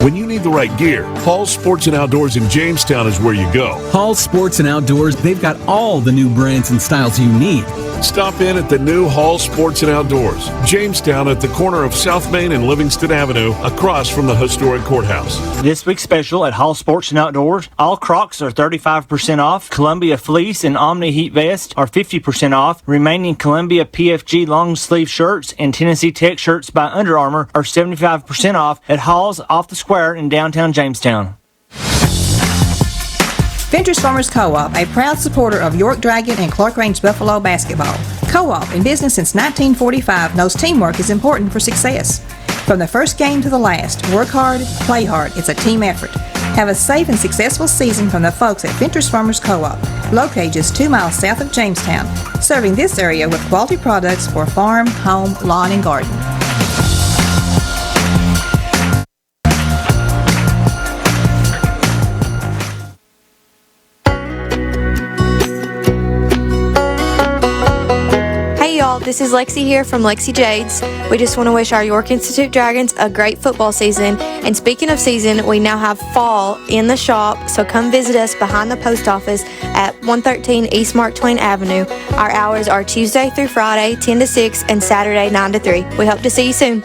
S19: When you need the right gear, Hall's Sports and Outdoors in Jamestown is where you go.
S20: Hall's Sports and Outdoors, they've got all the new brands and styles you need.
S19: Stop in at the new Hall Sports and Outdoors, Jamestown, at the corner of South Main and Livingston Avenue, across from the historic courthouse.
S21: This week's special at Hall Sports and Outdoors, all Crocs are 35% off. Columbia Fleece and Omni Heat Vest are 50% off. Remaining Columbia PFG long sleeve shirts and Tennessee Tech shirts by Under Armour are 75% off at Hall's off the square in downtown Jamestown.
S6: Fentress Farmers Co-op, a proud supporter of York Dragon and Clark Range Buffalo basketball. Co-op, in business since 1945, knows teamwork is important for success. From the first game to the last, work hard, play hard. It's a team effort. Have a safe and successful season from the folks at Fentress Farmers Co-op, located just 2 miles south of Jamestown, serving this area with quality products for farm, home, lawn, and garden.
S14: y'all, this is Lexi here from Lexi Jades. We just want to wish our York Institute Dragons a great football season. And speaking of season, we now have fall in the shop, so come visit us behind the post office at 113 East Mark Twain Avenue. Our hours are Tuesday through Friday, 10 to 6, and Saturday, 9 to 3. We hope to see you soon.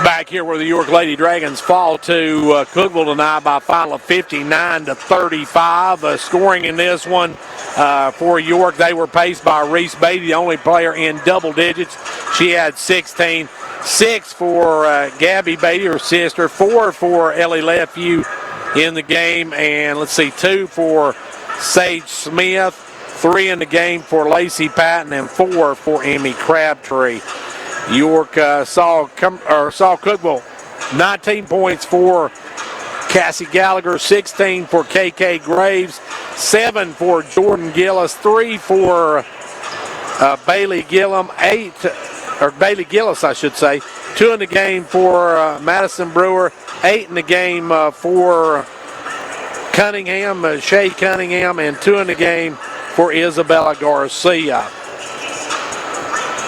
S1: Back here where the York Lady Dragons fall to Cookeville tonight by a final of 59-35. Scoring in this one for York, they were paced by Reese Beatty, the only player in double digits. She had 16. 6 for Gabby Beatty, her sister. 4 for Ellie Lefew in the game. And 2 for Sage Smith. 3 in the game for Lacey Patton, and 4 for Emmy Crabtree. York saw Cookeville 19 points for Cassie Gallagher, 16 for KK Graves, 7 for Jordan Gillis, 3 for Bailey Gillis, I should say. 2 in the game for Madison Brewer, 8 in the game for Cunningham, Shay Cunningham, and 2 in the game for Isabella Garcia.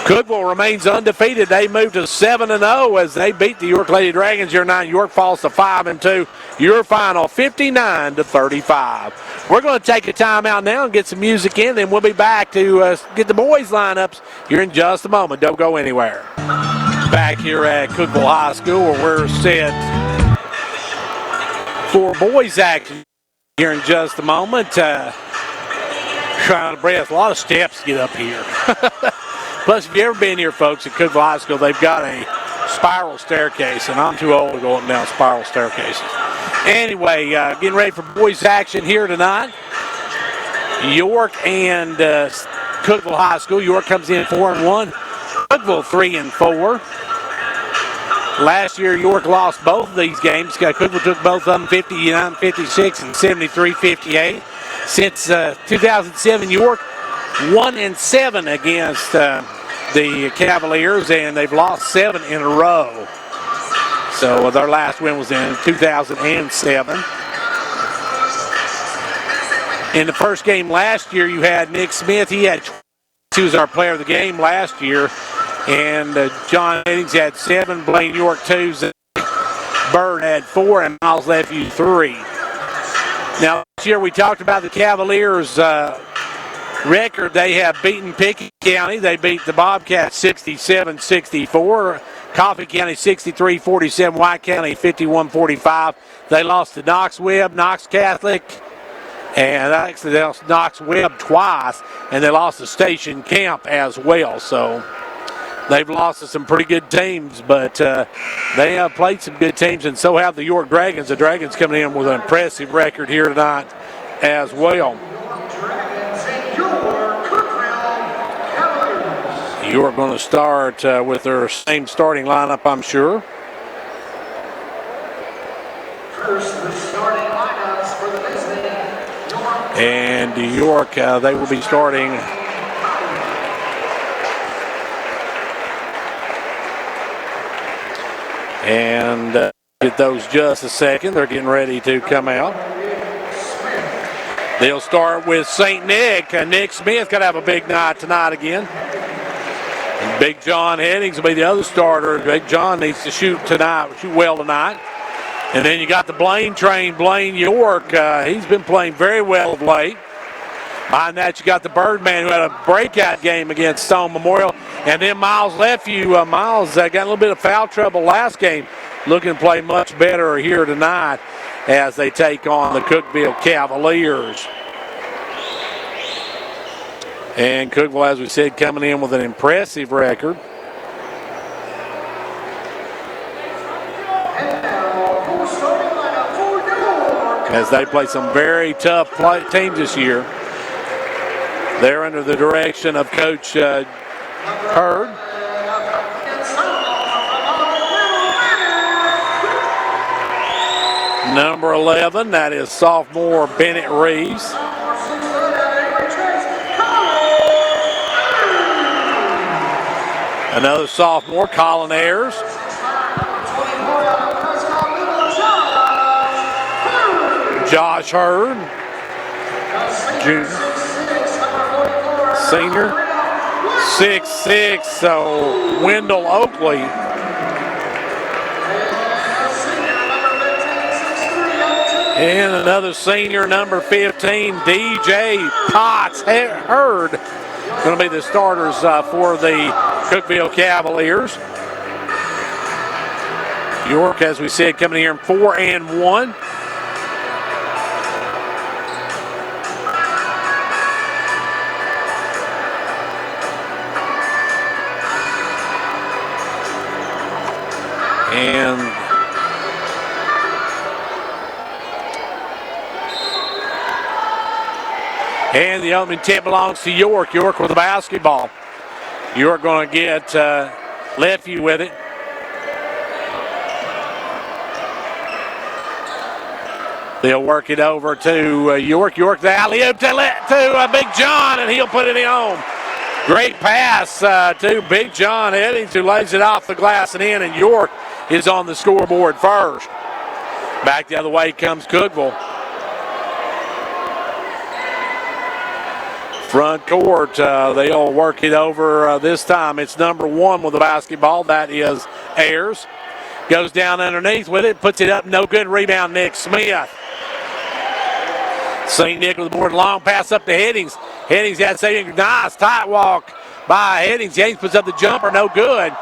S1: Cookeville remains undefeated. They moved to 7-0 as they beat the York Lady Dragons here tonight. York falls to 5-2. Your final 59-35. We're going to take a timeout now and get some music in, and we'll be back to get the boys lineups here in just a moment. Don't go anywhere. Back here at Cookeville High School, where we're set for boys action here in just a moment. Trying to breath. A lot of steps to get up here. Plus, if you've ever been here, folks, at Cookeville High School, they've got a spiral staircase, and I'm too old to go up and down spiral staircases. Anyway, getting ready for boys action here tonight. York and Cookeville High School. York comes in 4-1. Cookeville 3-4. Last year, York lost both of these games. Cookeville took both of them 59-56 and 73-58. Since 2007, York 1-7 against the Cavaliers, and they've lost 7 in a row. So their last win was in 2007. In the first game last year, you had Nick Smith. He was our player of the game last year. And John Eddings had 7, Blaine York 2, Bird had 4, and Miles Lefew 3. Now, this year we talked about the Cavaliers' record. They have beaten Pickett County. They beat the Bobcats 67-64. Coffee County 63-47. White County 51-45. They lost to Knox Webb, Knox Catholic, and actually they lost Knox Webb twice, and they lost to Station Camp as well. So they've lost to some pretty good teams, but they have played some good teams, and so have the York Dragons. The Dragons coming in with an impressive record here tonight as well. York going to start with their same starting lineup, I'm sure.
S4: First, the starting lineups for the visiting York.
S1: And York, they will be starting and get those just a second. They're getting ready to come out. They'll start with St. Nick. Nick Smith got to have a big night tonight again. And Big John Headings will be the other starter. Big John needs to shoot well tonight. And then you got the Blaine train, Blaine York. He's been playing very well of late. Behind that, you got the Birdman, who had a breakout game against Stone Memorial. And then Miles Lefew. Miles got a little bit of foul trouble last game. Looking to play much better here tonight as they take on the Cookeville Cavaliers. And Cookeville, as we said, coming in with an impressive record. As they play some very tough teams this year. They're under the direction of Coach Hurd. Number 11, that is sophomore Bennett Reeves. Another sophomore, Colin Ayers. Josh Hurd, junior, senior, 6'6", so Wendell Oakley. And another senior, number 15, DJ Potts Hurd, going to be the starters for the Cookeville Cavaliers. York, as we said, coming here in 4-1. And the opening tip belongs to York. York with the basketball. York going to get Lefevue with it. They'll work it over to York. York the alley-oop to Big John, and he'll put it in home. Great pass to Big John Eddings, who lays it off the glass and in, and York is on the scoreboard first. Back the other way comes Cookeville. Front court, they'll work it over this time. It's number 1 with the basketball. That is Ayers. Goes down underneath with it, puts it up, no good. Rebound, Nick Smith. St. Nick with the board, long pass up to Headings. Headings had saving, nice tight walk by Headings. Headings puts up the jumper, no good.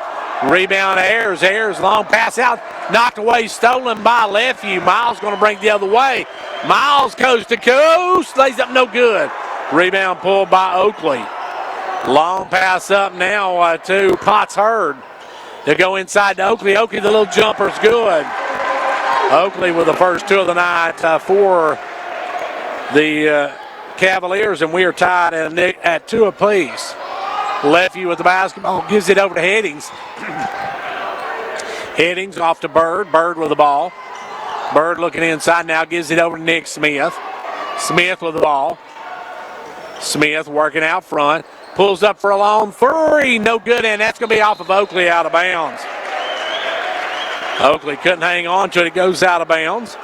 S1: Rebound, Ayers. Ayers, long pass out, knocked away, stolen by Lefevue. Miles going to bring the other way. Miles coast to coast, lays up, no good. Rebound pulled by Oakley. Long pass up now to Potts Hurd. They go inside to Oakley. Oakley, the little jumper's good. Oakley with the first 2 of the night for the Cavaliers, and we are tied at 2 apiece. Lefevue with the basketball, gives it over to Headings. Headings off to Bird. Bird with the ball. Bird looking inside now, gives it over to Nick Smith. Smith with the ball. Smith working out front, pulls up for a long 3, no good, and that's going to be off of Oakley, out of bounds. Oakley couldn't hang on to it, it goes out of bounds.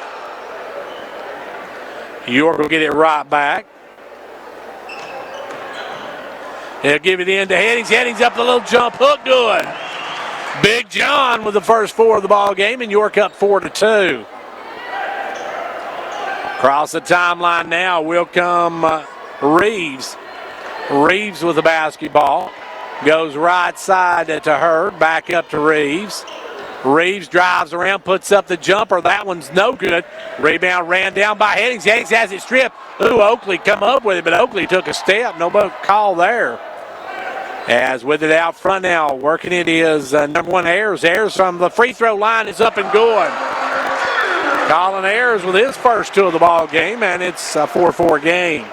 S1: York will get it right back. They'll give it in to Headings. Headings up the little jump hook, good. Big John with the first 4 of the ball game, and York up 4-2. Across the timeline now will come Reeves. Reeves with the basketball. Goes right side to Hurd. Back up to Reeves. Reeves drives around, puts up the jumper. That one's no good. Rebound ran down by Headings. Headings has it stripped. Ooh, Oakley come up with it, but Oakley took a step. No call there. As with it out front now, working it is number 1, Ayers. Ayers from the free throw line is up and good. Colin Ayers with his first 2 of the ball game, and it's a 4-4 game.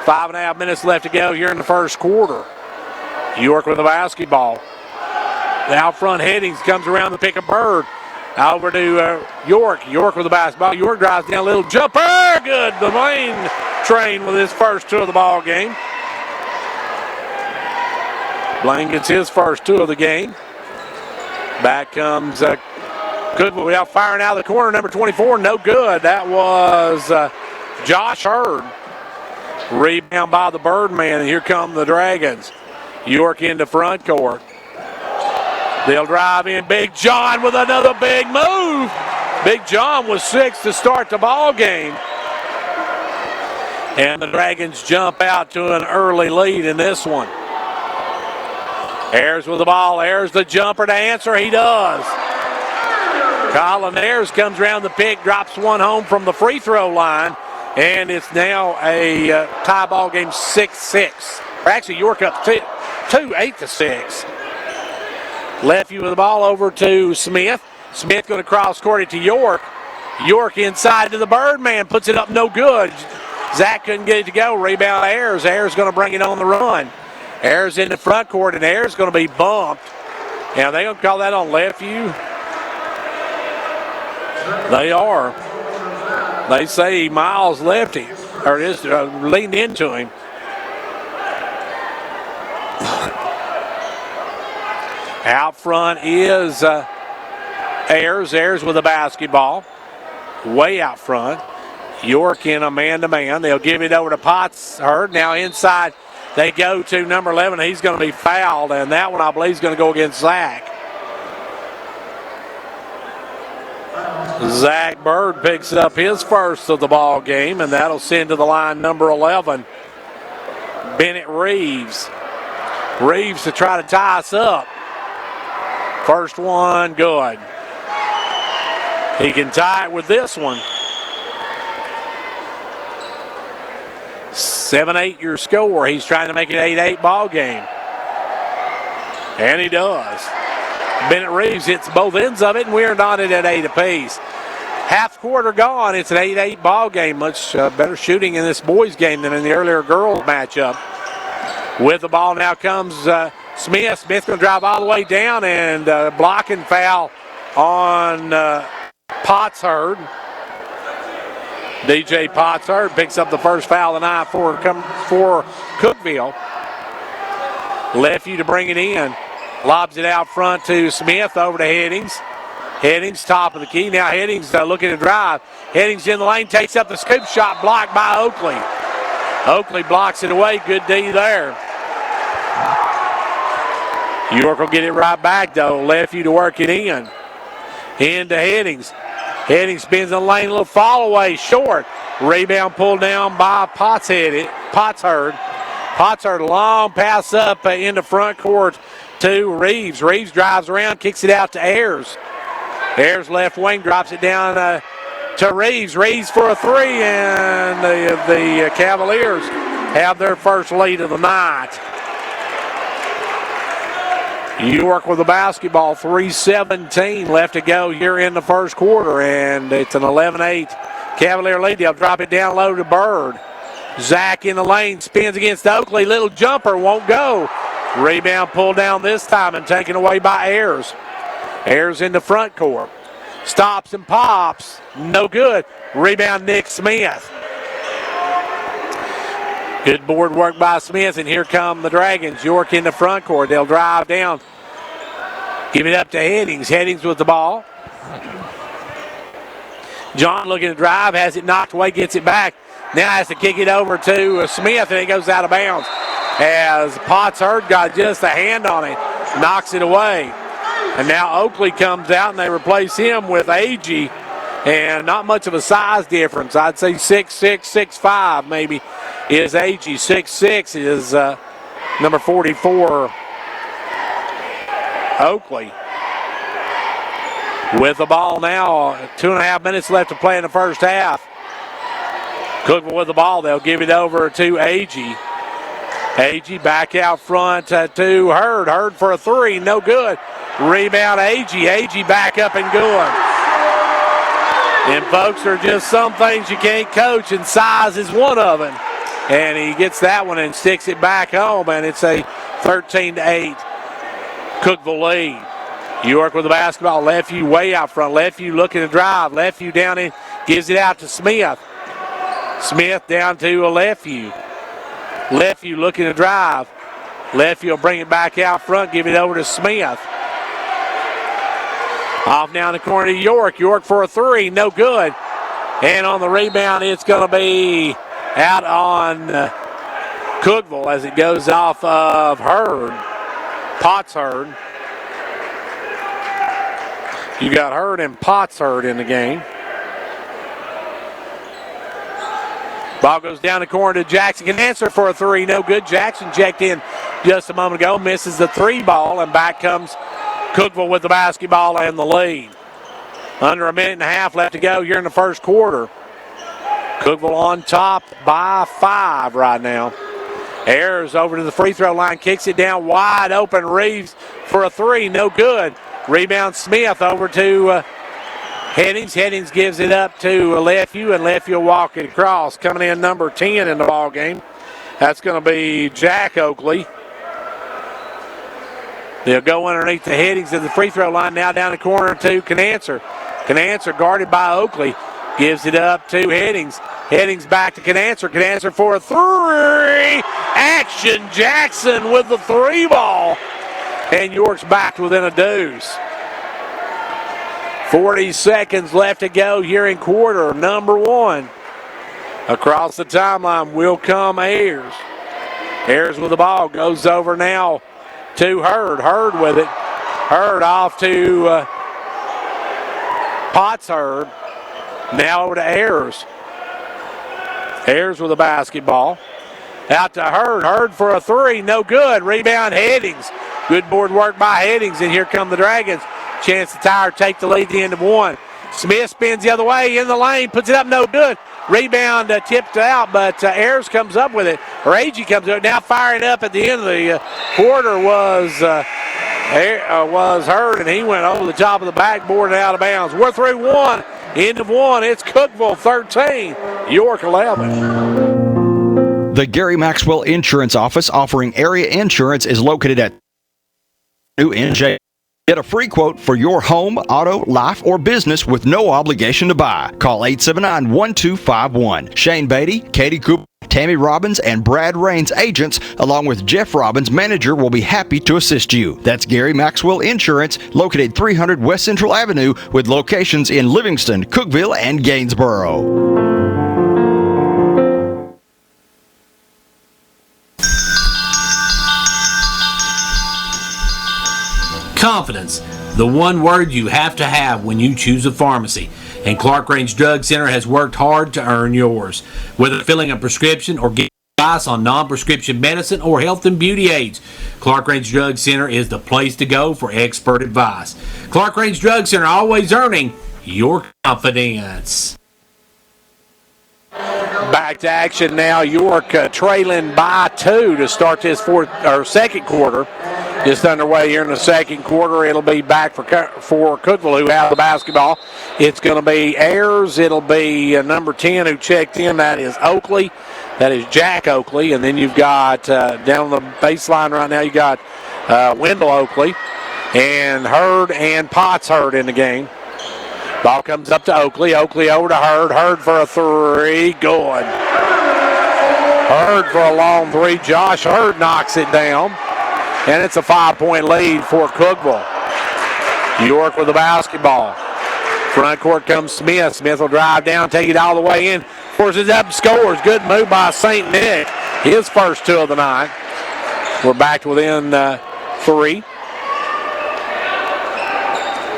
S1: 5.5 minutes left to go here in the first quarter. York with the basketball. The out front Headings comes around the pick of Bird. Over to York. York with the basketball. York drives down a little jumper. Good. The main train with his first 2 of the ball game. Blaine gets his first 2 of the game. Back comes Cookeville out firing out of the corner. Number 24, no good. That was Josh Hurd. Rebound by the Birdman, and here come the Dragons. York into front court. They'll drive in. Big John with another big move. Big John was 6 to start the ball game. And the Dragons jump out to an early lead in this one. Ayers with the ball. Ayers the jumper to answer. He does. Colin Ayers comes around the pick, drops one home from the free throw line. And it's now a tie ball game, 6-6. Or actually, York up 2, 8-6. Lefevue with the ball over to Smith. Smith going to cross court it to York. York inside to the Birdman, puts it up, no good. Zach couldn't get it to go. Rebound Ayers. Ayers going to bring it on the run. Ayers in the front court, and Ayers going to be bumped. Now they going to call that on Lefevue. They are. They say Miles left him, or just leaned into him. Out front is Ayers. Ayers with the basketball. Way out front. York in a man-to-man. They'll give it over to Potsherd. Now inside they go to number 11. He's going to be fouled, and that one I believe is going to go against Zach. Zach Bird picks up his first of the ball game, and that'll send to the line number 11, Bennett Reeves. Reeves to try to tie us up. First one, good. He can tie it with this one. 7-8 your score. He's trying to make it 8-8 ball game. And he does. Bennett Reeves hits both ends of it, and we're knotted at 8 apiece. Half quarter gone. It's an 8-8 ball game. Much better shooting in this boys game than in the earlier girls matchup. With the ball now comes Smith. Smith going to drive all the way down, and blocking foul on Potsherd. DJ Potsherd picks up the first foul of the night for Cookeville. Lefty to bring it in. Lobs it out front to Smith, over to Headings. Headings top of the key. Now Headings looking to drive. Headings in the lane, takes up the scoop shot, blocked by Oakley. Oakley blocks it away. Good D there. York will get it right back, though. Lefty to work it in. Into Headings. Headings spins in the lane, a little fall away, short. Rebound pulled down by Potsherd. Potsherd, long pass up into front court to Reeves. Reeves drives around, kicks it out to Ayers. Ayers left wing, drops it down to Reeves. Reeves for a three, and the Cavaliers have their first lead of the night. York with the basketball, 3:17 left to go here in the first quarter, and it's an 11-8 Cavalier lead. They'll drop it down low to Bird. Zach in the lane, spins against Oakley, little jumper, won't go. Rebound pulled down this time and taken away by Ayers. Ayers in the front court. Stops and pops, no good. Rebound Nick Smith. Good board work by Smith, and here come the Dragons. York in the front court. They'll drive down. Give it up to Headings. Headings with the ball. John looking to drive, has it knocked away, gets it back. Now has to kick it over to Smith, and it goes out of bounds. As Potsherd got just a hand on it, knocks it away. And now Oakley comes out, and they replace him with Agee. And not much of a size difference. I'd say 6'6", 6'5", maybe, is Agee. 6'6" is number 44, Oakley. With the ball now, 2.5 minutes left to play in the first half. Cookeville with the ball. They'll give it over to Agee. Agee back out front to Hurd. Hurd for a three, no good. Rebound Agee. Agee back up and going. And folks, there are just some things you can't coach, and size is one of them. And he gets that one and sticks it back home, and it's a 13-8 Cookeville lead. York with the basketball. Lefty way out front. Lefty looking to drive. Lefty down in, gives it out to Smith. Smith down to Lefty. Lefty looking to drive. Lefty will bring it back out front, give it over to Smith. Off now in the corner to York. York for a three, no good. And on the rebound, it's going to be out on Cookeville as it goes off of Hurd. Potsherd. You got Hurd and Potsherd in the game. Ball goes down the corner to Jackson. Can answer for a three, no good. Jackson checked in just a moment ago, misses the three ball, and back comes Cookeville with the basketball and the lead. Under a minute and a half left to go here in the first quarter. Cookeville on top by 5 right now. Ayers over to the free throw line, kicks it down wide open. Reeves for a three, no good. Rebound Smith over to Headings. Headings gives it up to Lefty, and Lefty will walk it across. Coming in number 10 in the ball game. That's going to be Jack Oakley. They'll go underneath the Headings of the free throw line. Now down the corner to Canancer. Canancer guarded by Oakley. Gives it up to Headings. Headings back to Canancer. Canancer for a three. Action Jackson with the three ball. And York's back within a deuce. 40 seconds left to go here in quarter number 1. Across the timeline will come Ayers. Ayers with the ball, goes over now to Hurd. Hurd with it. Hurd off to Potts Hurd. Now over to Ayers. Ayers with the basketball. Out to Hurd. Hurd for a three. No good. Rebound Headings. Good board work by Headings. And here come the Dragons. Chance to tie or take the lead at the end of one. Smith spins the other way in the lane. Puts it up. No good. Rebound tipped out, but Ayers comes up with it. Or Agee comes up. Now firing up at the end of the quarter was Hurd, and he went over the top of the backboard and out of bounds. We're through one. End of one. It's Cookeville 13, York 11.
S12: The Gary Maxwell Insurance Office offering area insurance is located at New NJ. Get a free quote for your home, auto, life, or business with no obligation to buy. Call 879-1251. Shane Beatty, Katie Cooper, Tammy Robbins, and Brad Rains agents, along with Jeff Robbins, manager, will be happy to assist you. That's Gary Maxwell Insurance, located 300 West Central Avenue, with locations in Livingston, Cookeville, and Gainesboro.
S1: Confidence, the one word you have to have when you choose a pharmacy. And Clark Range Drug Center has worked hard to earn yours. Whether filling a prescription or getting advice on non-prescription medicine or health and beauty aids, Clark Range Drug Center is the place to go for expert advice. Clark Range Drug Center, always earning your confidence. Back to action now. York trailing by 2 to start this second quarter. Just underway here in the second quarter. It'll be back for Cookeville, who have the basketball. It's going to be Ayers. It'll be number 10 who checked in. That is Oakley. That is Jack Oakley. And then you've got down the baseline right now, you got Wendell Oakley and Hurd and Potts Hurd in the game. Ball comes up to Oakley. Oakley over to Hurd. Hurd for a three. Good. Hurd for a long three. Josh Hurd knocks it down. And it's a 5-point lead for Cookeville. York with the basketball. Front court comes Smith. Smith will drive down, take it all the way in. Forces up, scores. Good move by St. Nick. His first two of the night. We're back to within 3.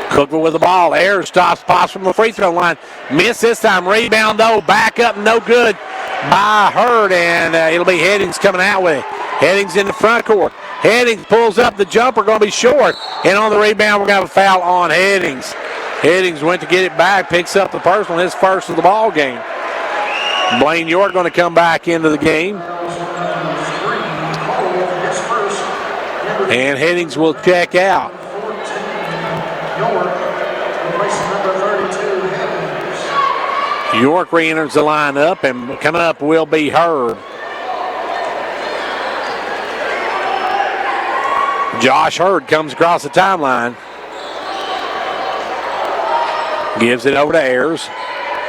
S1: Cookeville with the ball. Ayers stops, pops from the free throw line. Miss this time. Rebound, though. Back up, no good by Hurd. And it'll be Headings coming out with it. Headings in the front court. Headings pulls up the jumper, going to be short. And on the rebound, we're going to have a foul on Headings. Headings went to get it back, picks up the personal, his first of the ball game. Blaine York going to come back into the game. And Headings will check out. York re-enters the lineup, and coming up will be Hurd. Josh Hurd comes across the timeline. Gives it over to Ayers.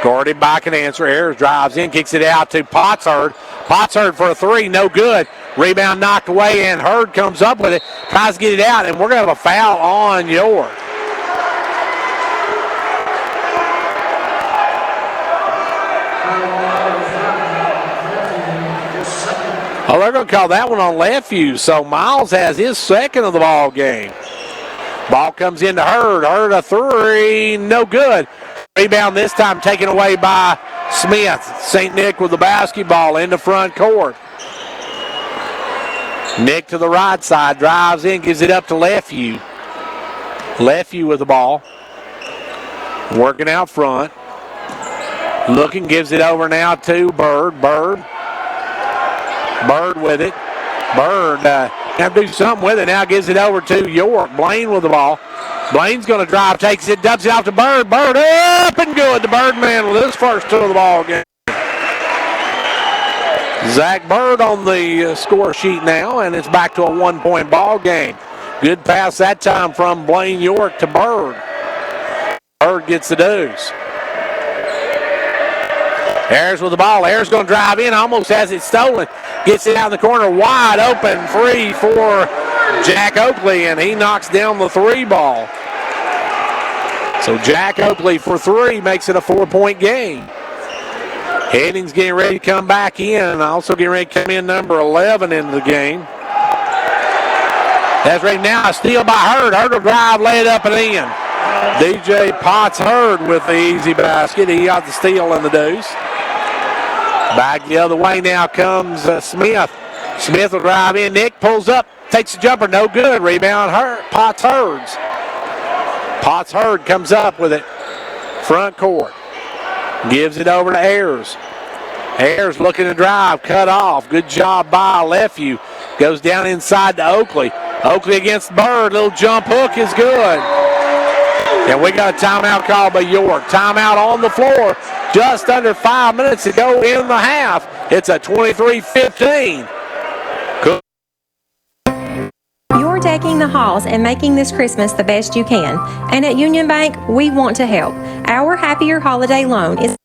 S1: Guarded by Canancer. Ayers drives in, kicks it out to Potts Hurd. Potts Hurd for a three, no good. Rebound knocked away, and Hurd comes up with it. Tries to get it out, and we're going to have a foul on York. Oh, they're going to call that one on Lefeview. So Miles has his second of the ball game. Ball comes into Hurd. Hurd a three, no good. Rebound this time taken away by Smith. St. Nick with the basketball in the front court. Nick to the right side, drives in, gives it up to Lefeview. Lefeview with the ball. Working out front. Looking, gives it over now to Bird. Bird with it. Bird have to do something with it. Now gives it over to York. Blaine with the ball. Blaine's going to drive, takes it, dubs it off to Bird. Bird up and good. The Birdman with his first two of the ball game. Zach Bird on the score sheet now, and it's back to a 1-point ball game. Good pass that time from Blaine York to Bird. Bird gets the deuce. Ayers with the ball. Ayers going to drive in, almost has it stolen. Gets it out in the corner, wide open, free for Jack Oakley, and he knocks down the three ball. So Jack Oakley for three makes it a 4-point game. Headings getting ready to come back in. Also getting ready to come in number 11 into the game. That's right now. A steal by Hurd. Hurd will drive, lay it up and in. DJ Potts Hurd with the easy basket. He got the steal and the deuce. Back the other way now comes Smith. Smith will drive in. Nick pulls up, takes the jumper. No good. Rebound Potts Hurds. Potts Hurd comes up with it. Front court. Gives it over to Ayers. Ayers looking to drive. Cut off. Good job by Lefevue. Goes down inside to Oakley. Oakley against Bird. Little jump hook is good. And we got a timeout called by York. Timeout on the floor. Just under 5 minutes to go in the half. It's a 23-15.
S8: You're decking the halls and making this Christmas the best you can. And at Union Bank, we want to help. Our Happier Holiday Loan is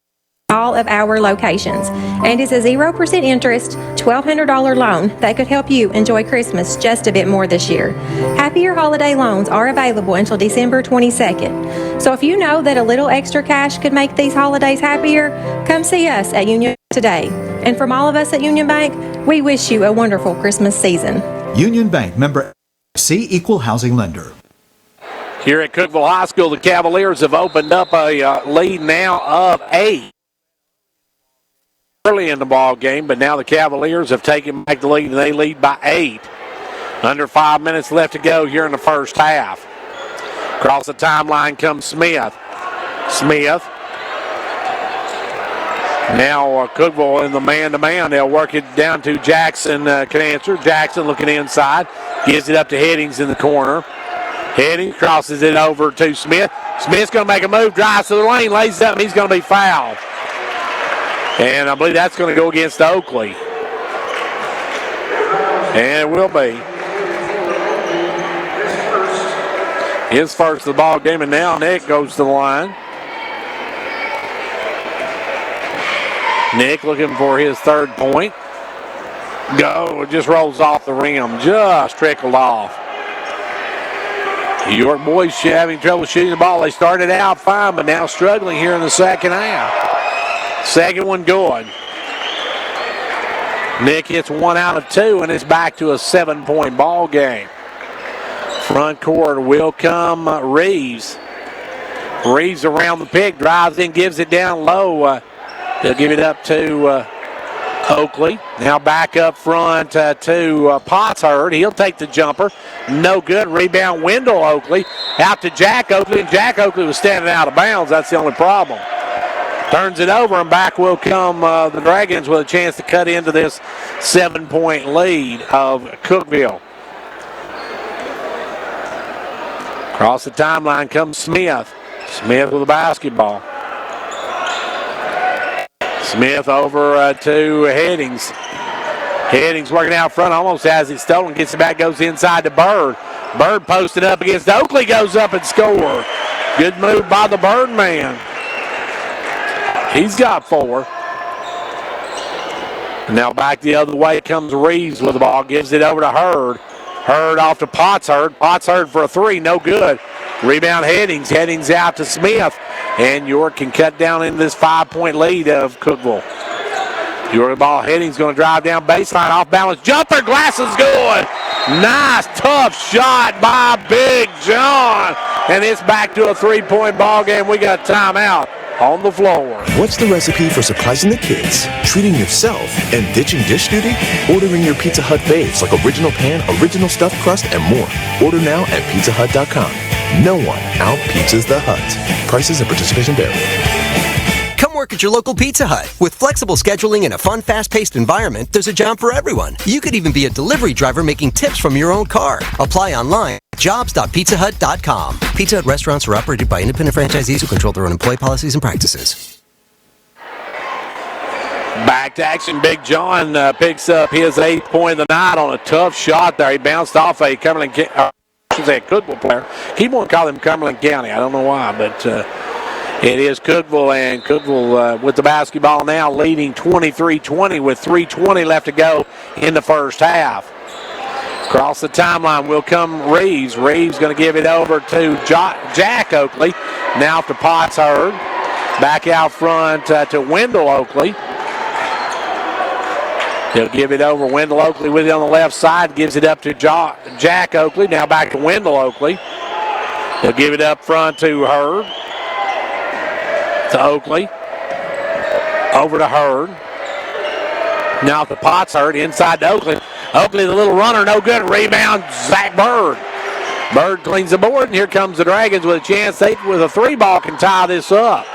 S8: all of our locations and is a 0% interest, $1,200 loan that could help you enjoy Christmas just a bit more this year. Happier Holiday Loans are available until December 22nd. So if you know that a little extra cash could make these holidays happier, come see us at Union today. And from all of us at Union Bank, we wish you a wonderful Christmas season.
S3: Union Bank, member C, equal housing lender.
S1: Here at Cookeville High School, the Cavaliers have opened up a lead now of 8. Early in the ball game, but now the Cavaliers have taken back the lead, and they lead by 8. Under 5 minutes left to go here in the first half. Across the timeline comes Smith. Smith. Now Cookeville in the man-to-man. They'll work it down to Jackson can answer. Jackson looking inside. Gives it up to Headings in the corner. Headings crosses it over to Smith. Smith's going to make a move, drives to the lane, lays it up, and he's going to be fouled. And I believe that's going to go against Oakley. And it will be. His first of the ball game, and now Nick goes to the line. Nick looking for his third point. Go, just rolls off the rim, just trickled off. York boys having trouble shooting the ball. They started out fine, but now struggling here in the second half. Second one good. Nick hits 1 out of 2, and it's back to a 7-point ball game. Front court will come Reeves. Reeves around the pick, drives in, gives it down low. He'll give it up to Oakley. Now back up front to Potts Hurd. He'll take the jumper. No good. Rebound Wendell Oakley. Out to Jack Oakley, and Jack Oakley was standing out of bounds. That's the only problem. Turns it over, and back will come the Dragons with a chance to cut into this 7-point lead of Cookeville. Across the timeline comes Smith. Smith with the basketball. Smith over to Headings. Headings working out front, almost has it stolen, gets it back, goes inside to Bird. Bird posted up against Oakley, goes up and scores. Good move by the Bird man. He's got 4. Now back the other way comes Reeves with the ball. Gives it over to Hurd. Hurd off to Potts Hurd. Potts Hurd for a 3. No good. Rebound Headings. Headings out to Smith. And York can cut down into this 5-point lead of Cookeville. York ball. Headings going to drive down baseline. Off balance. Jumper. Glass is good. Nice tough shot by Big John. And it's back to a 3-point ball game. We got timeout on the floor.
S10: What's the recipe for surprising the kids, treating yourself, and ditching dish duty? Ordering your Pizza Hut faves like original pan, original stuffed crust, and more. Order now at pizzahut.com. No one out-pizzas the Hut. Prices and participation vary.
S11: Come work at your local Pizza Hut. With flexible scheduling and a fun, fast-paced environment, there's a job for everyone. You could even be a delivery driver making tips from your own car. Apply online at jobs.pizzahut.com. Pizza Hut restaurants are operated by independent franchisees who control their own employee policies and practices.
S1: Back to action. Big John picks up his 8th point of the night on a tough shot there. He bounced off a Cookeville player. Keep on calling him Cumberland County. I don't know why, but it is Cookeville, and Cookeville with the basketball now leading 23-20 with 3:20 left to go in the first half. Across the timeline will come Reeves. Reeves going to give it over to Jack Oakley. Now to Potts Hurd. Back out front to Wendell Oakley. He'll give it over. Wendell Oakley with it on the left side. Gives it up to Jack Oakley. Now back to Wendell Oakley. He'll give it up front to Hurd. To Oakley. Over to Hurd. Now to Potts. Hurd inside to Oakley. Oakley, the little runner, no good. Rebound, Zach Bird. Bird cleans the board, and here comes the Dragons with a chance. They, with a 3-ball, can tie this up.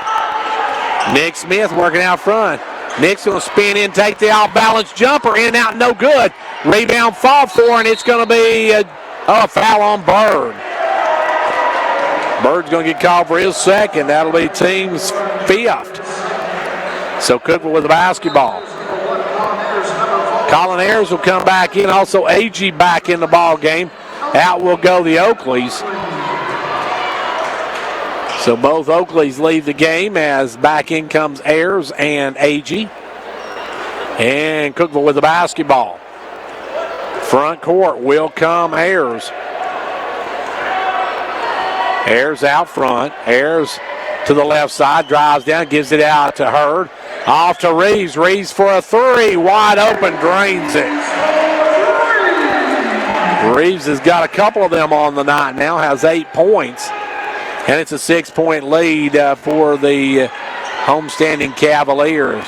S1: Nick Smith working out front. Nick's going to spin in, take the off-balance jumper, in and out, no good. Rebound fall for, and it's going to be a foul on Bird. Bird's going to get called for his second. That'll be team's 5th. So Cookeville with the basketball. Colin Ayers will come back in. Also, A.G. back in the ball game. Out will go the Oakleys. So both Oakleys leave the game as back in comes Ayers and A.G. And Cookeville with the basketball. Front court will come Ayers. Ayers out front. Ayers to the left side, drives down, gives it out to Hurd. Off to Reeves. Reeves for a 3. Wide open, drains it. Reeves has got a couple of them on the night now, has 8 points. And it's a 6-point lead for the homestanding Cavaliers.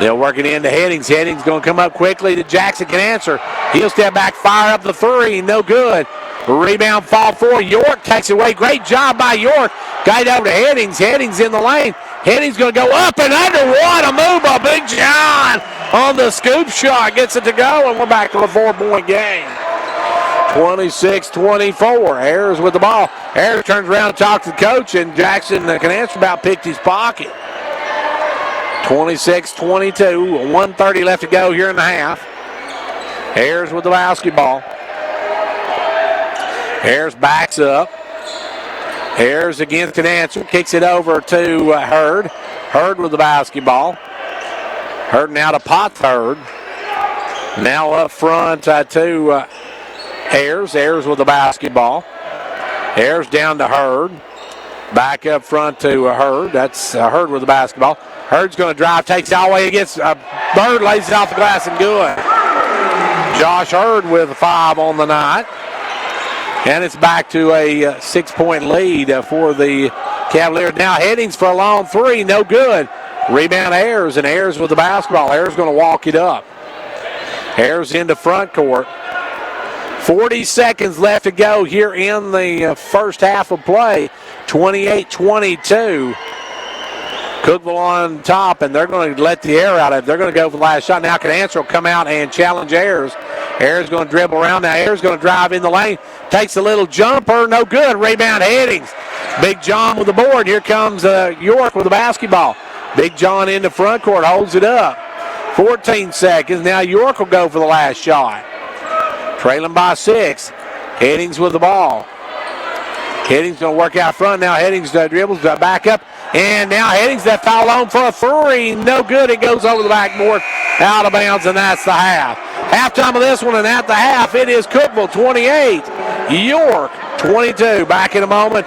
S1: They'll work it into Headings. Headings going to come up quickly to Jackson, can answer. He'll step back, fire up the 3, no good. Rebound fall for York, takes it away. Great job by York. Got it over to Headings. Headings in the lane. Headings going to go up and under. What a move by Big John on the scoop shot. Gets it to go, and we're back to a 4-point game. 26-24. Ayers with the ball. Ayers turns around and talks to the coach, and Jackson can answer about picked his pocket. 26-22. 1:30 left to go here in the half. Ayers with the basketball. Ayers backs up. Ayers again can answer. Kicks it over to Hurd. Hurd with the basketball. Hurd now to Potts Hurd. Now up front to Ayers. Ayers with the basketball. Ayers down to Hurd. Back up front to Hurd. That's Hurd with the basketball. Hurd's going to drive, takes it all the way against Bird, lays it off the glass and good. Josh Hurd with a 5 on the night. And it's back to a 6-point lead for the Cavaliers. Now Headings for a long 3, no good. Rebound Ayers, and Ayers with the basketball. Ayers going to walk it up. Ayers into front court. 40 seconds left to go here in the first half of play. 28-22. Cookeville on top, and they're going to let the air out of it. They're going to go for the last shot. Now Canancer will come out and challenge Ayers. Ayers going to dribble around. Now Ayers going to drive in the lane. Takes a little jumper. No good. Rebound Headings. Big John with the board. Here comes York with the basketball. Big John into front court. Holds it up. 14 seconds. Now York will go for the last shot. Trailing by 6. Headings with the ball. Headings going to work out front. Now Headings dribbles back up. And now Headings that foul on for a 3. No good. It goes over the backboard. Out of bounds, and that's the half. Halftime of this one, and at the half, it is Cookeville 28, York 22. Back in a moment.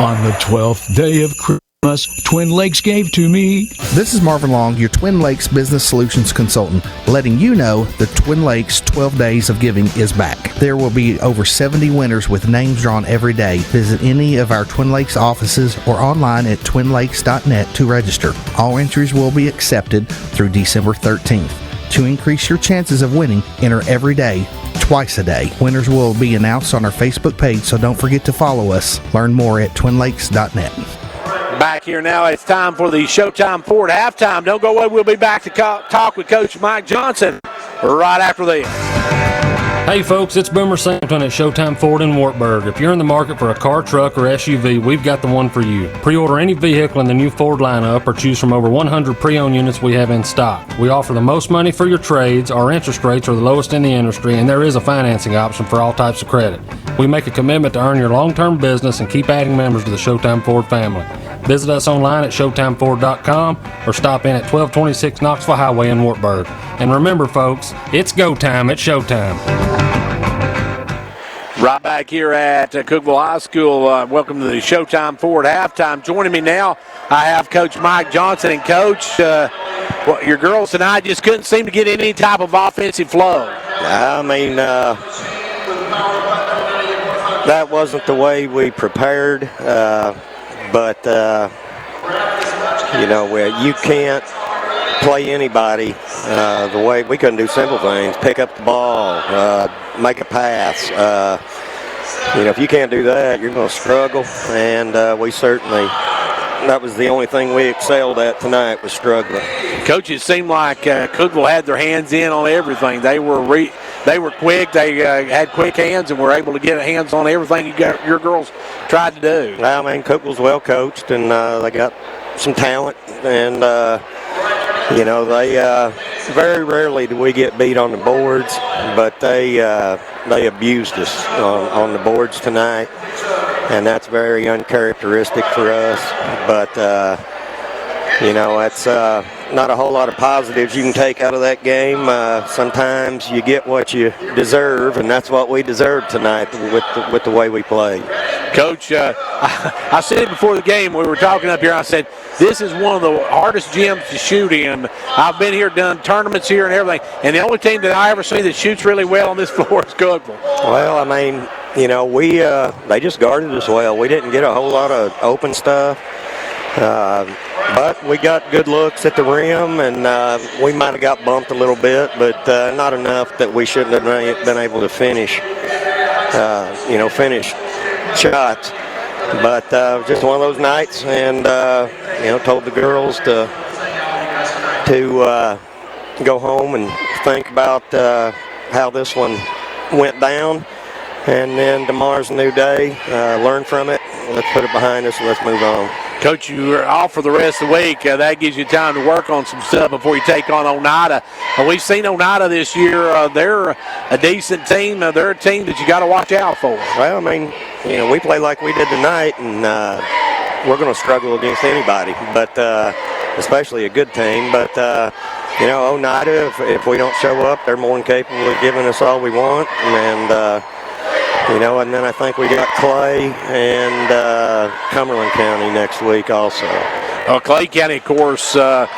S16: On the 12th day of Christmas, Twin Lakes gave to me.
S2: This is Marvin Long, your Twin Lakes Business Solutions Consultant, letting you know the Twin Lakes 12 Days of Giving is back. There will be over 70 winners with names drawn every day. Visit any of our Twin Lakes offices or online at twinlakes.net to register. All entries will be accepted through December 13th. To increase your chances of winning, enter every day, twice a day. Winners will be announced on our Facebook page, so don't forget to follow us. Learn more at twinlakes.net.
S1: Back here now, it's time for the Showtime Ford halftime. Don't go away. We'll be back to talk with Coach Mike Johnson right after this.
S18: Hey folks, it's Boomer Singleton at Showtime Ford in Wartburg. If you're in the market for a car, truck, or SUV, we've got the one for you. Pre-order any vehicle in the new Ford lineup or choose from over 100 pre-owned units we have in stock. We offer the most money for your trades, our interest rates are the lowest in the industry, and there is a financing option for all types of credit. We make a commitment to earn your long-term business and keep adding members to the Showtime Ford family. Visit us online at ShowtimeFord.com or stop in at 1226 Knoxville Highway in Wartburg. And remember, folks, it's go time at Showtime.
S1: Right back here at Cookeville High School. Welcome to the Showtime Ford halftime. Joining me now, I have Coach Mike Johnson. And Coach, well, your girls tonight just couldn't seem to get any type of offensive flow.
S13: I mean, that wasn't the way we prepared, but you can't play anybody the way we couldn't do simple things. Pick up the ball, make a pass. If you can't do that, you're going to struggle, and we certainly. That was the only thing we excelled at tonight, was struggling.
S1: Coach, it seemed like Cookeville had their hands in on everything. They were quick. They had quick hands and were able to get hands on everything your girls tried to do.
S13: I mean, Cookeville's well coached, and they got some talent, and they very rarely do we get beat on the boards, but they abused us on the boards tonight. And that's very uncharacteristic for us. But, it's not a whole lot of positives you can take out of that game. Sometimes you get what you deserve, and that's what we deserved tonight with the way we played.
S1: Coach, I said it before the game. We were talking up here. I said, this is one of the hardest gyms to shoot in. I've been here, done tournaments here and everything, and the only team that I ever see that shoots really well on this floor is Cookeville.
S13: Well, I mean, they just guarded us well. We didn't get a whole lot of open stuff, but we got good looks at the rim, and we might have got bumped a little bit, but not enough that we shouldn't have been able to finish shots. But just one of those nights, and told the girls to go home and think about how this one went down. And then tomorrow's a new day. Learn from it. Let's put it behind us and let's move on.
S1: Coach, you are off for the rest of the week. That gives you time to work on some stuff before you take on Oneida. We've seen Oneida this year. They're a decent team. They're a team that you got to watch out for.
S13: Well, I mean, we play like we did tonight, and we're going to struggle against anybody, but especially a good team. But, Oneida, if we don't show up, they're more than capable of giving us all we want. And and then I think we got Clay and Cumberland County next week also.
S1: Clay County, of course, a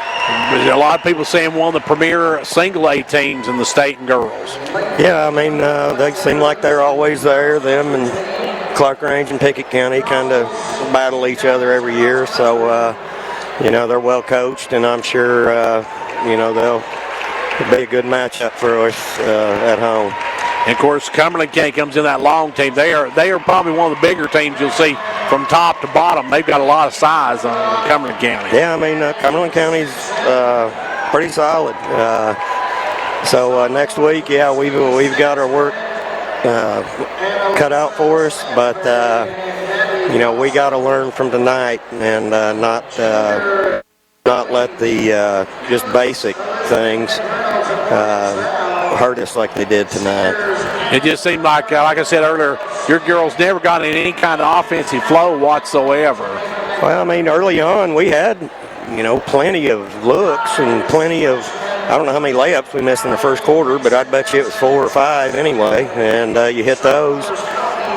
S1: lot of people saying one of the premier single A teams in the state and girls.
S13: Yeah, I mean, they seem like they're always there. Them and Clark Range and Pickett County kind of battle each other every year. So, they're well coached, and I'm sure, they'll be a good matchup for us at home.
S1: And, of course, Cumberland County comes in that long team. They are probably one of the bigger teams you'll see from top to bottom. They've got a lot of size on Cumberland County.
S13: Yeah, I mean, Cumberland County's pretty solid. So next week, we've got our work cut out for us. But, we got to learn from tonight and not let the just basic things hurt us like they did tonight.
S1: It just seemed like I said earlier, your girls never got in any kind of offensive flow whatsoever.
S13: Well, I mean, early on we had, plenty of looks and plenty of, I don't know how many layups we missed in the first quarter, but I'd bet you it was 4 or 5 anyway. And you hit those,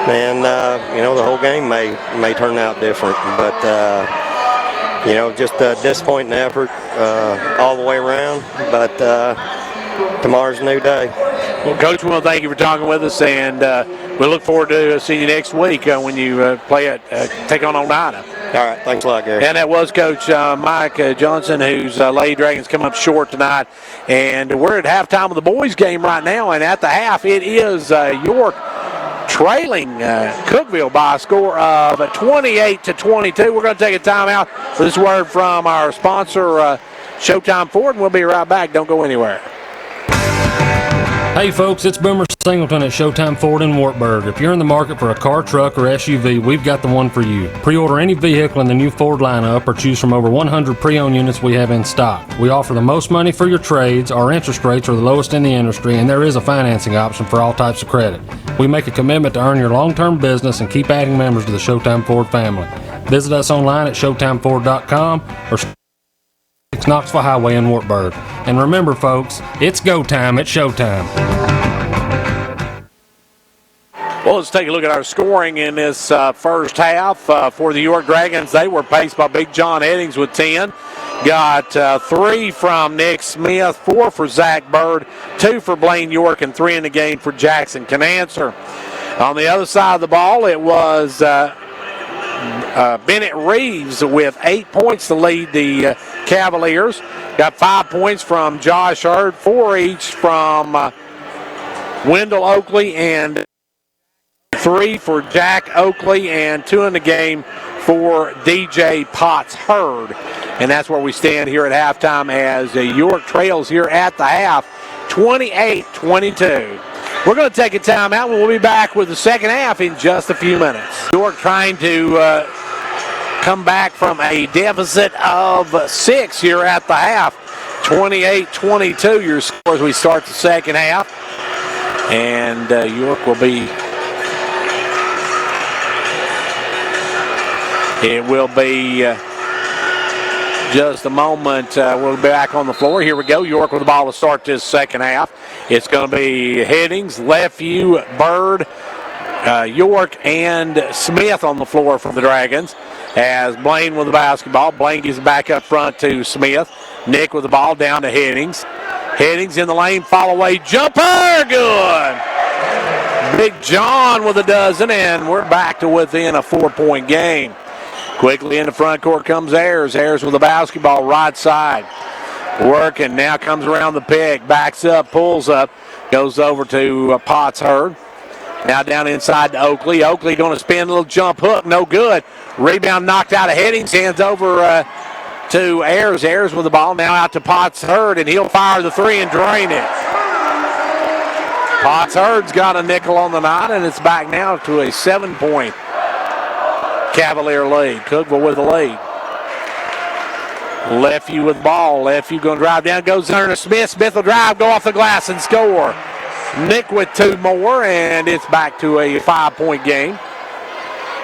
S13: and the whole game may turn out different. But just a disappointing effort all the way around. But tomorrow's a new day.
S1: Well, Coach, we want to thank you for talking with us, and we look forward to seeing you next week when you take on Oneida.
S13: All right, thanks a lot, Gary.
S1: And that was Coach Mike Johnson, whose Lady Dragons come up short tonight. And we're at halftime of the boys' game right now, and at the half, it is York trailing Cookeville by a score of 28-22. We're going to take a timeout for this word from our sponsor, Showtime Ford, and we'll be right back. Don't go anywhere.
S18: Hey folks, it's Boomer Singleton at Showtime Ford in Wartburg. If you're in the market for a car, truck, or SUV, we've got the one for you. Pre-order any vehicle in the new Ford lineup or choose from over 100 pre-owned units we have in stock. We offer the most money for your trades, our interest rates are the lowest in the industry, and there is a financing option for all types of credit. We make a commitment to earn your long-term business and keep adding members to the Showtime Ford family. Visit us online at ShowtimeFord.com or Knoxville Highway in Wartburg. And remember, folks, it's go time at Showtime.
S1: Well, let's take a look at our scoring in this first half. For the York Dragons, they were paced by Big John Eddings with 10. got 3 from Nick Smith, 4 for Zach Bird, 2 for Blaine York, and 3 in the game for Jackson Canancer. On the other side of the ball, it was Bennett Reeves with 8 points to lead the Cavaliers. Got 5 points from Josh Hurd, 4 each from Wendell Oakley, and 3 for Jack Oakley, and 2 in the game for DJ Potts Hurd. And that's where we stand here at halftime as York trails here at the half, 28-22. We're going to take a timeout, and we'll be back with the second half in just a few minutes. York trying to come back from a deficit of 6 here at the half. 28-22 your score as we start the second half. And York will be... It will be just a moment. We'll be back on the floor. Here we go. York with the ball to start this second half. It's going to be Headings, Lefevue, Bird, York, and Smith on the floor for the Dragons. As Blaine with the basketball. Blaine gives it back up front to Smith. Nick with the ball down to Headings. Headings in the lane, fall away, jumper, good. Big John with a dozen, and we're back to within a 4-point game. Quickly in the front court comes Ayers. Ayers with the basketball right side. Working, now comes around the pick, backs up, pulls up, goes over to Potts Hurd. Now down inside to Oakley. Oakley going to spin a little jump hook, no good. Rebound knocked out of Headings, hands over to Ayers. Ayers with the ball, now out to Potts Hurd, and he'll fire the 3 and drain it. Potts Hurd's got a nickel on the night, and it's back now to a 7-point Cavalier lead. Cookeville with the lead. Lefevue with the ball. Lefevue going to drive down, goes under to Smith. Smith will drive, go off the glass and score. Nick with 2 more, and it's back to a 5-point game.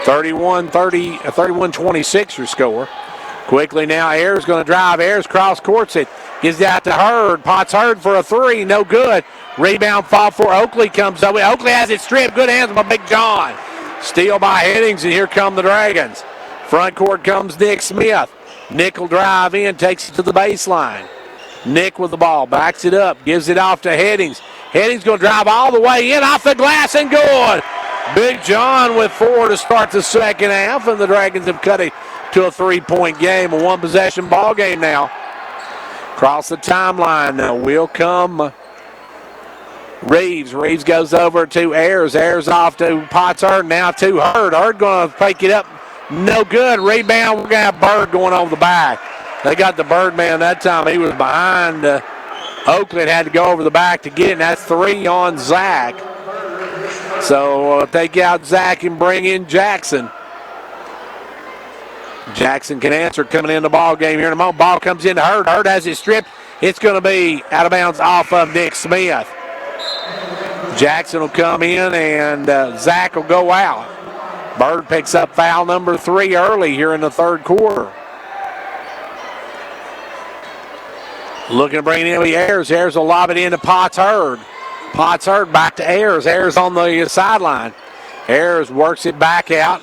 S1: 31-26 your score. Quickly now, Ayers going to drive. Ayers cross courts it. Gives it out to Hurd. Potts Hurd for a 3, no good. Rebound fall for Oakley comes over. Oakley has it stripped. Good hands by Big John. Steal by Headings, and here come the Dragons. Front court comes Nick Smith. Nick will drive in, takes it to the baseline. Nick with the ball, backs it up, gives it off to Headings. Headings going to drive all the way in, off the glass, and good. Big John with 4 to start the second half, and the Dragons have cut it to a 3-point game, a 1-possession ball game now. Across the timeline now will come Reeves. Reeves goes over to Ayers. Ayers off to Potts Hurd, now to Hurd. Hurd going to pick it up. No good. Rebound. We're going to have Bird going over the back. They got the Birdman that time. He was behind Oakland. Had to go over the back to get it, and that's 3 on Zach. So take out Zach and bring in Jackson. Jackson Canancer coming in the ball game here in a moment. Ball comes into Hurd. Hurd has it stripped. It's going to be out of bounds off of Nick Smith. Jackson will come in, and Zach will go out. Bird picks up foul number 3 early here in the third quarter. Looking to bring in Ayers. Ayers will lob it into Potts Hurd. Potts Hurd back to Ayers. Ayers on the sideline. Ayers works it back out.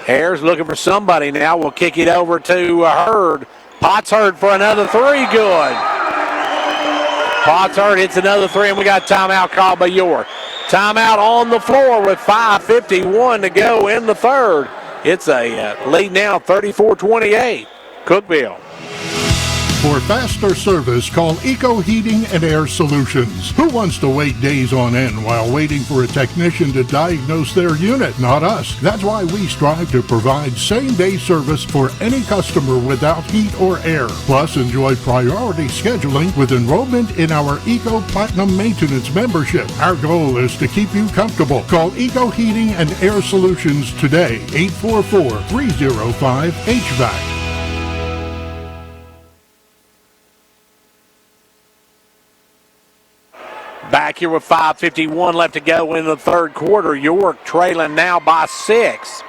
S1: Ayers looking for somebody now. We'll kick it over to Hurd. Potts Hurd for another 3. Good. Potts Hurd hits another 3, and we got timeout called by York. Timeout on the floor with 5:51 to go in the third. It's a lead now, 34-28. Cookeville.
S9: For faster service, call Eco Heating and Air Solutions. Who wants to wait days on end while waiting for a technician to diagnose their unit? Not us. That's why we strive to provide same-day service for any customer without heat or air. Plus, enjoy priority scheduling with enrollment in our Eco Platinum Maintenance membership. Our goal is to keep you comfortable. Call Eco Heating and Air Solutions today, 844-305-HVAC.
S1: Back here with 5:51 left to go in the third quarter. York trailing now by 6.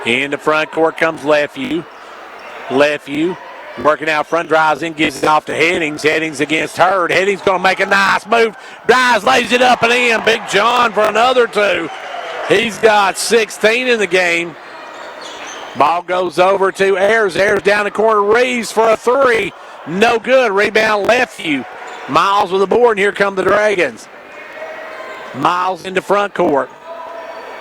S1: In the front court comes Lefevue. Lefevue working out front, drives in, gives it off to Headings. Headings against Hurd. Headings going to make a nice move. Drives, lays it up and in. Big John for another 2. He's got 16 in the game. Ball goes over to Ayers. Ayers down the corner. Reeves for a three. No good. Rebound Lefeview. Miles with the board, and here come the Dragons. Miles into front court.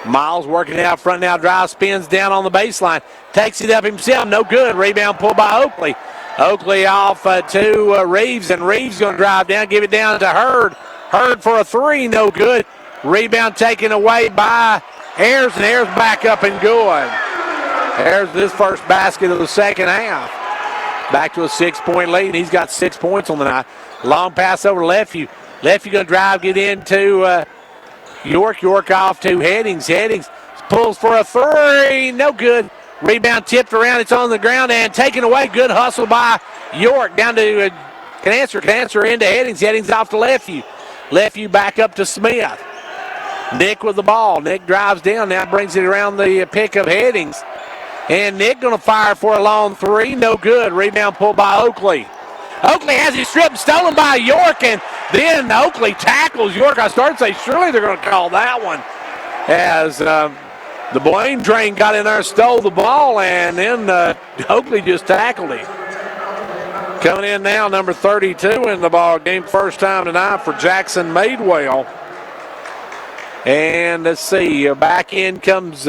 S1: Miles working out front now. Drive, spins down on the baseline. Takes it up himself. No good. Rebound pulled by Oakley. Oakley off to Reeves, and Reeves going to drive down, give it down to Hurd. Hurd for a three. No good. Rebound taken away by Ayers, and Ayers back up and good. Ayers this first basket of the second half. Back to a 6-point lead, and he's got 6 points on the night. Long pass over to Lefeview. Lefeview going to drive, get into York. York off to Headings. Headings pulls for a three. No good. Rebound tipped around. It's on the ground and taken away. Good hustle by York. Down to Canancer. Canancer into Headings. Headings off to Lefeview. Lefeview back up to Smith. Nick with the ball. Nick drives down. Now brings it around the pick of Headings. And Nick going to fire for a long three. No good. Rebound pulled by Oakley. Oakley has it stripped and stolen by York, and then Oakley tackles York. I started to say, surely they're going to call that one, as the Blaine train got in there, stole the ball, and then Oakley just tackled him. Coming in now, number 32 in the ball game, first time tonight for Jackson Madewell. And let's see, back in comes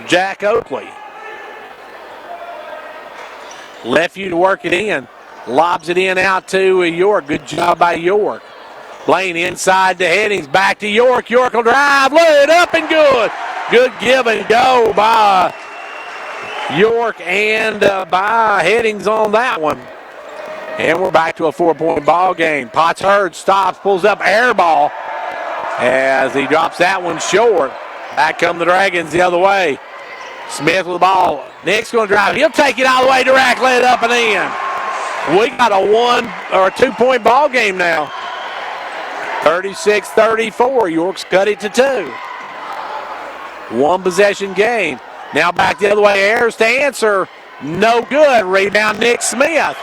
S1: Jack Oakley. Lefeview to work it in. Lobs it in out to York. Good job by York. Blaine inside to Headings. Back to York. York will drive. Lay it up and good. Good give and go by York and by Headings on that one. And we're back to a 4-point ball game. Potts Hurd stops, pulls up, air ball as he drops that one short. Back come the Dragons the other way. Smith with the ball. Nick's going to drive. He'll take it all the way direct, let it up and in. We got a 1 or a 2-point ball game now. 36-34. York's cut it to 2. 1 possession game. Now back the other way. Ayers to answer. No good. Rebound Nick Smith.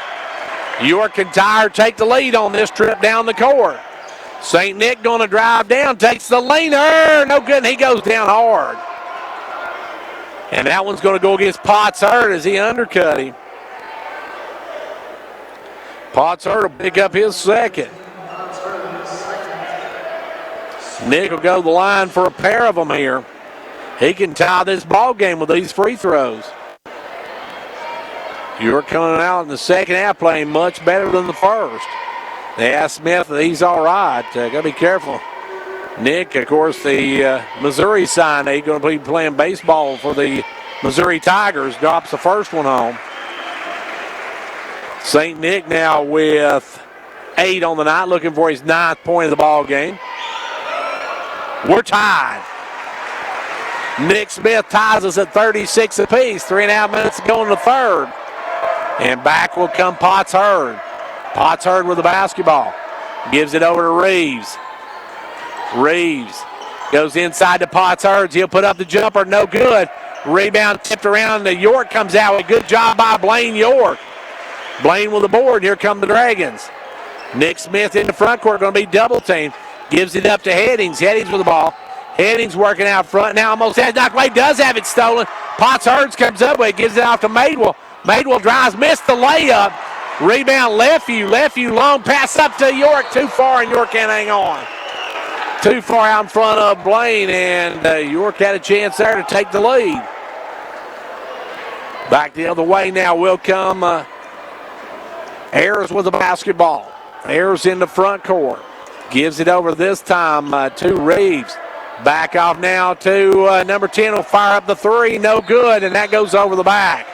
S1: York and Tyre take the lead on this trip down the court. St. Nick going to drive down. Takes the leaner. No good. And he goes down hard. And that one's going to go against Potts Hurd as he undercut him. Potts Hurd will pick up his second. Nick will go to the line for a pair of them here. He can tie this ball game with these free throws. You're coming out in the second half playing much better than the first. They asked Smith that he's all right. Got to be careful. Nick, of course, the Missouri sign, he's going to be playing baseball for the Missouri Tigers, drops the first one home. St. Nick now with 8 on the night, looking for his 9th point of the ball game. We're tied. Nick Smith ties us at 36 apiece. 3.5 minutes to go in the third. And back will come Potts Hurd. Potts Hurd with the basketball. Gives it over to Reeves. Reeves goes inside to Potts Hurd. He'll put up the jumper. No good. Rebound tipped around to York. Comes out with a good job by Blaine York. Blaine with the board. Here come the Dragons. Nick Smith in the front court. Going to be double teamed. Gives it up to Headings. Headings with the ball. Headings working out front. Now almost has knocked away. Does have it stolen. Potts Hurd comes up with it. Gives it off to Madewell. Madewell drives. Missed the layup. Rebound Lefeview. Lefeview long pass up to York. Too far and York can't hang on. Too far out in front of Blaine, and York had a chance there to take the lead. Back the other way now will come Ayers with the basketball. Ayers in the front court. Gives it over this time to Reeves. Back off now to number 10. Will fire up the three. No good, and that goes over the back.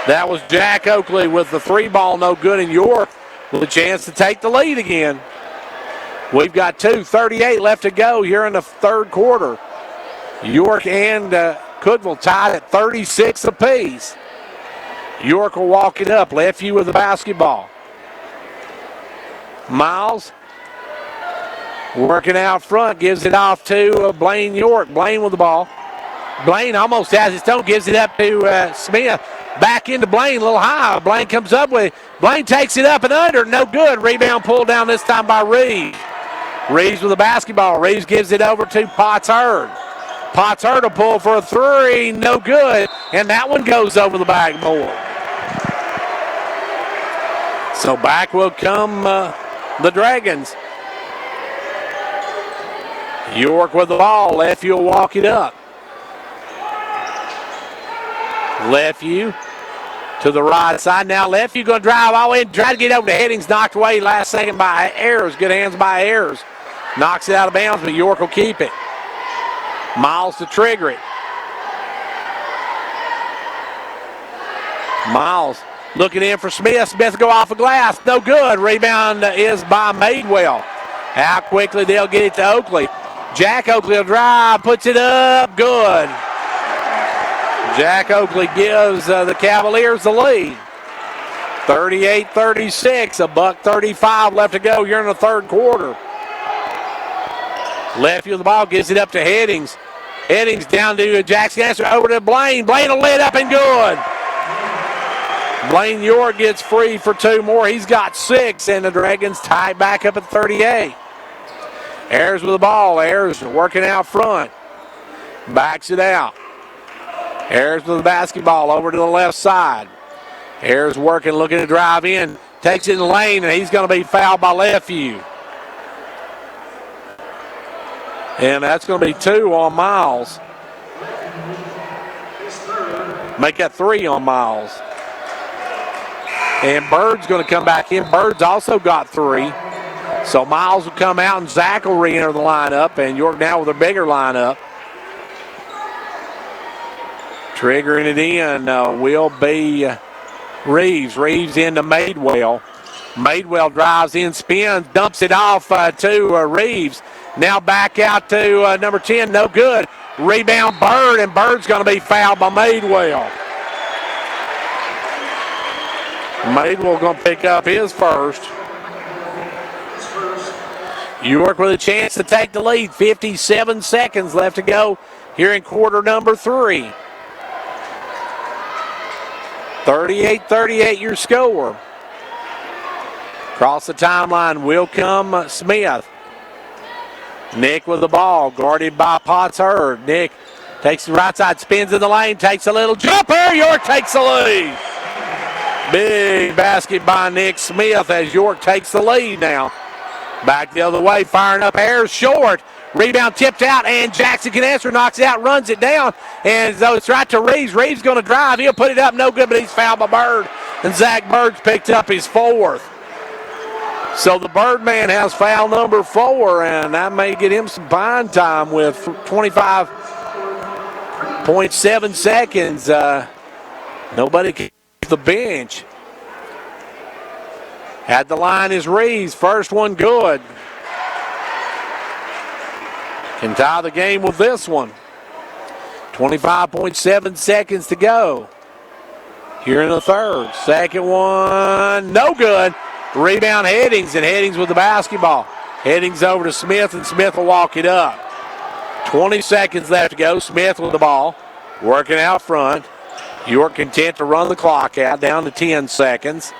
S1: That was Jack Oakley with the 3 ball. No good, and York with a chance to take the lead again. We've got 2:38 left to go here in the third quarter. York and Cookeville tied at 36 apiece. York will walk it up. Lefeview with the basketball. Miles working out front. Gives it off to Blaine York. Blaine with the ball. Blaine almost has his own. Gives it up to Smith. Back into Blaine, a little high. Blaine comes up with it. Blaine takes it up and under. No good. Rebound pulled down this time by Reeves. Reeves with the basketball. Reeves gives it over to Potts Hurd. Potts Hurt will pull for a three, no good, and that one goes over the backboard. So back will come the Dragons. York with the ball. Lefevue will walk it up. Lefevue to the right side. Now Lefevue going to drive all in, try to get over to Headings, knocked away last second by Ayers. Good hands by Ayers. Knocks it out of bounds, but York will keep it. Miles to trigger it. Miles looking in for Smith. Smith will go off the glass. No good. Rebound is by Madewell. How quickly they'll get it to Oakley. Jack Oakley will drive, puts it up, good. Jack Oakley gives the Cavaliers the lead. 38-36, $1:35 left to go here in the third quarter. Lefevue of the ball gives it up to Headings. Headings down to Jackson Answer, over to Blaine. Blaine will lay it up and good. Blaine York gets free for two more. He's got 6, and the Dragons tie back up at 38. Ayers with the ball. Ayers working out front. Backs it out. Ayers with the basketball over to the left side. Ayers working, looking to drive in. Takes it in the lane, and he's going to be fouled by Lefevue. And that's going to be 2 on Miles. Make that 3 on Miles. And Bird's going to come back in. Bird's also got 3. So Miles will come out and Zach will re-enter the lineup, and York now with a bigger lineup. Triggering it in will be Reeves. Reeves into Madewell. Madewell drives in, spins, dumps it off to Reeves. Now back out to number 10, no good. Rebound Bird, and Bird's going to be fouled by Madewell. Madewell going to pick up his first. York with a chance to take the lead. 57 seconds left to go here in quarter number 3. 38-38 your score. Across the timeline will come Smith. Nick with the ball, guarded by Potts Hurt. Nick takes the right side, spins in the lane, takes a little jumper. York takes the lead. Big basket by Nick Smith as York takes the lead now. Back the other way, firing up Ayers short. Rebound tipped out, and Jackson Canester knocks it out, runs it down. And so it's right to Reeves. Reeves going to drive. He'll put it up, no good, but he's fouled by Bird. And Zach Bird's picked up his 4th. So the Birdman has foul number 4, and that may get him some pine time with 25.7 seconds. Nobody can keep the bench. At the line is Reeves. First one good. Can tie the game with this one. 25.7 seconds to go here in the third. Second one, no good. Rebound Headings, and Headings with the basketball. Headings over to Smith, and Smith will walk it up. 20 seconds left to go. Smith with the ball, working out front. York content to run the clock out, down to 10 seconds.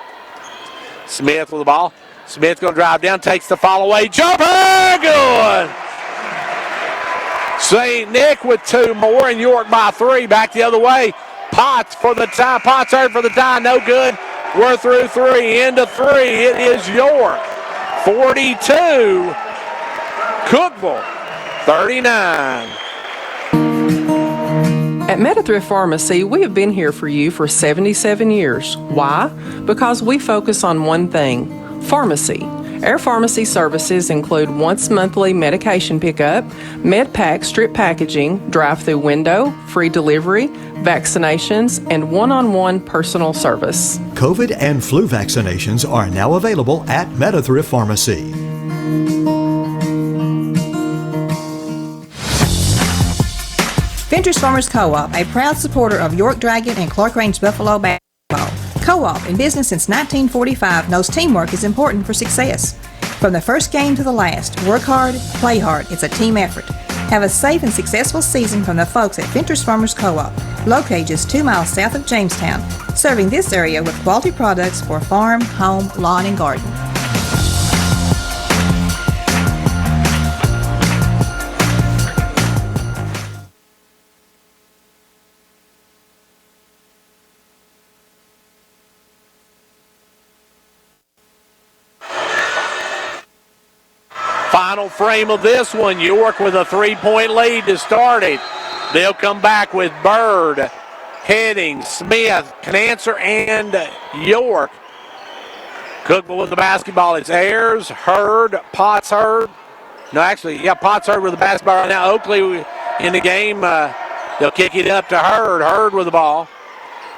S1: Smith with the ball. Smith going to drive down, takes the fall away. Jumper, good. St. Nick with 2 more, and York by 3. Back the other way. Potts for the tie. Potts Hurt for the tie, no good. We're through 3, into 3. It is York. 42. Cookeville, 39.
S15: At Medithrift Pharmacy, we have been here for you for 77 years. Why? Because we focus on one thing, pharmacy. Our pharmacy services include once monthly medication pickup, MedPack strip packaging, drive-through window, free delivery, vaccinations, and one-on-one personal service.
S3: COVID and flu vaccinations are now available at Medithrift Pharmacy.
S6: Ventures Farmers Co-op, a proud supporter of York Dragon and Clark Range Buffalo basketball. Co-op, in business since 1945, knows teamwork is important for success. From the first game to the last, work hard, play hard. It's a team effort. Have a safe and successful season from the folks at Ventures Farmers Co-op, located just 2 miles south of Jamestown, serving this area with quality products for farm, home, lawn, and garden.
S1: Final frame of this one, York with a 3-point lead to start it. They'll come back with Bird, Heading, Smith, Canancer, and York. Cookeville with the basketball. It's Ayers, Hurd, Potts, Hurd. No, actually, yeah, Potts, Hurd with the basketball right now. Oakley in the game. They'll kick it up to Hurd. Hurd with the ball.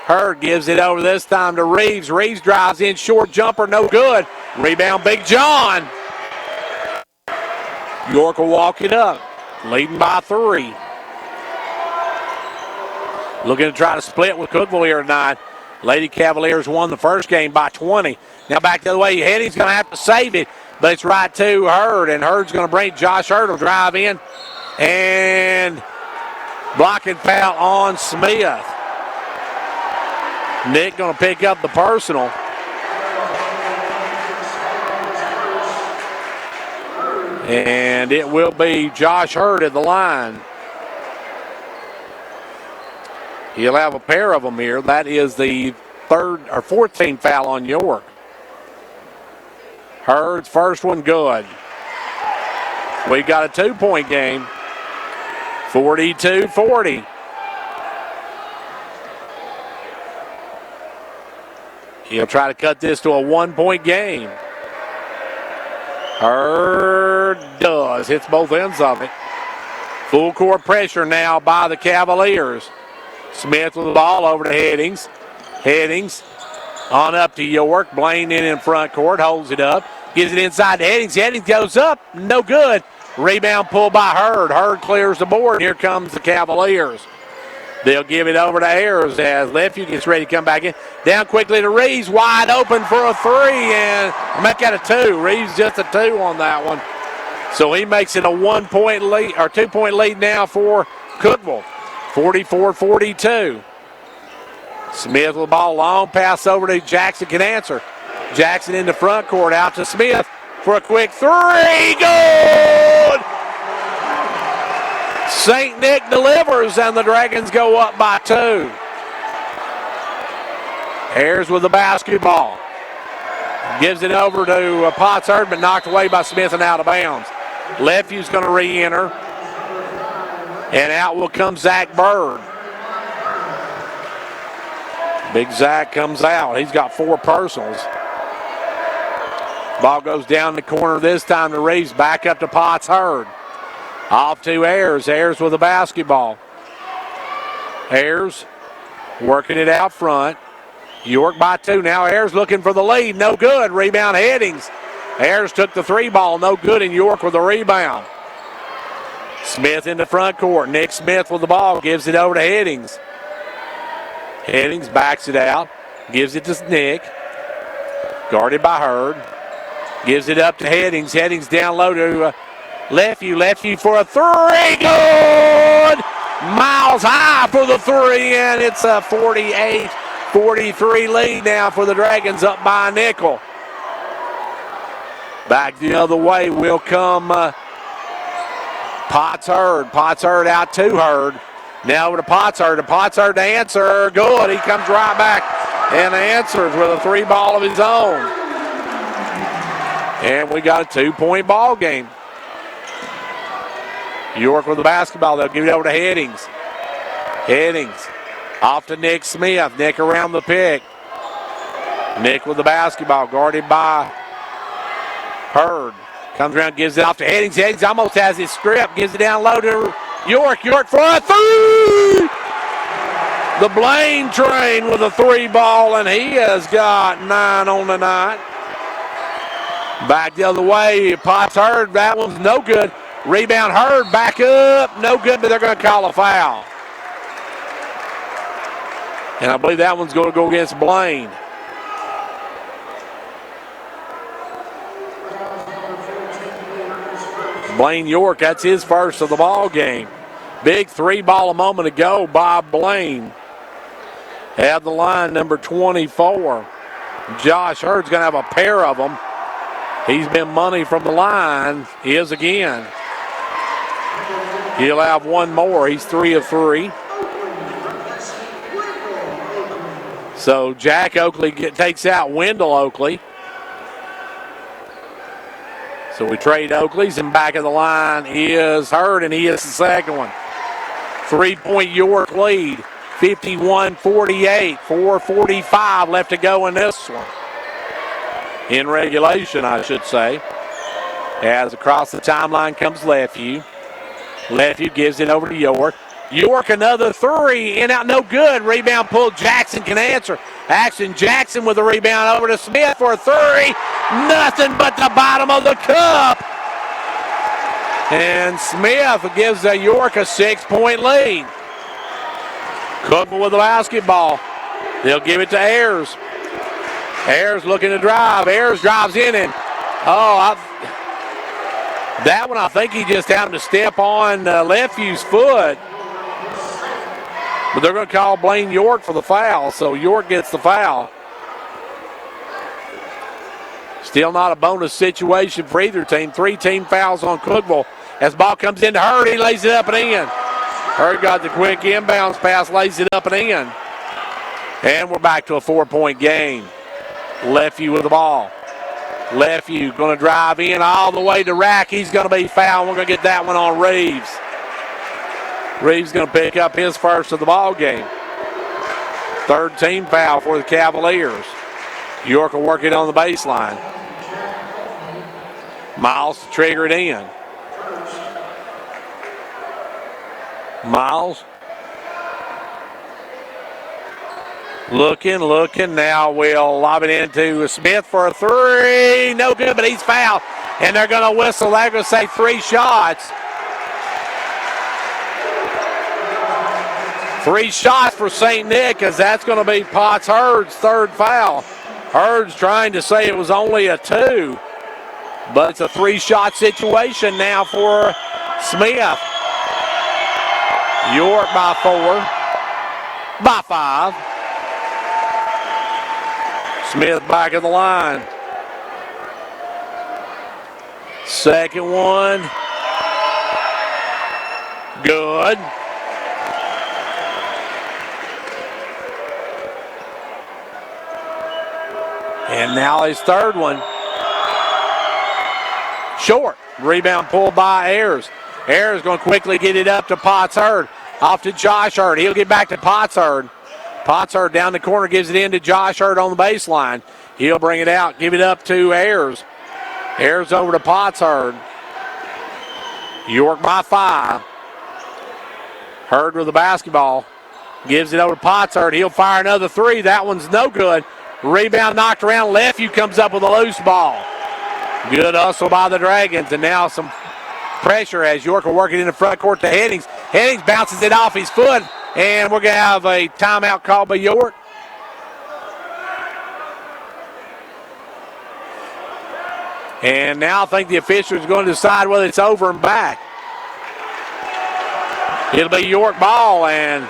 S1: Hurd gives it over this time to Reeves. Reeves drives in, short jumper, no good. Rebound, Big John. York will walk it up, leading by 3. Looking to try to split with Cookeville here tonight. Lady Cavaliers won the first game by 20. Now back the other way, Heading's going to have to save it, but it's right to Hurd, and Hurd's going to bring Josh Hurd will drive in, and blocking foul on Smith. Nick going to pick up the personal. And it will be Josh Hurd at the line. He'll have a pair of them here. That is the 4th team foul on York. Hurd's first one good. We got a 2-point game. 42-40. He'll try to cut this to a 1-point game. Hurd does. Hits both ends of it. Full court pressure now by the Cavaliers. Smith with the ball over to Headings. Headings on up to York. Blaine in front court. Holds it up. Gives it inside to Headings. Headings goes up. No good. Rebound pulled by Hurd. Hurd clears the board. Here comes the Cavaliers. They'll give it over to Ayers as Lefevue gets ready to come back in. Down quickly to Reeves, wide open for a 3, and make that a 2. Reeves just a 2 on that one. So he makes it a 1-point lead, or 2-point lead now for Cookeville. 44-42. Smith with the ball, long pass over to Jackson Canancer. Jackson in the front court, out to Smith for a quick 3. Good! St. Nick delivers, and the Dragons go up by 2. Ayers with the basketball. Gives it over to Potts Hurd, but knocked away by Smith and out of bounds. Lefevue's going to re-enter. And out will come Zach Bird. Big Zach comes out. He's got 4 personals. Ball goes down the corner this time to Reeves. Back up to Potts Hurd. Off to Ayers. Ayers with the basketball. Ayers working it out front. York by 2. Now Ayers looking for the lead. No good. Rebound Headings. Ayers took the 3 ball. No good, and York with the rebound. Smith in the front court. Nick Smith with the ball. Gives it over to Headings. Headings backs it out. Gives it to Nick. Guarded by Hurd. Gives it up to Headings. Headings down low to Lefevue. Lefevue for a 3. Good! Miles high for the 3, and it's a 48-43 lead now for the Dragons, up by a nickel. Back the other way will come Potts Hurd. Potts Hurd out to Hurd. Now over to Potts Hurd. Potts Hurd to answer. Good. He comes right back and answers with a 3 ball of his own. And we got a 2-point ball game. York with the basketball. They'll give it over to Headings. Headings off to Nick Smith. Nick around the pick. Nick with the basketball, guarded by Hurd. Comes around, gives it off to Headings. Headings almost has his strip. Gives it down low to York. York for a 3. The Blaine train with a 3 ball, and he has got 9 on the night. Back the other way, Potts Hurd. That one's no good. Rebound Hurd, back up, no good, but they're going to call a foul. And I believe that one's going to go against Blaine. Blaine York, that's his first of the ball game. Big 3 ball a moment ago by Blaine. At the line, number 24. Josh Hurd's going to have a pair of them. He's been money from the line. He is again. He'll have 1 more. He's 3 of 3. So Jack Oakley takes out Wendell Oakley. So we trade Oakley's, and back of the line is Hurd, and he is the second one. 3-point York lead, 51-48, 4:45 left to go in this one. In regulation, I should say. As across the timeline comes Lefeview. Lefeview gives it over to York. York another three, in out, no good. Rebound pulled, Jackson can answer. Jackson with a rebound over to Smith for a three. Nothing but the bottom of the cup. And Smith gives York a 6-point lead. Cookeville with the basketball. They'll give it to Ayers. Ayers looking to drive. Ayers drives in and, that one I think he just happened to step on Leftview's foot. But they're going to call Blaine York for the foul, so York gets the foul. Still not a bonus situation for either team. 3 team fouls on Cookeville. As ball comes into Hurd, he lays it up and in. Hurd got the quick inbounds pass, lays it up and in. And we're back to a 4-point game. Lefeview with the ball. Lefeview going to drive in all the way to Rack. He's going to be fouled. We're going to get that one on Reeves. Reeves going to pick up his first of the ball game. 3rd team foul for the Cavaliers. York will work it on the baseline. Miles to trigger it in. Miles. Looking. Now we'll lob it into Smith for a three. No good, but he's fouled. And they're going to whistle. They're going to say 3 shots. 3 shots for St. Nick, as that's going to be Potts Hurd's 3rd foul. Hurd's trying to say it was only a 2. But it's a 3-shot situation now for Smith. York by 4. By 5. Smith back of the line. Second one. Good. And now his 3rd one. Short. Rebound pulled by Ayers. Ayers going to quickly get it up to Potts Hurd. Off to Josh Hurd. He'll get back to Potts Hurd. Potts Hurd down the corner, gives it in to Josh Hurd on the baseline. He'll bring it out, give it up to Ayers. Ayers over to Potts Hurd. York by 5. Hurd with the basketball. Gives it over to Potts Hurd. He'll fire another 3. That one's no good. Rebound knocked around. Lefeview comes up with a loose ball. Good hustle by the Dragons, and now some pressure as York will work it in the front court to Headings. Headings bounces it off his foot, and we're going to have a timeout called by York. And now I think the official is going to decide whether it's over and back. It'll be York ball, and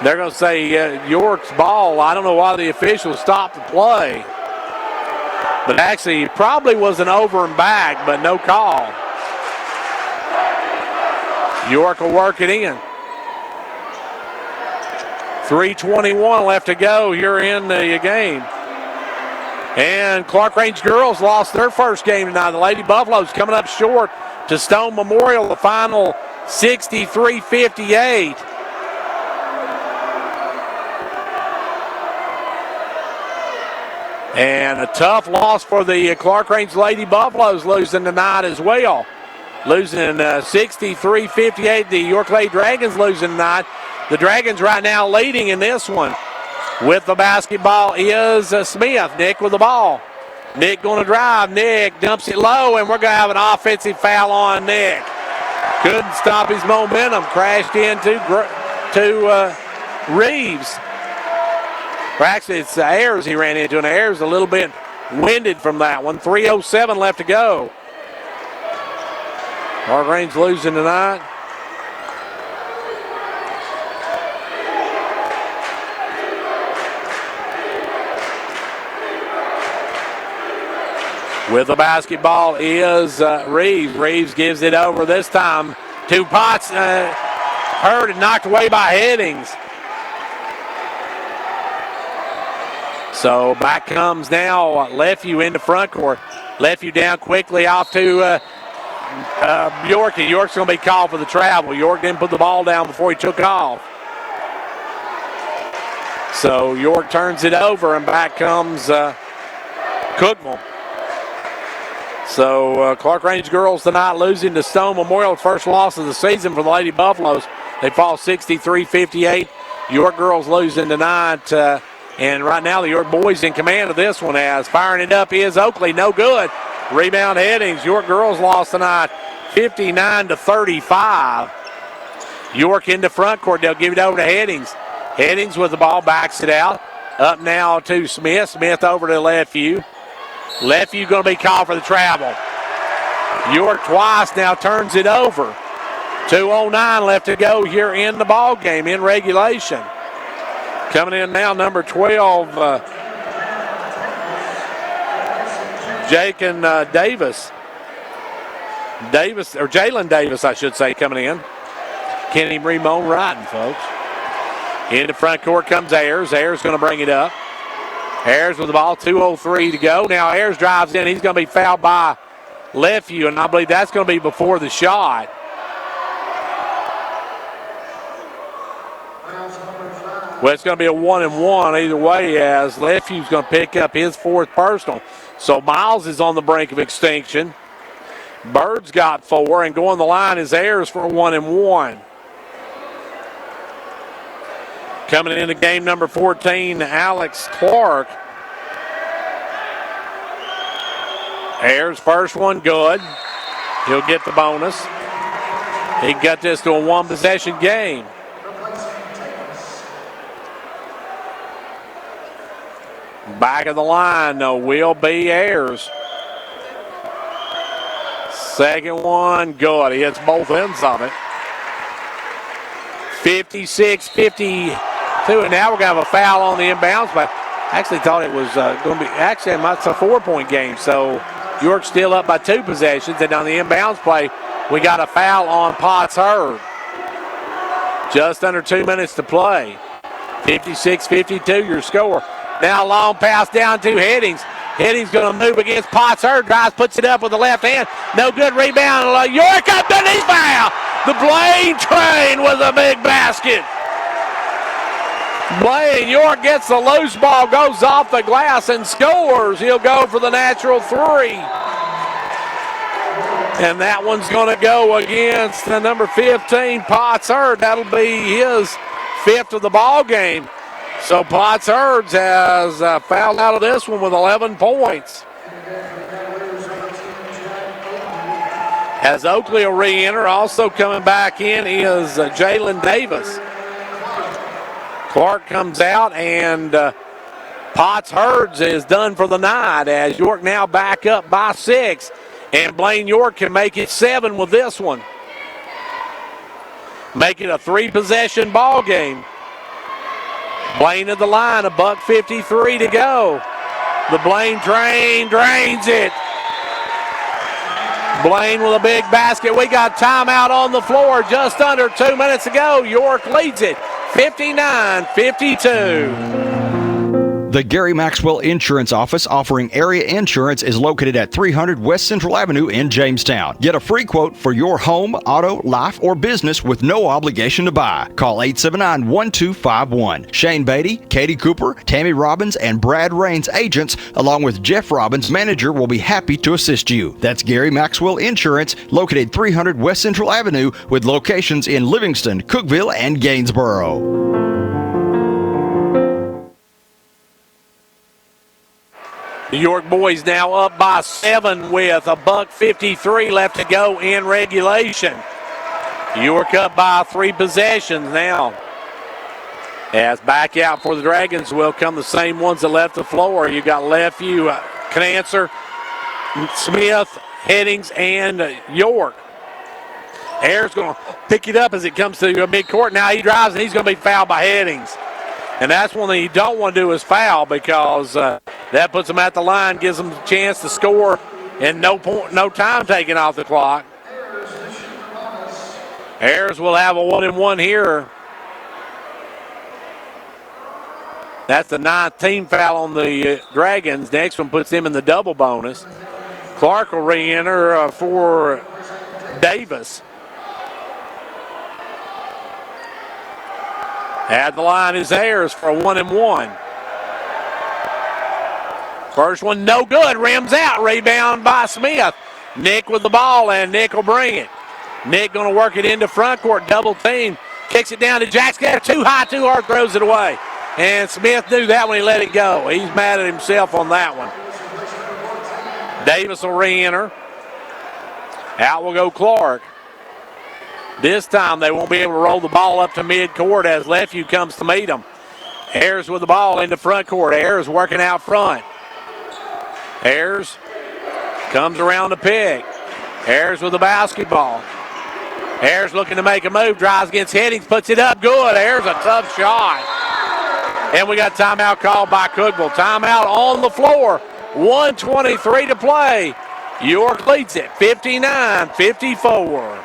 S1: they're going to say York's ball. I don't know why the official stopped the play. But actually, it probably was an over and back, but no call. York will work it in. 3:21 left to go here in the game. And Clark Range girls lost their first game tonight. The Lady Buffaloes coming up short to Stone Memorial, the final 63-58. And a tough loss for the Clark Range Lady Buffaloes, losing tonight as well. Losing 63-58. The York Lady Dragons losing tonight. The Dragons right now leading in this one. With the basketball is Smith. Nick with the ball. Nick going to drive. Nick dumps it low, and we're going to have an offensive foul on Nick. Couldn't stop his momentum. Crashed into Reeves. Or actually, it's Ayers he ran into, and Ayers a little bit winded from that one. 3:07 left to go. Clark Range losing tonight. With the basketball is Reeves. Reeves gives it over this time to Potts. Hurd and knocked away by Headings. So back comes now Lefeview into front court. Left you down quickly off to York, and York's going to be called for the travel. York didn't put the ball down before he took off. So York turns it over, and back comes Cookeville. So Clark Range girls tonight losing to Stone Memorial, first loss of the season for the Lady Buffaloes. They fall 63-58. York girls losing tonight. And right now the York boys in command of this one, as firing it up is Oakley. No good. Rebound Headings. York girls lost tonight 59-35. York into front court. They'll give it over to Headings. Headings with the ball, backs it out. Up now to Smith. Smith over to Lefeview. Lefeview going to be called for the travel. York twice now turns it over. 2:09 left to go here in the ball game in regulation. Coming in now, number 12, Jalen Davis, I should say, coming in. Can't even read my own writing, folks. Into front court comes Ayers. Ayers going to bring it up. Ayers with the ball, 2:03 to go. Now Ayers drives in. He's going to be fouled by Lefeview, and I believe that's going to be before the shot. Well, it's going to be a 1-and-1 either way, as Lefiew's going to pick up his fourth personal. So Miles is on the brink of extinction. Bird's got 4, and going the line is Ayers for a 1-and-1. Coming into game number 14, Alex Clark. Ayers first one, good. He'll get the bonus. He got this to a one-possession game. Back of the line, though, will be Ayers. Second one, good. He hits both ends of it. 56-52, and now we're going to have a foul on the inbounds, but I actually thought it was going to be, it's a 4-point game, so York's still up by 2 possessions, and on the inbounds play, we got a foul on Potts Hurd. Just under 2 minutes to play. 56-52, your score. Now a long pass down to Headings. Headings going to move against Potts Hurd. Drives, puts it up with the left hand. No good rebound. York up underneath foul. The Blaine train with a big basket. Blaine York gets the loose ball, goes off the glass and scores. He'll go for the natural 3. And that one's going to go against the number 15, Potts Hurd. That'll be his 5th of the ball game. So Potts Hurd has fouled out of this one with 11 points. As Oakley will re-enter, also coming back in is Jalen Davis. Clark comes out, and Potts Hurd is done for the night, as York now back up by 6. And Blaine York can make it 7 with this one. Make it a 3-possession ball game. Blaine at the line, $1:53 to go. The Blaine train drains it. Blaine with a big basket. We got timeout on the floor, just under 2 minutes to go. York leads it, 59-52.
S12: The Gary Maxwell Insurance Office offering area insurance is located at 300 West Central Avenue in Jamestown. Get a free quote for your home, auto, life, or business with no obligation to buy. Call 879-1251. Shane Beatty, Katie Cooper, Tammy Robbins, and Brad Raines agents, along with Jeff Robbins, manager, will be happy to assist you. That's Gary Maxwell Insurance, located 300 West Central Avenue, with locations in Livingston, Cookeville, and Gainsboro.
S1: The York boys now up by 7 with $1:53 left to go in regulation. York up by 3 possessions now. As back out for the Dragons will come the same ones that left the floor. You got Lefeview, Canancer, Smith, Headings, and York. Ayers going to pick it up as it comes to midcourt. Now he drives, and he's going to be fouled by Headings. And that's one thing you don't want to do is foul, because that puts them at the line, gives them a chance to score, and no time taken off the clock. Ayers will have a 1-and-1 here. That's the 9th team foul on the Dragons. Next one puts them in the double bonus. Clark will re-enter for Davis. At the line is Ayers for a 1-and-1. First one no good, rims out, rebound by Smith. Nick with the ball, and Nick will bring it. Nick going to work it into front court, double team. Kicks it down to Jackson, too high, too hard, throws it away. And Smith knew that when he let it go. He's mad at himself on that one. Davis will re-enter. Out will go Clark. This time they won't be able to roll the ball up to midcourt as Lefevue comes to meet them. Ayers with the ball into front court. Ayers working out front. Ayers comes around the pick. Ayers with the basketball. Ayers looking to make a move. Drives against Headings. Puts it up good. Ayers a tough shot. And we got timeout called by Cookeville. Timeout on the floor. 1:23 to play. York leads it 59-54.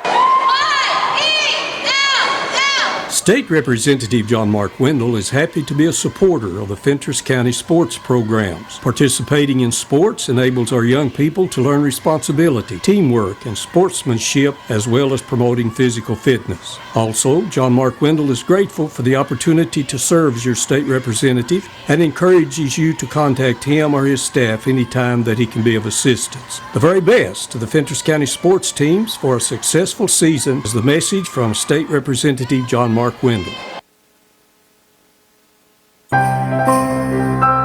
S5: State Representative John Mark Wendell is happy to be a supporter of the Fentress County sports programs. Participating in sports enables our young people to learn responsibility, teamwork, and sportsmanship, as well as promoting physical fitness. Also, John Mark Wendell is grateful for the opportunity to serve as your state representative and encourages you to contact him or his staff anytime that he can be of assistance. The very best to the Fentress County sports teams for a successful season is the message from State Representative John Mark Wendell.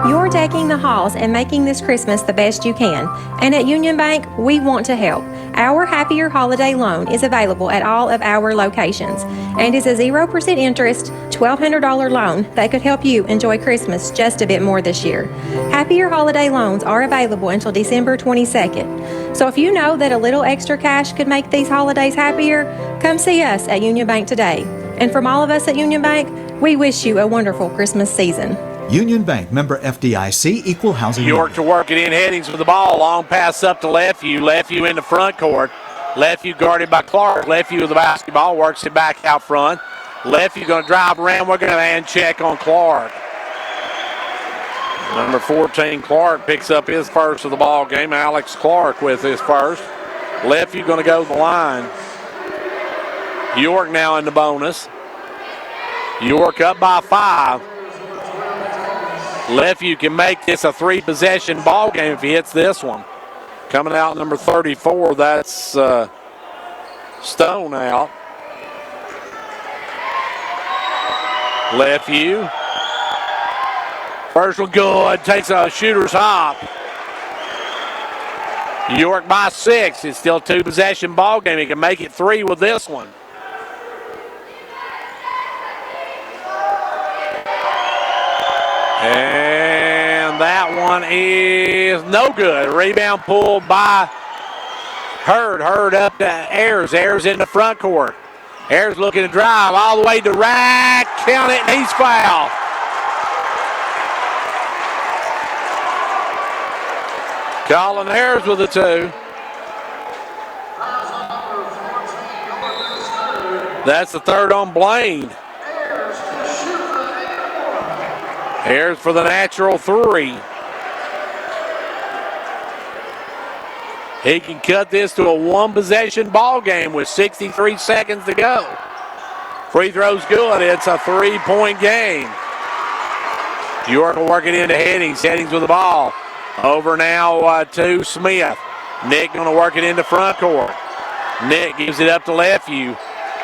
S8: You're decking the halls and making this Christmas the best you can. And at Union Bank, we want to help. Our Happier Holiday Loan is available at all of our locations and is a 0% interest, $1,200 loan that could help you enjoy Christmas just a bit more this year. Happier Holiday Loans are available until December 22nd. So if you know that a little extra cash could make these holidays happier, come see us at Union Bank today. And from all of us at Union Bank, we wish you a wonderful Christmas season.
S17: Union Bank, member FDIC, equal housing.
S1: York to work it in. Headings with the ball. Long pass up to Lefevue. Lefevue in the front court. Lefevue guarded by Clark. Lefevue with the basketball. Works it back out front. Lefevue going to drive around. We're going to hand check on Clark. Number 14, Clark, picks up his first of the ball game. Alex Clark with his first. Lefevue going to go to the line. York now in the bonus. York up by 5. Lefevue can make this a 3-possession ball game if he hits this one. Coming out number 34, that's Stone out. Lefevue. First one good, takes a shooter's hop. York by 6. It's still a 2-possession ball game. He can make it 3 with this one. And that one is no good. Rebound pulled by Hurd. Hurd up to Ayers. Ayers in the front court. Ayers looking to drive all the way to rack. Count it, and he's fouled. Colin Ayers with the 2. That's the 3rd on Blaine. Ayers for the natural 3. He can cut this to a 1-possession ball game with 63 seconds to go. Free throw's good. It's a 3-point game. York will work it into Headings. Headings with the ball. Over now to Smith. Nick going to work it into front court. Nick gives it up to Lefevue.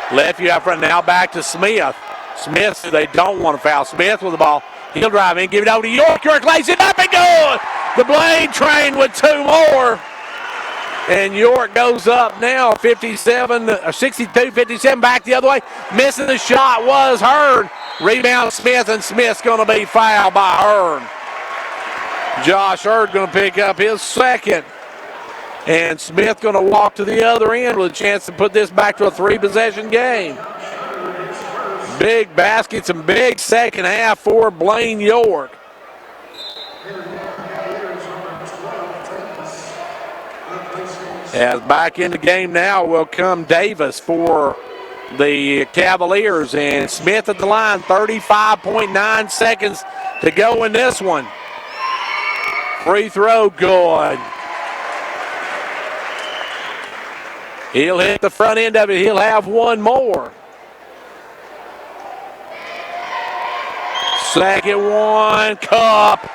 S1: Lefevue out front now back to Smith. Smith, they don't want to foul. Smith with the ball. He'll drive in, give it over to York. York lays it up and good. The Blaine train with 2 more. And York goes up now 62-57 back the other way. Missing the shot was Hearn. Rebound Smith, and Smith's going to be fouled by Hearn. Josh Hearn going to pick up his 2nd. And Smith going to walk to the other end with a chance to put this back to a 3-possession game. Big baskets and big second half for Blaine York. As back in the game now will come Davis for the Cavaliers, and Smith at the line, 35.9 seconds to go in this one. Free throw good. He'll hit the front end of it. He'll have one more. Second one, Cup.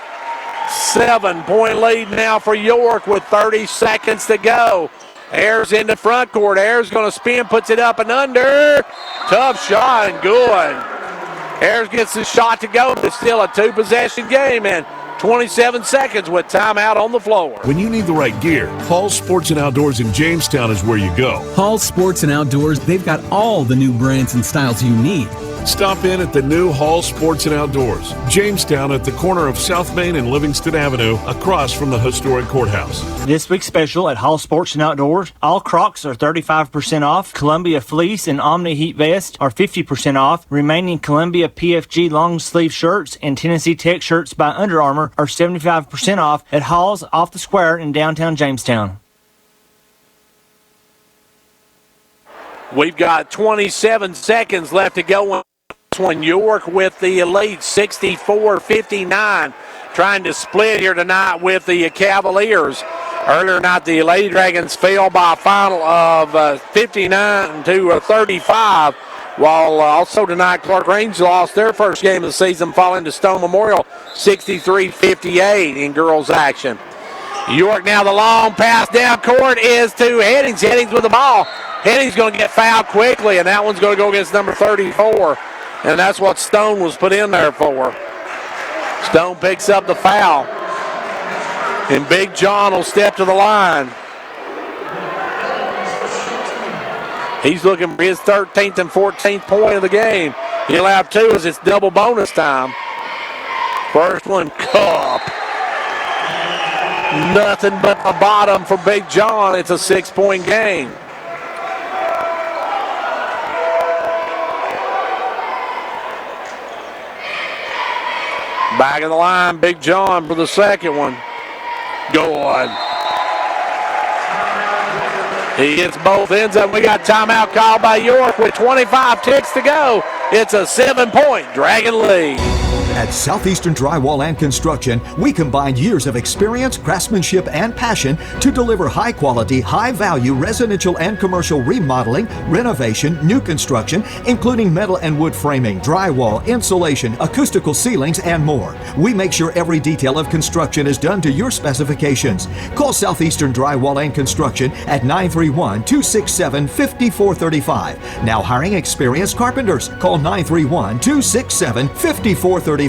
S1: 7-point lead now for York with 30 seconds to go. Ayers in the front court. Ayers going to spin, puts it up and under. Tough shot and good. Ayers gets the shot to go, but still a two-possession game and 27 seconds with timeout on the floor.
S19: When you need the right gear, Hall Sports and Outdoors in Jamestown is where you go.
S20: Hall Sports and Outdoors, they've got all the new brands and styles you need.
S19: Stop in at the new Hall Sports and Outdoors, Jamestown at the corner of South Main and Livingston Avenue, across from the historic courthouse.
S21: This week's special at Hall Sports and Outdoors, all Crocs are 35% off. Columbia Fleece and Omni Heat Vest are 50% off. Remaining Columbia PFG long sleeve shirts and Tennessee Tech shirts by Under Armour are 75% off at Hall's off the square in downtown Jamestown.
S1: We've got 27 seconds left to go. One York with the lead, 64-59, trying to split here tonight with the Cavaliers. Earlier tonight, the Lady Dragons fell by a final of 59-35, while also tonight Clark Range lost their first game of the season, falling to Stone Memorial 63-58 in girls action. York now the long pass down court is to Headings. Headings with the ball. Headings going to get fouled quickly, and that one's going to go against number 34. And that's what Stone was put in there for. Stone picks up the foul. And Big John will step to the line. He's looking for his 13th and 14th point of the game. He'll have two as it's double bonus time. First one, Cup. Nothing but the bottom for Big John. It's a 6-point game. Back of the line, Big John for the second one. Good. He hits both ends up. We got timeout called by York with 25 ticks to go. It's a 7-point Dragon lead.
S3: At Southeastern Drywall and Construction, we combine years of experience, craftsmanship, and passion to deliver high-quality, high-value residential and commercial remodeling, renovation, new construction, including metal and wood framing, drywall, insulation, acoustical ceilings, and more. We make sure every detail of construction is done to your specifications. Call Southeastern Drywall and Construction at 931-267-5435. Now hiring experienced carpenters. Call 931-267-5435.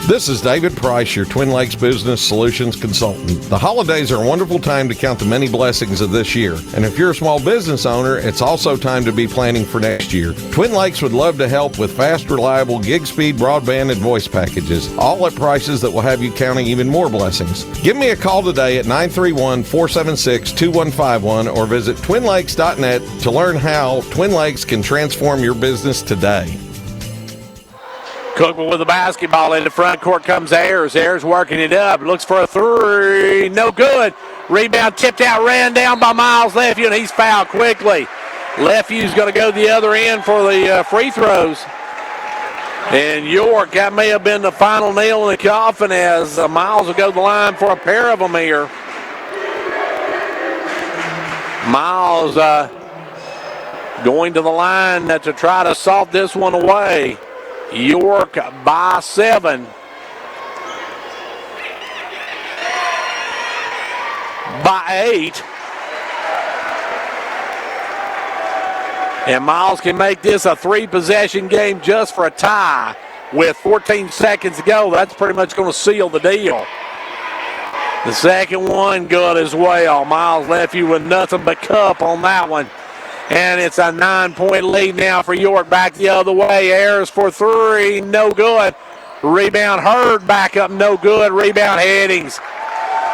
S7: This is David Price, your Twin Lakes Business Solutions Consultant. The holidays are a wonderful time to count the many blessings of this year. And if you're a small business owner, it's also time to be planning for next year. Twin Lakes would love to help with fast, reliable gig speed broadband and voice packages, all at prices that will have you counting even more blessings. Give me a call today at 931-476-2151 or visit twinlakes.net to learn how Twin Lakes can transform your business today.
S1: Cookeville with the basketball in the front court comes Ayers. Ayers working it up. Looks for a three. No good. Rebound tipped out, ran down by Miles Lefew, and he's fouled quickly. Lefew's going to go the other end for the free throws. And York, that may have been the final nail in the coffin as Miles will go to the line for a pair of them here. Miles going to the line to try to salt this one away. York by 7. By 8. And Miles can make this a 3-possession game just for a tie. With 14 seconds to go, that's pretty much going to seal the deal. The second one good as well. Miles Lefew with nothing but cup on that one. And it's a 9-point lead now for York. Back the other way. Ayers for three. No good. Rebound Hurd back up. No good. Rebound Headings.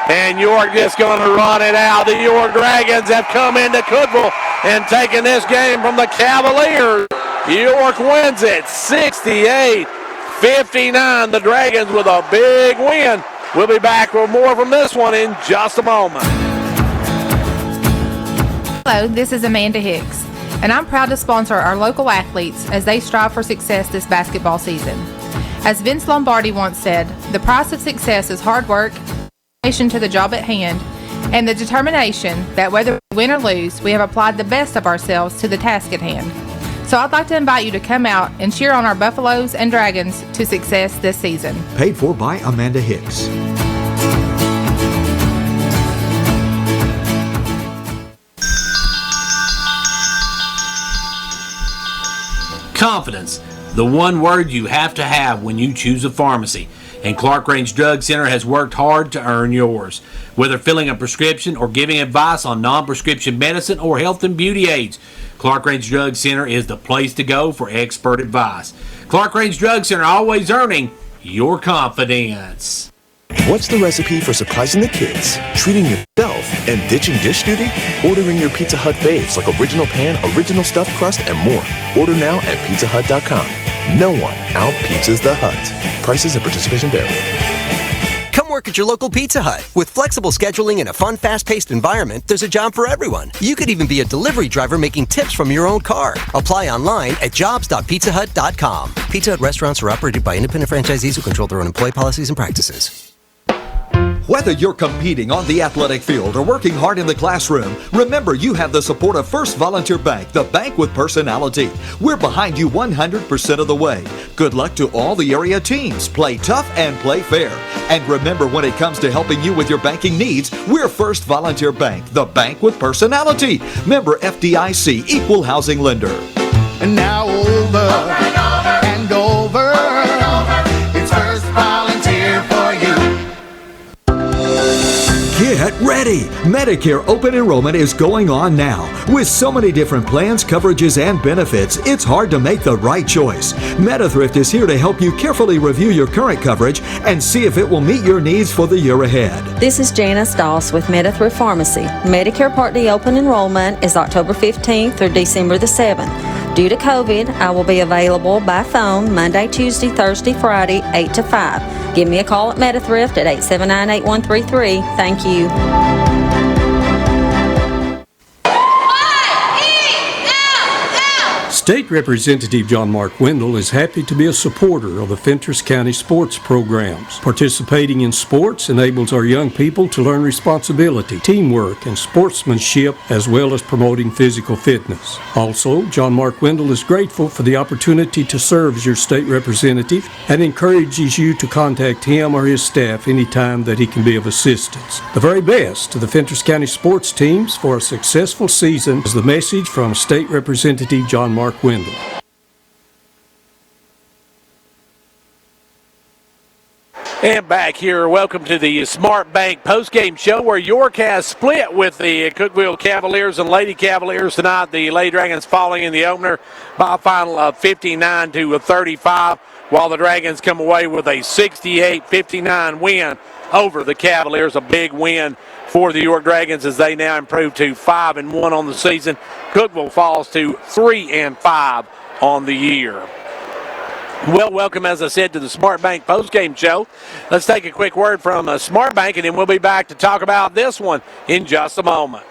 S1: And York just going to run it out. The York Dragons have come into Cookeville and taken this game from the Cavaliers. York wins it 68-59. The Dragons with a big win. We'll be back with more from this one in just a moment.
S22: Hello, this is Amanda Hicks, and I'm proud to sponsor our local athletes as they strive for success this basketball season. As Vince Lombardi once said, the price of success is hard work, dedication to the job at hand, and the determination that whether we win or lose, we have applied the best of ourselves to the task at hand. So I'd like to invite you to come out and cheer on our Buffaloes and Dragons to success this season.
S3: Paid for by Amanda Hicks.
S1: Confidence, the one word you have to have when you choose a pharmacy. And Clark Range Drug Center has worked hard to earn yours. Whether filling a prescription or giving advice on non-prescription medicine or health and beauty aids, Clark Range Drug Center is the place to go for expert advice. Clark Range Drug Center, always earning your confidence.
S10: What's the recipe for surprising the kids, treating yourself, and ditching dish duty? Ordering your Pizza Hut faves like original pan, original stuffed crust, and more. Order now at pizzahut.com. No one out-pizzas the Hut. Prices and participation vary.
S11: Come work at your local Pizza Hut. With flexible scheduling and a fun, fast-paced environment, there's a job for everyone. You could even be a delivery driver making tips from your own car. Apply online at jobs.pizzahut.com. Pizza Hut restaurants are operated by independent franchisees who control their own employee policies and practices.
S3: Whether you're competing on the athletic field or working hard in the classroom, remember you have the support of First Volunteer Bank, the bank with personality. We're behind you 100% of the way. Good luck to all the area teams. Play tough and play fair. And remember, when it comes to helping you with your banking needs, we're First Volunteer Bank, the bank with personality. Member FDIC, Equal Housing Lender.
S4: And now over and over. It's First Volunteer for you.
S3: Get ready! Medicare open enrollment is going on now. With so many different plans, coverages, and benefits, it's hard to make the right choice. MetaThrift is here to help you carefully review your current coverage and see if it will meet your needs for the year ahead.
S14: This is Janice Doss with MetaThrift Pharmacy. Medicare Part D open enrollment is October 15th through December the 7th. Due to COVID, I will be available by phone Monday, Tuesday, Thursday, Friday, 8 to 5. Give me a call at MetaThrift at 879-8133. Thank you.
S5: State Representative John Mark Wendell is happy to be a supporter of the Fentress County sports programs. Participating in sports enables our young people to learn responsibility, teamwork, and sportsmanship, as well as promoting physical fitness. Also, John Mark Wendell is grateful for the opportunity to serve as your state representative and encourages you to contact him or his staff anytime that he can be of assistance. The very best to the Fentress County sports teams for a successful season is the message from State Representative John Mark Wendell.
S1: And back here, welcome to the Smart Bank postgame show where York has split with the Cookeville Cavaliers and Lady Cavaliers tonight. The Lady Dragons falling in the opener by a final of 59-35, while the Dragons come away with a 68-59 win over the Cavaliers. A big win for the York Dragons as they now improve to 5-1 on the season. Cookeville falls to 3-5 on the year. Well, welcome, as I said, to the Smart Bank postgame show. Let's take a quick word from Smart Bank, and then we'll be back to talk about this one in just a moment.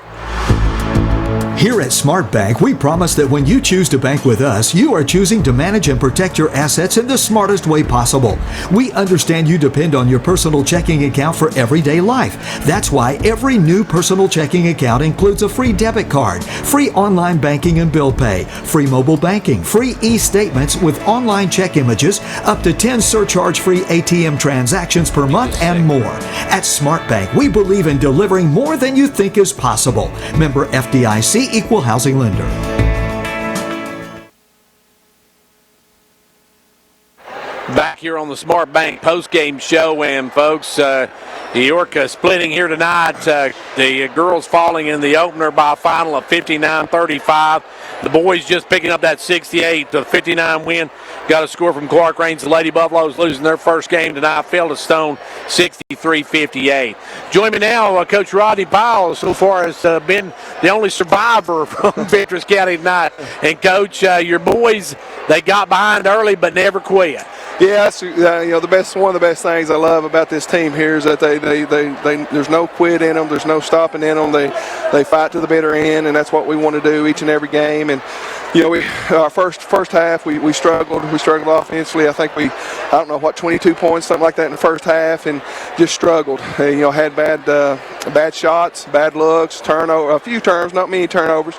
S3: Here at Smart Bank, we promise that when you choose to bank with us, you are choosing to manage and protect your assets in the smartest way possible. We understand you depend on your personal checking account for everyday life. That's why every new personal checking account includes a free debit card, free online banking and bill pay, free mobile banking, free e-statements with online check images, up to 10 surcharge-free ATM transactions per month, and more. At Smart Bank, we believe in delivering more than you think is possible. Member FDIC, Equal Housing Lender.
S1: Back here on the Smart Bank postgame show, and folks, York splitting here tonight. The girls falling in the opener by a final of 59-35. The boys just picking up that 68-59 win. Got a score from Clark Range. The Lady Buffaloes losing their first game tonight. Fell to Stone 63-58. Join me now, Coach Rodney Powell, so far has been the only survivor from Fentress County tonight. And Coach, your boys, they got behind early but never quit.
S23: Yeah, that's, one of the best things I love about this team here is that they there's no quit in them, there's no stopping in them. They fight to the bitter end, and that's what we want to do each and every game. And our first half we struggled. We struggled offensively. I think I don't know what, 22 points, something like that in the first half, and just struggled. Had bad shots, bad looks, a few turns, not many turnovers.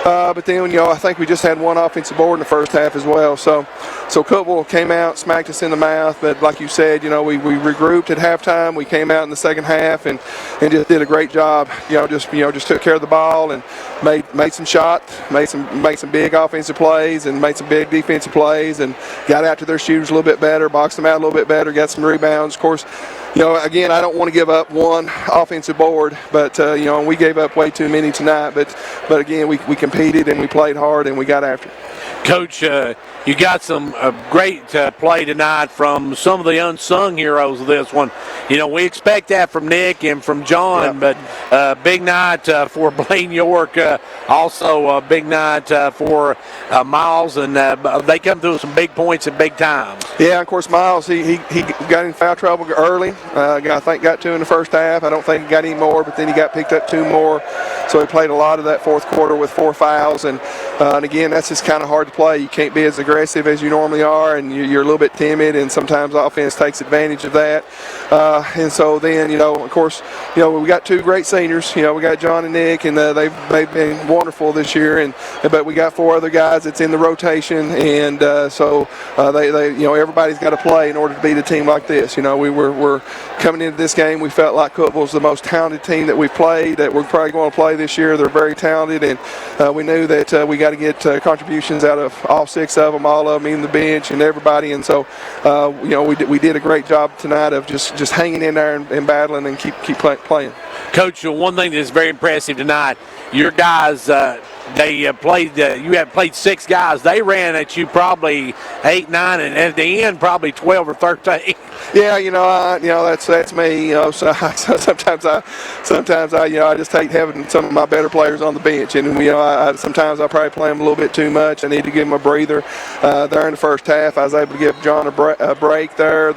S23: But then I think we just had one offensive board in the first half as well. So Cookeville came out, smacked us in the mouth. But like you said, we regrouped at halftime. We came out in the second half and just did a great job. Just took care of the ball and made some shots, made some big offensive plays and made some big defensive plays and got out to their shooters a little bit better, boxed them out a little bit better, got some rebounds. Of course, again, I don't want to give up one offensive board, but we gave up way too many tonight. But again, we competed and we played hard and we got after it.
S1: Coach, you got some great play tonight from some of the unsung heroes of this one. We expect that from Nick and from John, but big night for Blaine York. Also a big night for Miles, and they come through some big points at big times.
S23: Yeah, of course, Miles, he got in foul trouble early. I think got 2 in the first half. I don't think he got any more, but then he got picked up 2 more. So he played a lot of that fourth quarter with 4 fouls, and again, that's just kind of hard to play. You can't be as aggressive as you normally are, and you're a little bit timid, and sometimes offense takes advantage of that. And so then, of course, we got 2 great seniors. We got John and Nick, and they've been wonderful this year. But we got 4 other guys that's in the rotation, and so everybody's got to play in order to beat a team like this. We're coming into this game. We felt like Cookeville's the most talented team that we've played, that we're probably going to play this year. They're very talented, and we knew that we got to get contributions out of all 6 of them, all of them, even the bench and everybody. And so, we did a great job tonight of just hanging in there and battling and keep playing.
S1: Coach, one thing that's very impressive tonight, your guys, you have played 6 guys. They ran at you probably 8, 9, and at the end probably 12 or 13.
S23: Yeah, that's me. So sometimes I just hate having some of my better players on the bench, and sometimes I probably play them a little bit too much. I need to give them a breather. There in the first half, I was able to give John a break there.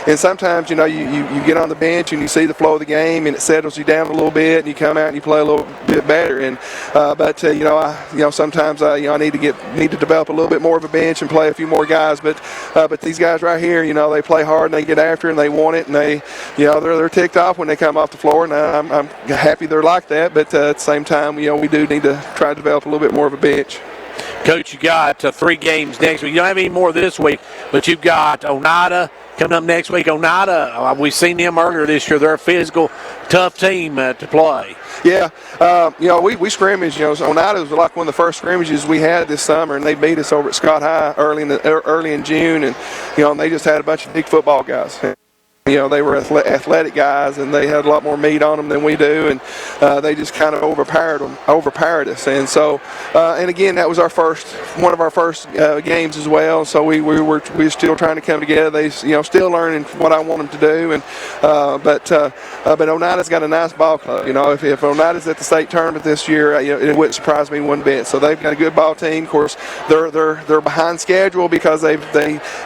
S23: And sometimes you get on the bench and you see the flow of the game, and it settles you down a little bit, and you come out and you play a little bit better. And sometimes I need to develop a little bit more of a bench and play a few more guys. But these guys right here, they play hard and they get after it and they want it, and they're ticked off when they come off the floor. And I'm happy they're like that. But at the same time, we do need to try to develop a little bit more of a bench.
S1: Coach, you got 3 games next week. You don't have any more this week, but you've got Oneida coming up next week. Oneida, we've seen them earlier this year. They're a physical, tough team to play.
S23: Yeah, we scrimmaged. Oneida was like one of the first scrimmages we had this summer, and they beat us over at Scott High early in June, and they just had a bunch of big football guys. They were athletic guys, and they had a lot more meat on them than we do, and they just kind of overpowered us. And so, and again, that was one of our first games as well. So we were still trying to come together. They, still learning what I want them to do. And but Oneida's got a nice ball club. If Oneida's at the state tournament this year, it wouldn't surprise me one bit. So they've got a good ball team. Of course, they're behind schedule because they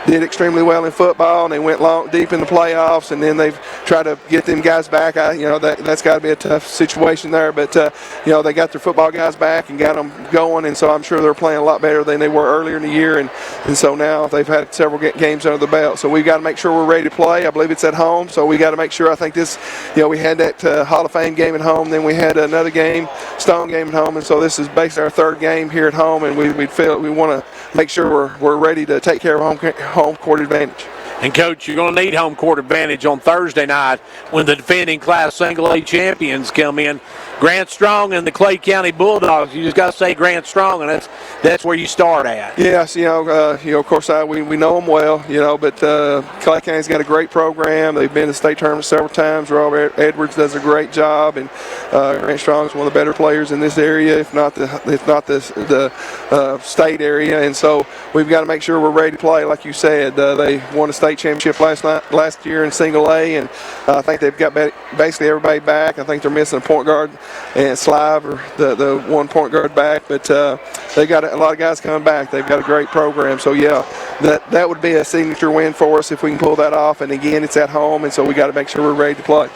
S23: did extremely well in football, and they went deep in the playoffs. And then they've tried to get them guys back. That's got to be a tough situation there. But they got their football guys back and got them going, and so I'm sure they're playing a lot better than they were earlier in the year. And so now they've had several games under the belt. So we've got to make sure we're ready to play. I believe it's at home, so we got to make sure. I think this, we had that Hall of Fame game at home, then we had another game, Stone game at home, and so this is basically our 3rd game here at home, and we want to make sure we're ready to take care of home court advantage.
S1: And, Coach, you're going to need home court advantage on Thursday night when the defending Class Single A champions come in. Grant Strong and the Clay County Bulldogs. You just got to say Grant Strong, and that's where you start at.
S23: Yes, of course, we know them well, but Clay County's got a great program. They've been to state tournament several times. Robert Edwards does a great job, and Grant Strong's one of the better players in this area, if not the state area. And so we've got to make sure we're ready to play. Like you said, they won a state championship last year in Single A, and I think they've got basically everybody back. I think they're missing a point guard and Slive, or the one point guard back, but they got a lot of guys coming back. They've got a great program. So yeah, that would be a signature win for us if we can pull that off. And again, it's at home, and so we got to make sure we're ready to play.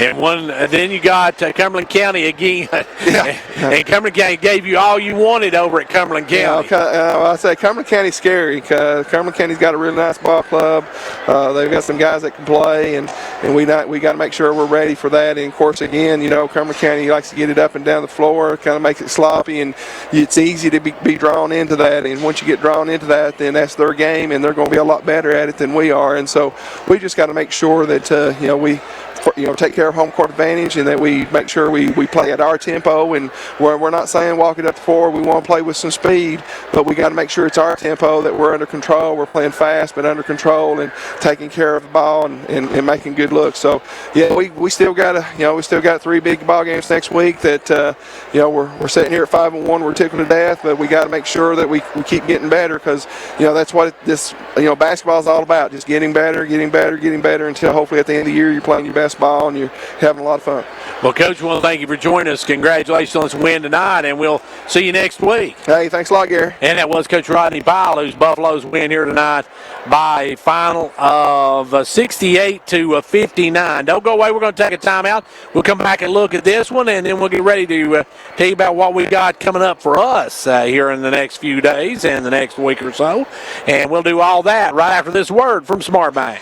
S1: And then you got Cumberland County again. And Cumberland County gave you all you wanted over at Cumberland County.
S23: I say Cumberland County's scary because Cumberland County's got a really nice ball club. They've got some guys that can play, and we got to make sure we're ready for that. And of course, again, Cumberland County likes to get it up and down the floor, kind of makes it sloppy, and it's easy to be drawn into that. And once you get drawn into that, then that's their game, and they're going to be a lot better at it than we are. And so we just got to make sure that we take care of home court advantage, and that we make sure we play at our tempo. And we're not saying walk it up the floor. We want to play with some speed, but we got to make sure it's our tempo, that we're under control. We're playing fast, but under control, and taking care of the ball and making good looks. So yeah, we still got 3 big ball games next week. That we're sitting here at 5-1. We're tickled to death, but we got to make sure that we keep getting better, because that's what this basketball is all about. Just getting better until hopefully at the end of the year you're playing your best ball and you're having a lot of fun.
S1: Well, Coach, I want to thank you for joining us. Congratulations on this win tonight, and well see you next week.
S23: Hey, thanks a lot, Gary.
S1: And that was Coach Rodney Pyle, whose Buffaloes win here tonight by a final of 68-59. Don't go away. We're going to take a timeout. We'll come back and look at this one, and then we'll get ready to tell you about what we got coming up for us here in the next few days and the next week or so. And we'll do all that right after this word from Smart Bank.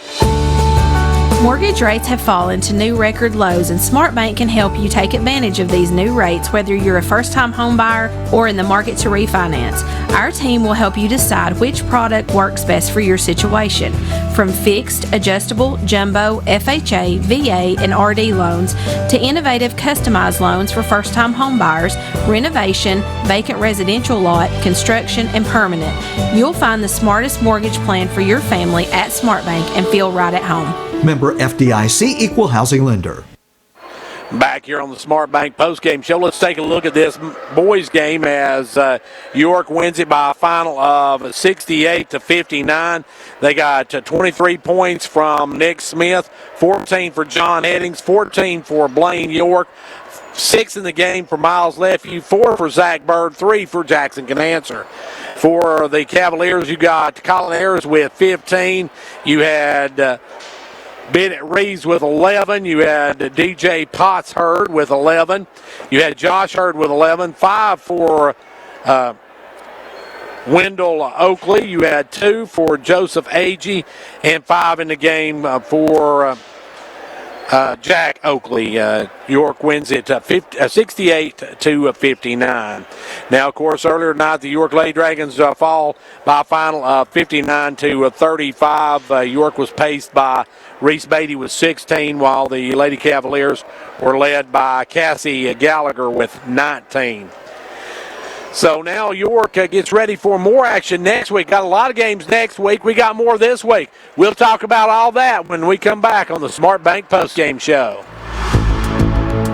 S2: Mortgage rates have fallen to new record lows, and Smart Bank can help you take advantage of these new rates, whether you're a first-time home buyer or in the market to refinance. Our team will help you decide which product works best for your situation. From fixed, adjustable, jumbo, FHA, VA, and RD loans to innovative customized loans for first-time home buyers, renovation, vacant residential lot, construction, and permanent. You'll find the smartest mortgage plan for your family at Smart Bank and feel right at home.
S3: Member FDIC, Equal Housing Lender.
S1: Back here on the Smart Bank postgame show, let's take a look at this boys game as York wins it by a final of 68-59. They got 23 points from Nick Smith, 14 for John Headings, 14 for Blaine York, 6 in the game for Miles Lefew, 4 for Zach Bird, 3 for Jackson Canancer. For the Cavaliers, you got Colin Ayers with 15. You had Bennett Reeves with 11. You had DJ Potts Hurd with 11. You had Josh Hurd with 11. 5 for Wendell Oakley. You had 2 for Joseph Agee, and 5 in the game for Jack Oakley. York wins it 68-59. Now, of course, earlier tonight, the York Lady Dragons fall by a final of 59-35. York was paced by Reese Beatty with 16, while the Lady Cavaliers were led by Cassie Gallagher with 19. So now York gets ready for more action next week. Got a lot of games next week. We got more this week. We'll talk about all that when we come back on the Smart Bank postgame show.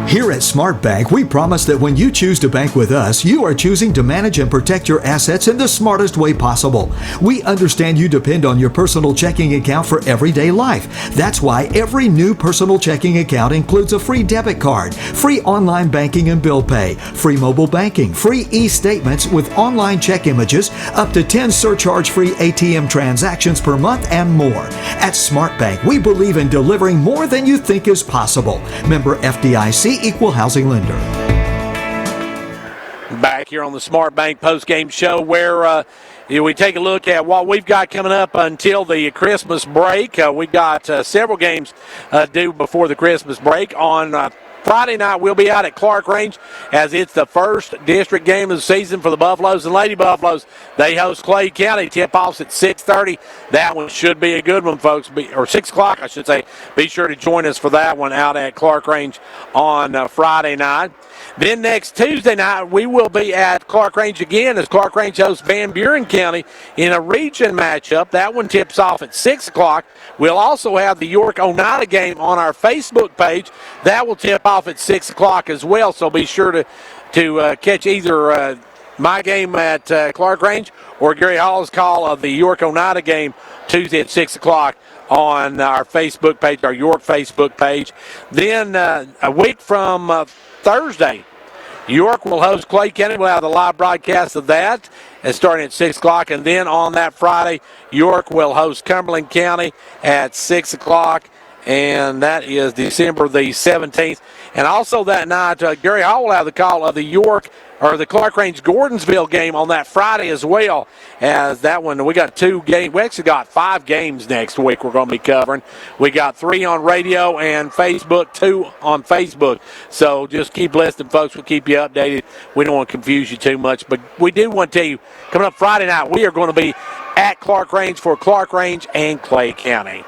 S3: Here at Smart Bank, we promise that when you choose to bank with us, you are choosing to manage and protect your assets in the smartest way possible. We understand you depend on your personal checking account for everyday life. That's why every new personal checking account includes a free debit card, free online banking and bill pay, free mobile banking, free e-statements with online check images, up to 10 surcharge-free ATM transactions per month, and more. At Smart Bank, we believe in delivering more than you think is possible. Member FDIC, Equal Housing Lender.
S1: Back here on the Smart Bank postgame show, where we take a look at what we've got coming up until the Christmas break. We've got several games due before the Christmas break. On Friday night, we'll be out at Clark Range as it's the first district game of the season for the Buffaloes and Lady Buffaloes. They host Clay County. Tip-off's at 6:30. That one should be a good one, folks, or 6 o'clock, I should say. Be sure to join us for that one out at Clark Range on Friday night. Then next Tuesday night, we will be at Clark Range again as Clark Range hosts Van Buren County in a region matchup. That one tips off at 6 o'clock. We'll also have the York Oneida game on our Facebook page. That will tip off at 6 o'clock as well, so be sure to catch either my game at Clark Range or Gary Hall's call of the York Oneida game Tuesday at 6 o'clock on our Facebook page, our York Facebook page. Then a week from Thursday, York will host Clay County. We'll have the live broadcast of that, and starting at 6 o'clock. And then on that Friday, York will host Cumberland County at 6 o'clock, and that is December the 17th. And also that night, Gary Hall will have the call of the York or the Clark Range Gordonsville game on that Friday as well. As that one, we got 2 games. We actually got 5 games next week we're going to be covering. We got 3 on radio and Facebook, 2 on Facebook. So just keep listening, folks. We'll keep you updated. We don't want to confuse you too much, but we do want to tell you, coming up Friday night, we are going to be at Clark Range for Clark Range and Clay County.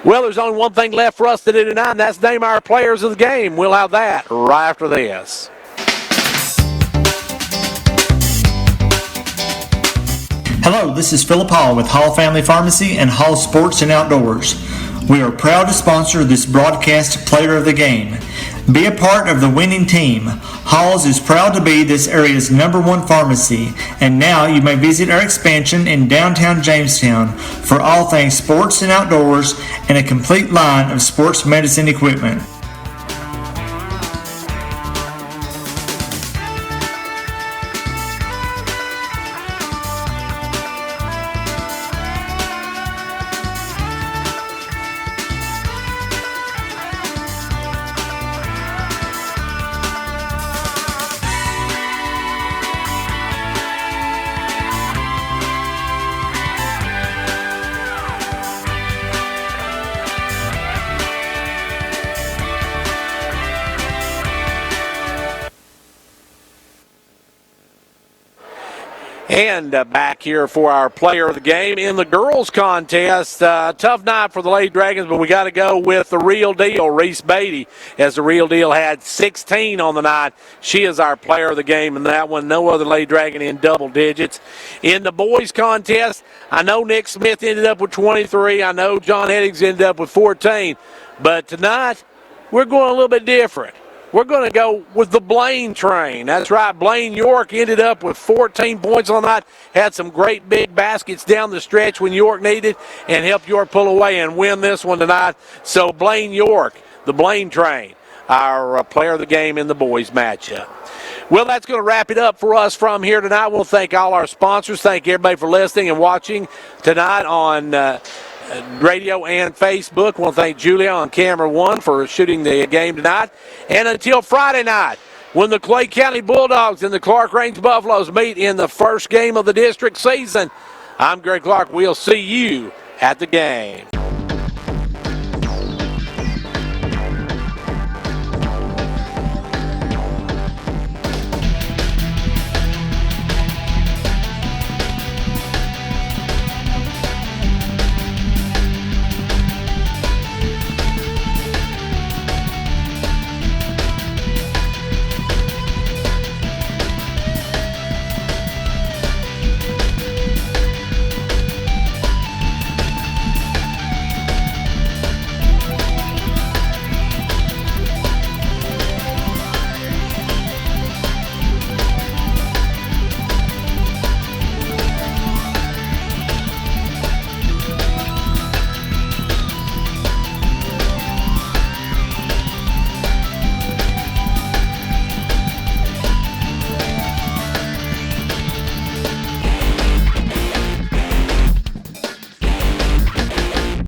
S1: Well, there's only one thing left for us to do tonight, and that's name our players of the game. We'll have that right after this.
S21: Hello, this is Philip Hall with Hall Family Pharmacy and Hall Sports and Outdoors. We are proud to sponsor this broadcast Player of the Game. Be a part of the winning team. Hall's is proud to be this area's #1 pharmacy, and now you may visit our expansion in downtown Jamestown for all things sports and outdoors and a complete line of sports medicine equipment.
S1: And back here for our player of the game in the girls contest. Tough night for the Lady Dragons, but we got to go with the real deal, Reese Beatty, as the real deal had 16 on the night. She is our player of the game in that one. No other Lady Dragon in double digits. In the boys contest, I know Nick Smith ended up with 23. I know John Heddings ended up with 14. But tonight, we're going a little bit different. We're going to go with the Blaine train. That's right. Blaine York ended up with 14 points on the night. Had some great big baskets down the stretch when York needed and helped York pull away and win this one tonight. So Blaine York, the Blaine train, our player of the game in the boys matchup. Well, that's going to wrap it up for us from here tonight. We'll thank all our sponsors. Thank everybody for listening and watching tonight on radio and Facebook. I want to thank Julia on camera 1 for shooting the game tonight. And until Friday night, when the Clay County Bulldogs and the Clark Range Buffaloes meet in the first game of the district season, I'm Greg Clark. We'll see you at the game.